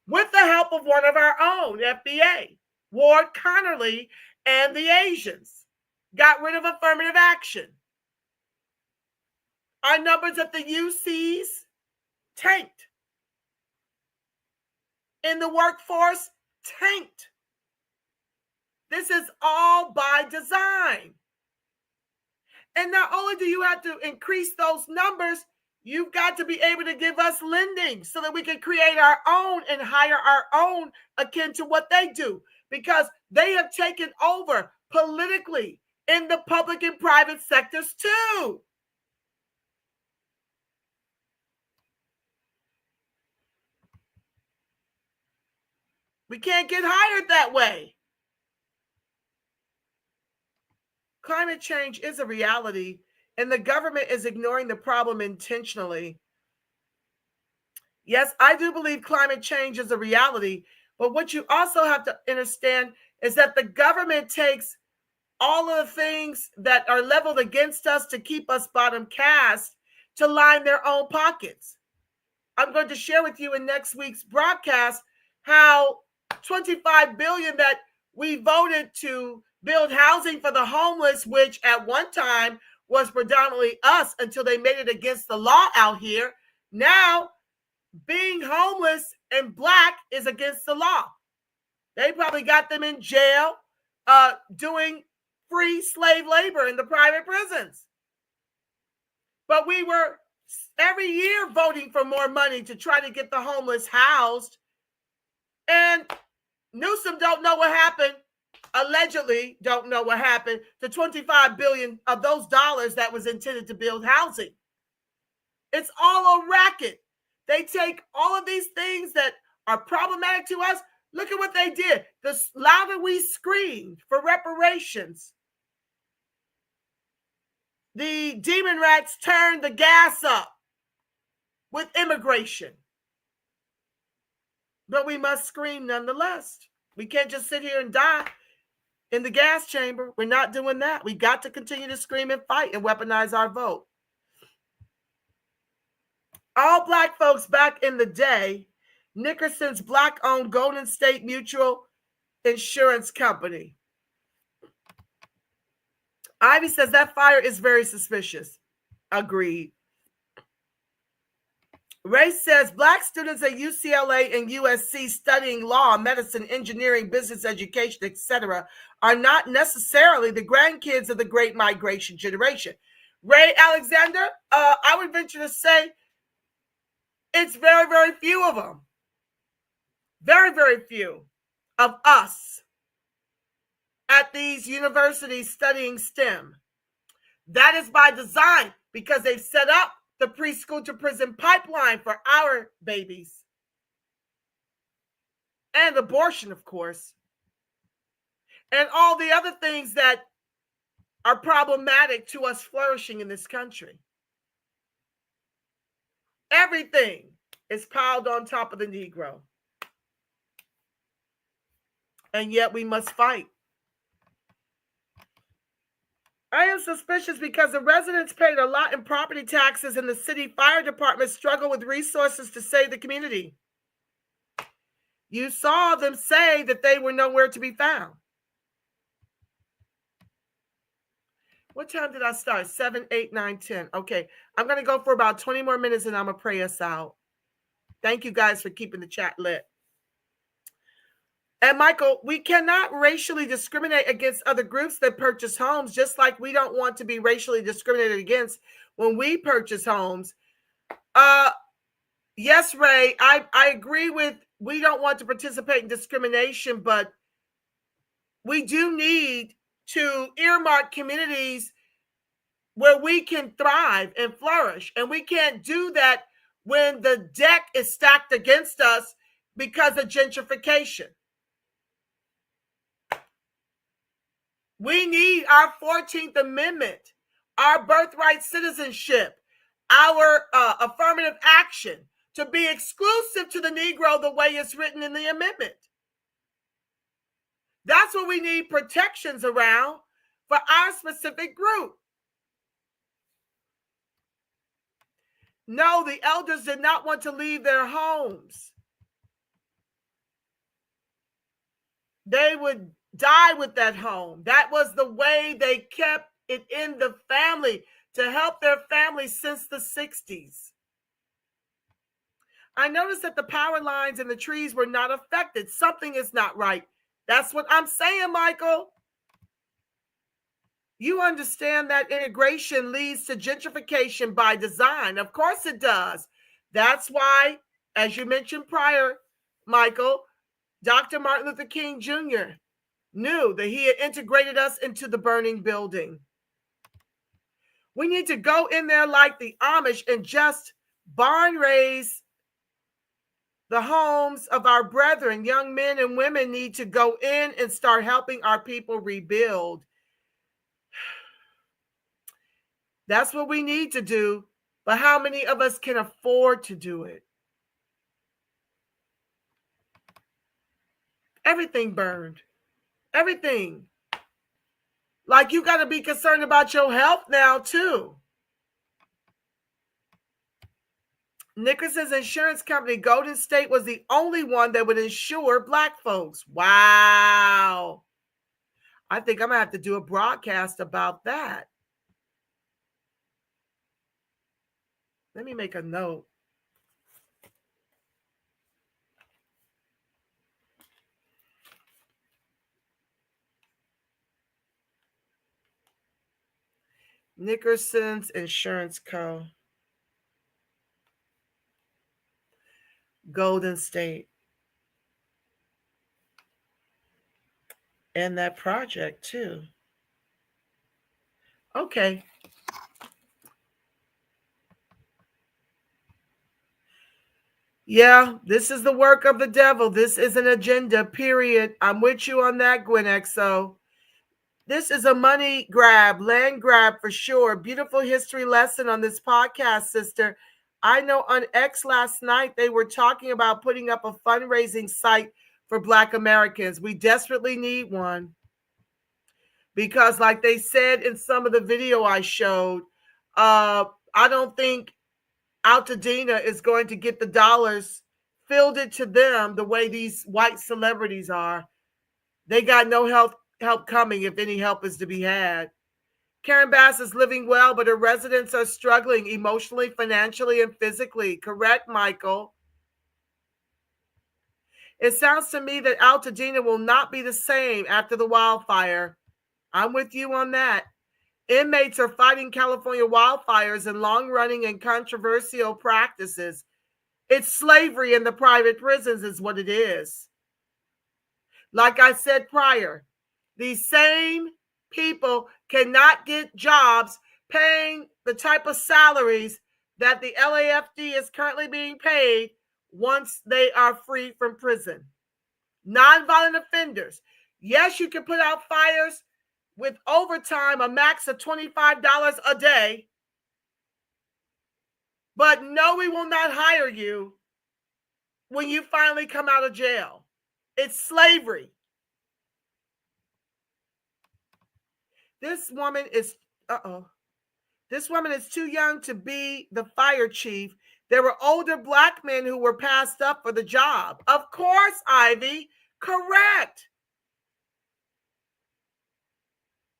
with the help of one of our own, FBA, Ward Connerly, and the Asians got rid of affirmative action. Our numbers at the UCs tanked. In the workforce, tanked. This is all by design. And not only do you have to increase those numbers, you've got to be able to give us lending so that we can create our own and hire our own akin to what they do, because they have taken over politically in the public and private sectors too. We can't get hired that way. Climate change is a reality, and the government is ignoring the problem intentionally. Yes, I do believe climate change is a reality, but what you also have to understand is that the government takes all of the things that are leveled against us to keep us bottom cast to line their own pockets. I'm going to share with you in next week's broadcast how $25 billion that we voted to build housing for the homeless, which at one time was predominantly us until they made it against the law out here. Now being homeless and black is against the law. They probably got them in jail doing free slave labor in the private prisons. But we were every year voting for more money to try to get the homeless housed. And Newsom don't know what happened, allegedly don't know what happened to $25 billion of those dollars that was intended to build housing. It's all a racket. They take all of these things that are problematic to us. Look at what they did. The louder we screamed for reparations, the demon rats turned the gas up with immigration. But we must scream nonetheless. We can't just sit here and die in the gas chamber. We're not doing that. We got to continue to scream and fight and weaponize our vote. All black folks back in the day, Nickerson's black-owned Golden State Mutual Insurance Company. Ivy says that fire is very suspicious. Agreed. Ray says black students at UCLA and USC studying law, medicine, engineering, business education, etc. are not necessarily the grandkids of the great migration generation. Ray Alexander, I would venture to say it's very, very few of them. Very, very few of us at these universities studying STEM. That is by design because they've set up the preschool to prison pipeline for our babies. And abortion, of course. And all the other things that are problematic to us flourishing in this country. Everything is piled on top of the Negro. And yet we must fight. I am suspicious because the residents paid a lot in property taxes and the city fire department struggle with resources to save the community. You saw them say that they were nowhere to be found. What time did I start? 7, 8, 9, 10. Okay, I'm going to go for about 20 more minutes and I'm going to pray us out. Thank you guys for keeping the chat lit. And Michael, we cannot racially discriminate against other groups that purchase homes, just like we don't want to be racially discriminated against when we purchase homes. Yes, Ray, I agree with we don't want to participate in discrimination, but we do need to earmark communities where we can thrive and flourish. And we can't do that when the deck is stacked against us because of gentrification. We need our 14th Amendment, our birthright citizenship, our affirmative action to be exclusive to the Negro the way it's written in the amendment. That's what we need protections around for our specific group. No, the elders did not want to leave their homes. They would die with that home. That was the way they kept it in the family to help their family since the 60s. I noticed that the power lines and the trees were not affected. Something is not right. That's what I'm saying, Michael. You understand that integration leads to gentrification by design. Of course it does. That's why, as you mentioned prior, Michael, Dr. Martin Luther King Jr. knew that he had integrated us into the burning building. We need to go in there like the Amish and just barn raise the homes of our brethren. Young men and women need to go in and start helping our people rebuild. That's what we need to do. But how many of us can afford to do it? Everything burned. Everything. Like you got to be concerned about your health now too. Nickerson's insurance company, Golden State, was the only one that would insure Black folks. Wow. I think I'm going to have to do a broadcast about that. Let me make a note. Nickerson's Insurance Co. Golden State. And that project too. Okay. Yeah, this is the work of the devil. This is an agenda, period. I'm with you on that, Gwen XO. This is a money grab, land grab for sure. Beautiful history lesson on this podcast, sister. I know on X last night, they were talking about putting up a fundraising site for Black Americans. We desperately need one. Because like they said in some of the video I showed, I don't think Altadena is going to get the dollars fielded to them the way these white celebrities are. They got no help coming if any help is to be had. Karen Bass is living well, but her residents are struggling emotionally, financially, and physically. Correct, Michael? It sounds to me that Altadena will not be the same after the wildfire. I'm with you on that. Inmates are fighting California wildfires and long-running and controversial practices. It's slavery in the private prisons is what it is. Like I said prior, these same people cannot get jobs paying the type of salaries that the LAFD is currently being paid once they are free from prison. Nonviolent offenders. Yes, you can put out fires with overtime, a max of $25 a day. But no, we will not hire you when you finally come out of jail. It's slavery. This woman is, This woman is too young to be the fire chief. There were older Black men who were passed up for the job. Of course, Ivy, correct.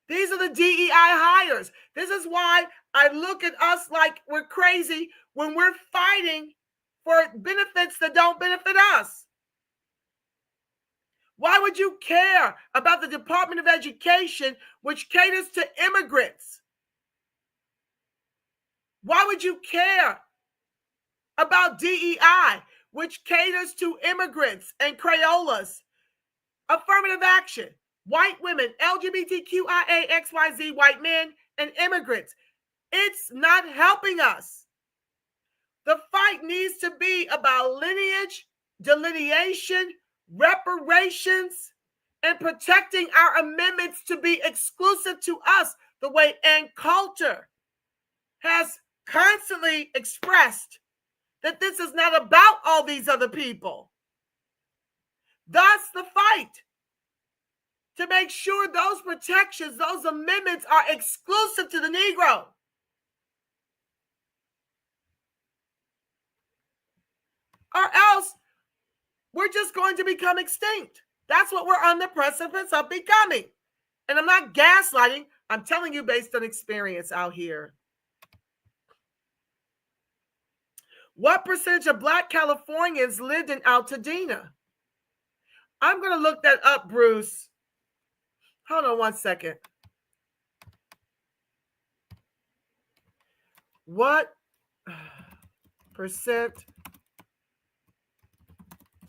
These are the DEI hires. This is why I look at us like we're crazy when we're fighting for benefits that don't benefit us. Why would you care about the Department of Education, which caters to immigrants? Why would you care about DEI, which caters to immigrants and Crayolas? Affirmative action. White women, LGBTQIA, XYZ, white men, and immigrants. It's not helping us. The fight needs to be about lineage, delineation, reparations, and protecting our amendments to be exclusive to us, the way Ann Coulter has constantly expressed that this is not about all these other people. Thus, the fight to make sure those protections, those amendments are exclusive to the Negro. Or else we're just going to become extinct. That's what we're on the precipice of becoming. And I'm not gaslighting. I'm telling you based on experience out here. What percentage of Black Californians lived in Altadena? I'm going to look that up, Bruce. Hold on one second. What percent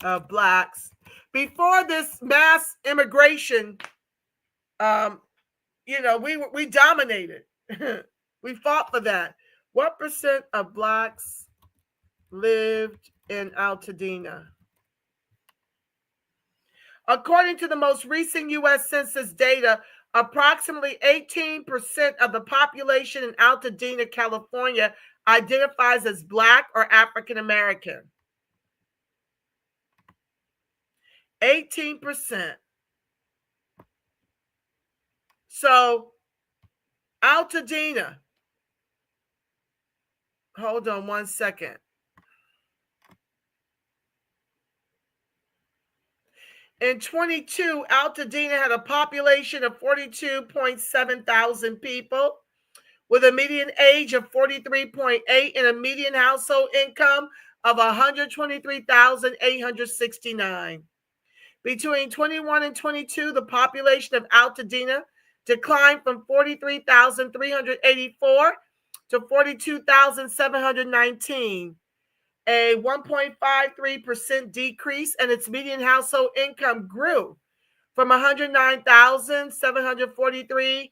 of Blacks before this mass immigration? We dominated. We fought for that. What percent of Blacks lived in Altadena? According to the most recent U.S. Census data, approximately 18% of the population in Altadena, California, identifies as Black or African American. 18%. So, Altadena. Hold on one second. In 22, Altadena had a population of 42.7 thousand people with a median age of 43.8 and a median household income of 123,869. Between 21 and 22, the population of Altadena declined from 43,384 to 42,719, a 1.53% decrease, and its median household income grew from $109,743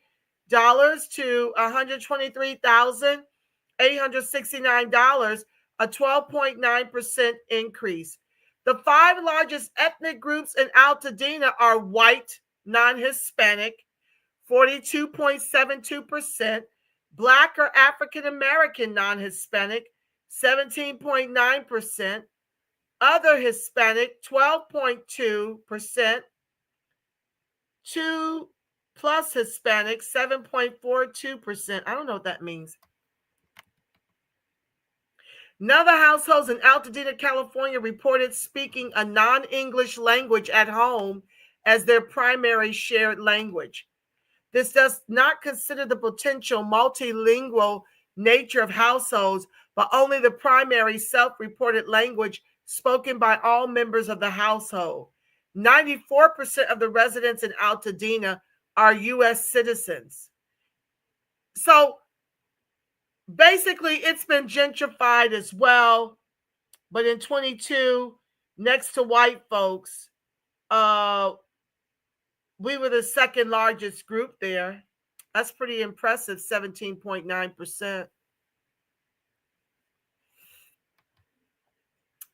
to $123,869, a 12.9% increase. The 5 largest ethnic groups in Altadena are white, non-Hispanic, 42.72%, Black or African American non-Hispanic, 17.9%, other Hispanic, 12.2%, 2+ Hispanic, 7.42%. I don't know what that means. None of the households in Altadena, California reported speaking a non-English language at home as their primary shared language. This does not consider the potential multilingual nature of households, but only the primary self-reported language spoken by all members of the household. 94% of the residents in Altadena are U.S. citizens. So basically, it's been gentrified as well. But in 22, next to white folks, we were the second largest group there. That's pretty impressive, 17.9%.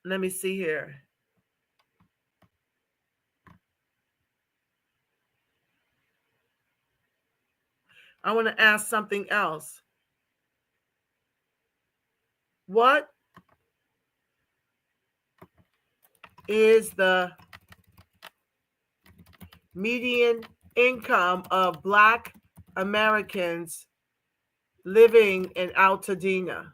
Let me see here. I want to ask something else. What is the median income of Black Americans living in Altadena?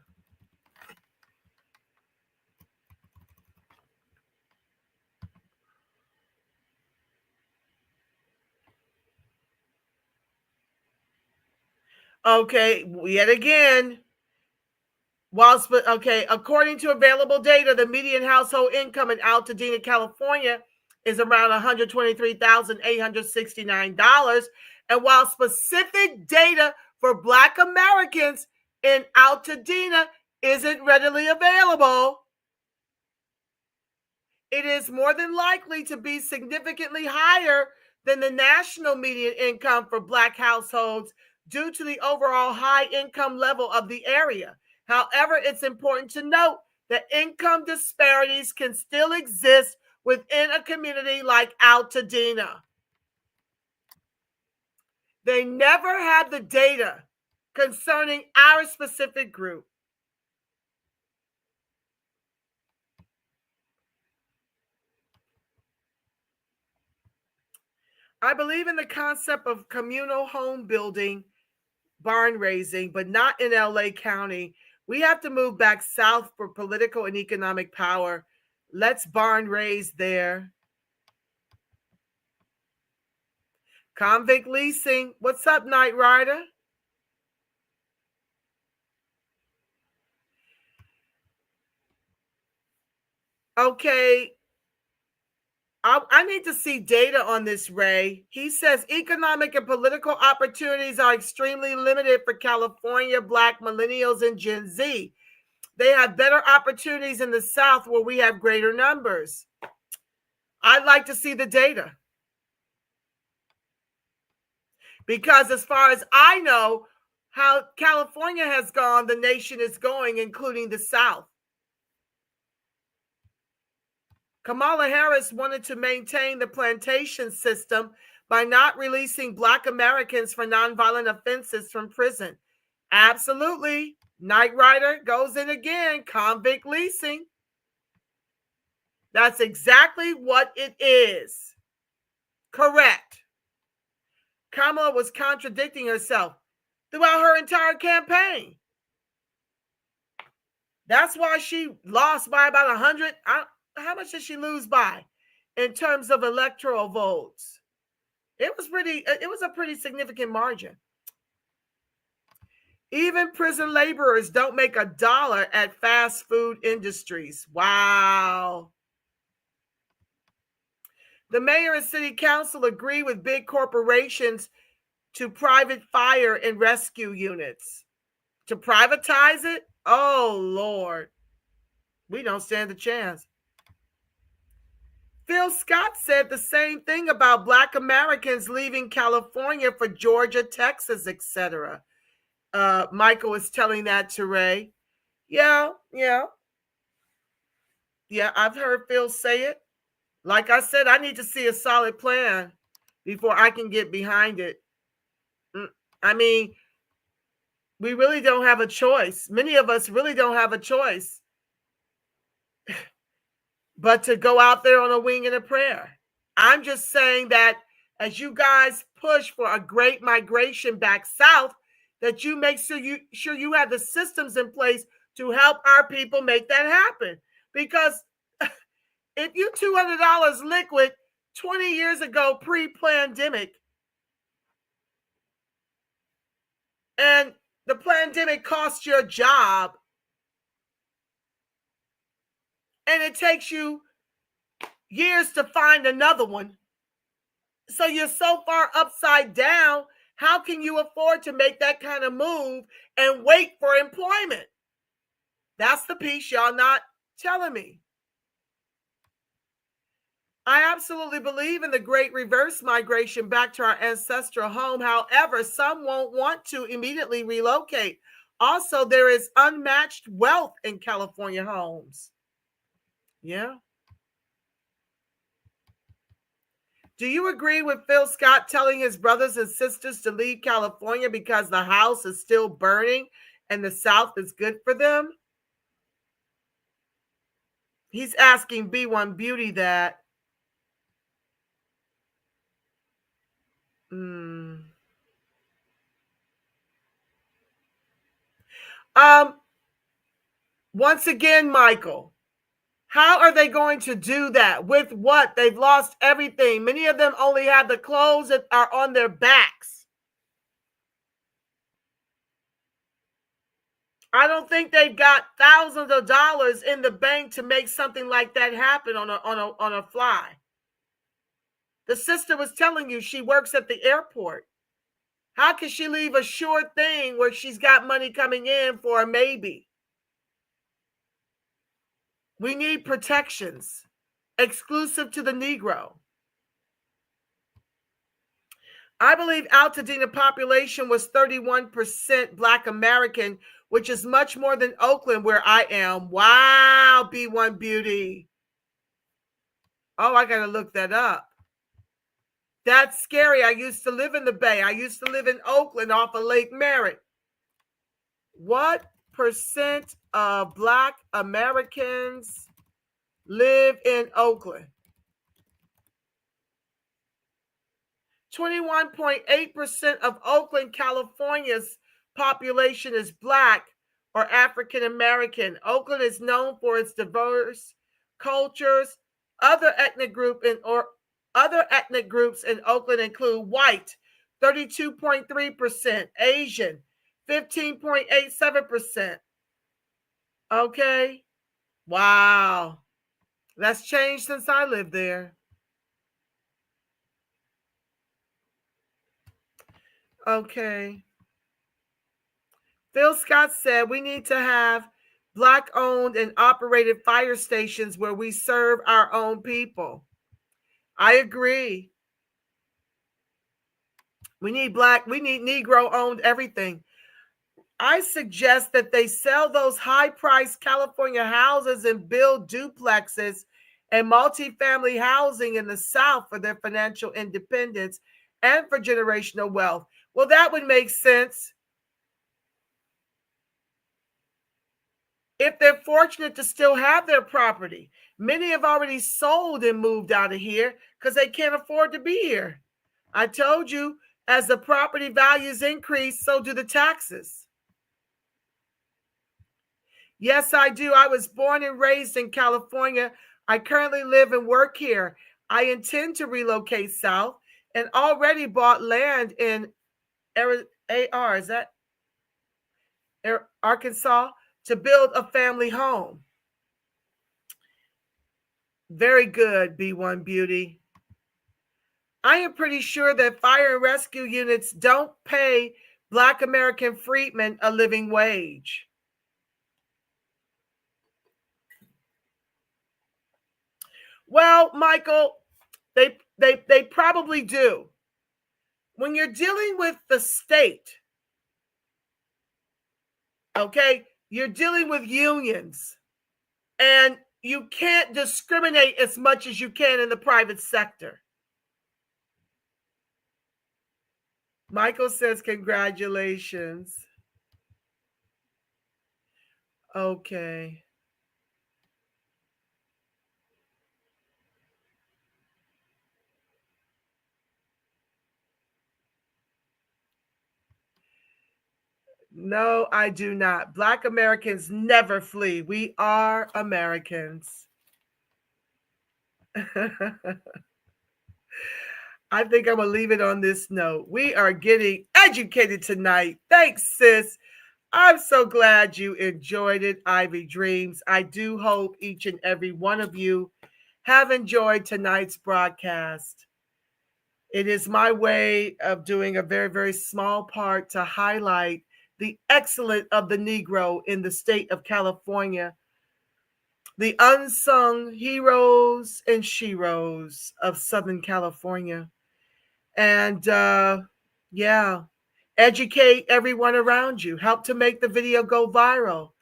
Okay, yet again, according to available data, the median household income in Altadena, California is around $123,869. And while specific data for Black Americans in Altadena isn't readily available, it is more than likely to be significantly higher than the national median income for Black households due to the overall high income level of the area. However, it's important to note that income disparities can still exist within a community like Altadena. They never had the data concerning our specific group. I believe in the concept of communal home building, barn raising, but not in LA County. We have to move back south for political and economic power. Let's barn raise there. Convict leasing. What's up, Knight Rider? Okay. I need to see data on this, Ray. He says economic and political opportunities are extremely limited for California, Black millennials, and Gen Z. They have better opportunities in the South where we have greater numbers. I'd like to see the data. Because as far as I know, how California has gone, the nation is going, including the South. Kamala Harris wanted to maintain the plantation system by not releasing Black Americans for nonviolent offenses from prison. Absolutely. Knight Rider goes in again. Convict leasing. That's exactly what it is. Correct. Kamala was contradicting herself throughout her entire campaign. That's why she lost by about 100. How much did she lose by in terms of electoral votes? It was a pretty significant margin. Even prison laborers don't make $1 at fast food industries. Wow. The mayor and city council agree with big corporations to private fire and rescue units. To privatize it? Oh, Lord. We don't stand a chance. Phil Scott said the same thing about Black Americans leaving California for Georgia, Texas, etc. Michael was telling that to Ray. Yeah, I've heard Phil say it. Like I said, I need to see a solid plan before I can get behind it. I mean, we really don't have a choice. Many of us really don't have a choice but to go out there on a wing and a prayer. I'm just saying that as you guys push for a great migration back south, that you make sure you have the systems in place to help our people make that happen. Because if you $200 liquid 20 years ago, pre-pandemic, and the pandemic cost your job, and it takes you years to find another one, so you're so far upside down, how can you afford to make that kind of move and wait for employment? That's the piece y'all not telling me. I absolutely believe in the great reverse migration back to our ancestral home. However, some won't want to immediately relocate. Also, there is unmatched wealth in California homes. Yeah. Do you agree with Phil Scott telling his brothers and sisters to leave California because the house is still burning and the South is good for them? He's asking B1 Beauty that. Once again, Michael, how are they going to do that? With what? They've lost everything. Many of them only have the clothes that are on their backs. I don't think they've got thousands of dollars in the bank to make something like that happen on a fly. The sister was telling you she works at the airport. How can she leave a sure thing where she's got money coming in for a maybe? We need protections exclusive to the Negro. I believe Altadena population was 31% Black American, which is much more than Oakland, where I am. Wow, B1 Beauty. Oh, I got to look that up. That's scary. I used to live in the Bay. I used to live in Oakland off of Lake Merritt. What percent of Black Americans live in Oakland? 21.8% of Oakland, California's population is Black or African American. Oakland is known for its diverse cultures. Other ethnic groups in Oakland include white, 32.3%, Asian, 15.87%. Okay. Wow. That's changed since I lived there. Okay. Phil Scott said we need to have Black-owned and operated fire stations where we serve our own people. I agree. We need Negro-owned everything. I suggest that they sell those high-priced California houses and build duplexes and multifamily housing in the South for their financial independence and for generational wealth. Well, that would make sense if they're fortunate to still have their property. Many have already sold and moved out of here because they can't afford to be here. I told you, as the property values increase, so do the taxes. Yes, I do. I was born and raised in California. I currently live and work here. I intend to relocate south and already bought land in Arkansas to build a family home. Very good, B1 Beauty. I am pretty sure that fire and rescue units don't pay Black American freedmen a living wage. Well, Michael, they probably do. When you're dealing with the state, okay, you're dealing with unions, and you can't discriminate as much as you can in the private sector. Michael says, congratulations. Okay. No, I do not. Black Americans never flee. We are Americans. I think I'm going to leave it on this note. We are getting educated tonight. Thanks, sis. I'm so glad you enjoyed it, Ivy Dreams. I do hope each and every one of you have enjoyed tonight's broadcast. It is my way of doing a very, very small part to highlight the excellence of the Negro in the state of California, the unsung heroes and sheroes of Southern California. And yeah, educate everyone around you. Help to make the video go viral.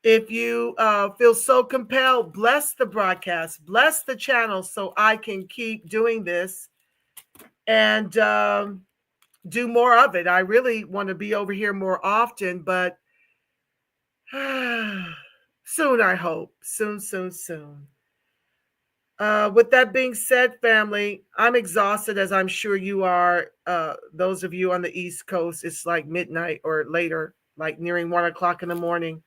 If you feel so compelled, bless the broadcast, bless the channel so I can keep doing this and do more of it. I really want to be over here more often, but soon, I hope. Soon, soon, soon. With that being said, family, I'm exhausted, as I'm sure you are. Those of you on the East Coast, it's like midnight or later, like nearing 1 o'clock in the morning.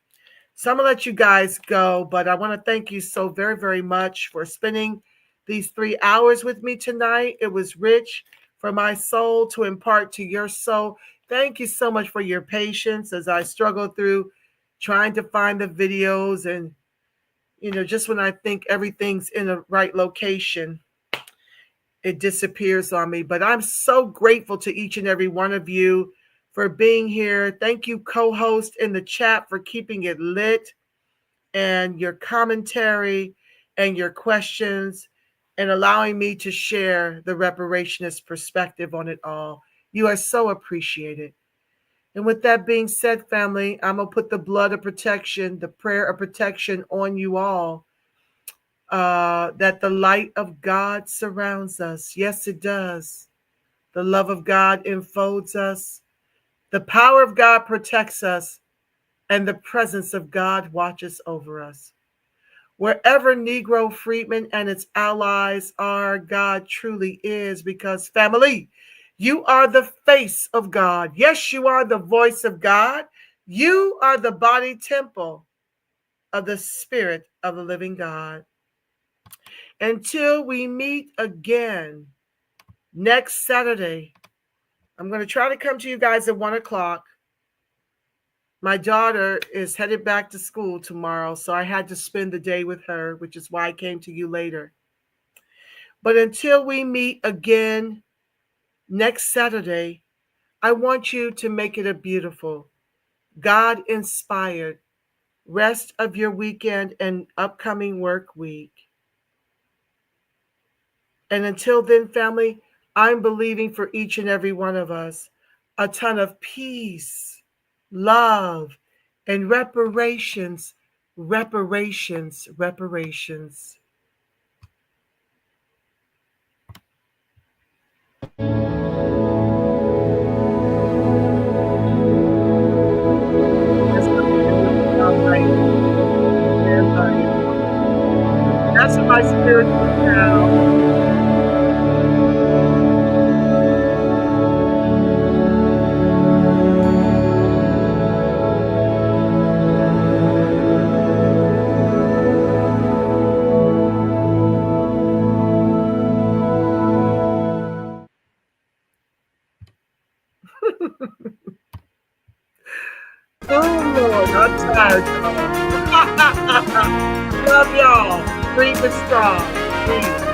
So I'm going to let you guys go, but I want to thank you so very, very much for spending these 3 hours with me tonight. It was rich for my soul to impart to your soul. Thank you so much for your patience as I struggle through trying to find the videos, and just when I think everything's in the right location, it disappears on me. But I'm so grateful to each and every one of you for being here. Thank you, co-host in the chat, for keeping it lit, and your commentary and your questions, and allowing me to share the reparationist perspective on it all. You are so appreciated. And with that being said, family, I'm going to put the blood of protection, the prayer of protection on you all, that the light of God surrounds us. Yes, it does. The love of God enfolds us. The power of God protects us, and the presence of God watches over us. Wherever Negro freedmen and its allies are, God truly is, because family, you are the face of God. Yes, you are the voice of God. You are the body temple of the Spirit of the living God. Until we meet again next Saturday, I'm going to try to come to you guys at 1 o'clock. My daughter is headed back to school tomorrow, so I had to spend the day with her, which is why I came to you later. But until we meet again next Saturday, I want you to make it a beautiful, God-inspired rest of your weekend and upcoming work week. And until then, family, I'm believing for each and every one of us a ton of peace, love, and reparations, reparations, reparations. That's my spiritual now. Oh, Lord, I'm tired, y'all. Love y'all. Dream is strong. Peace.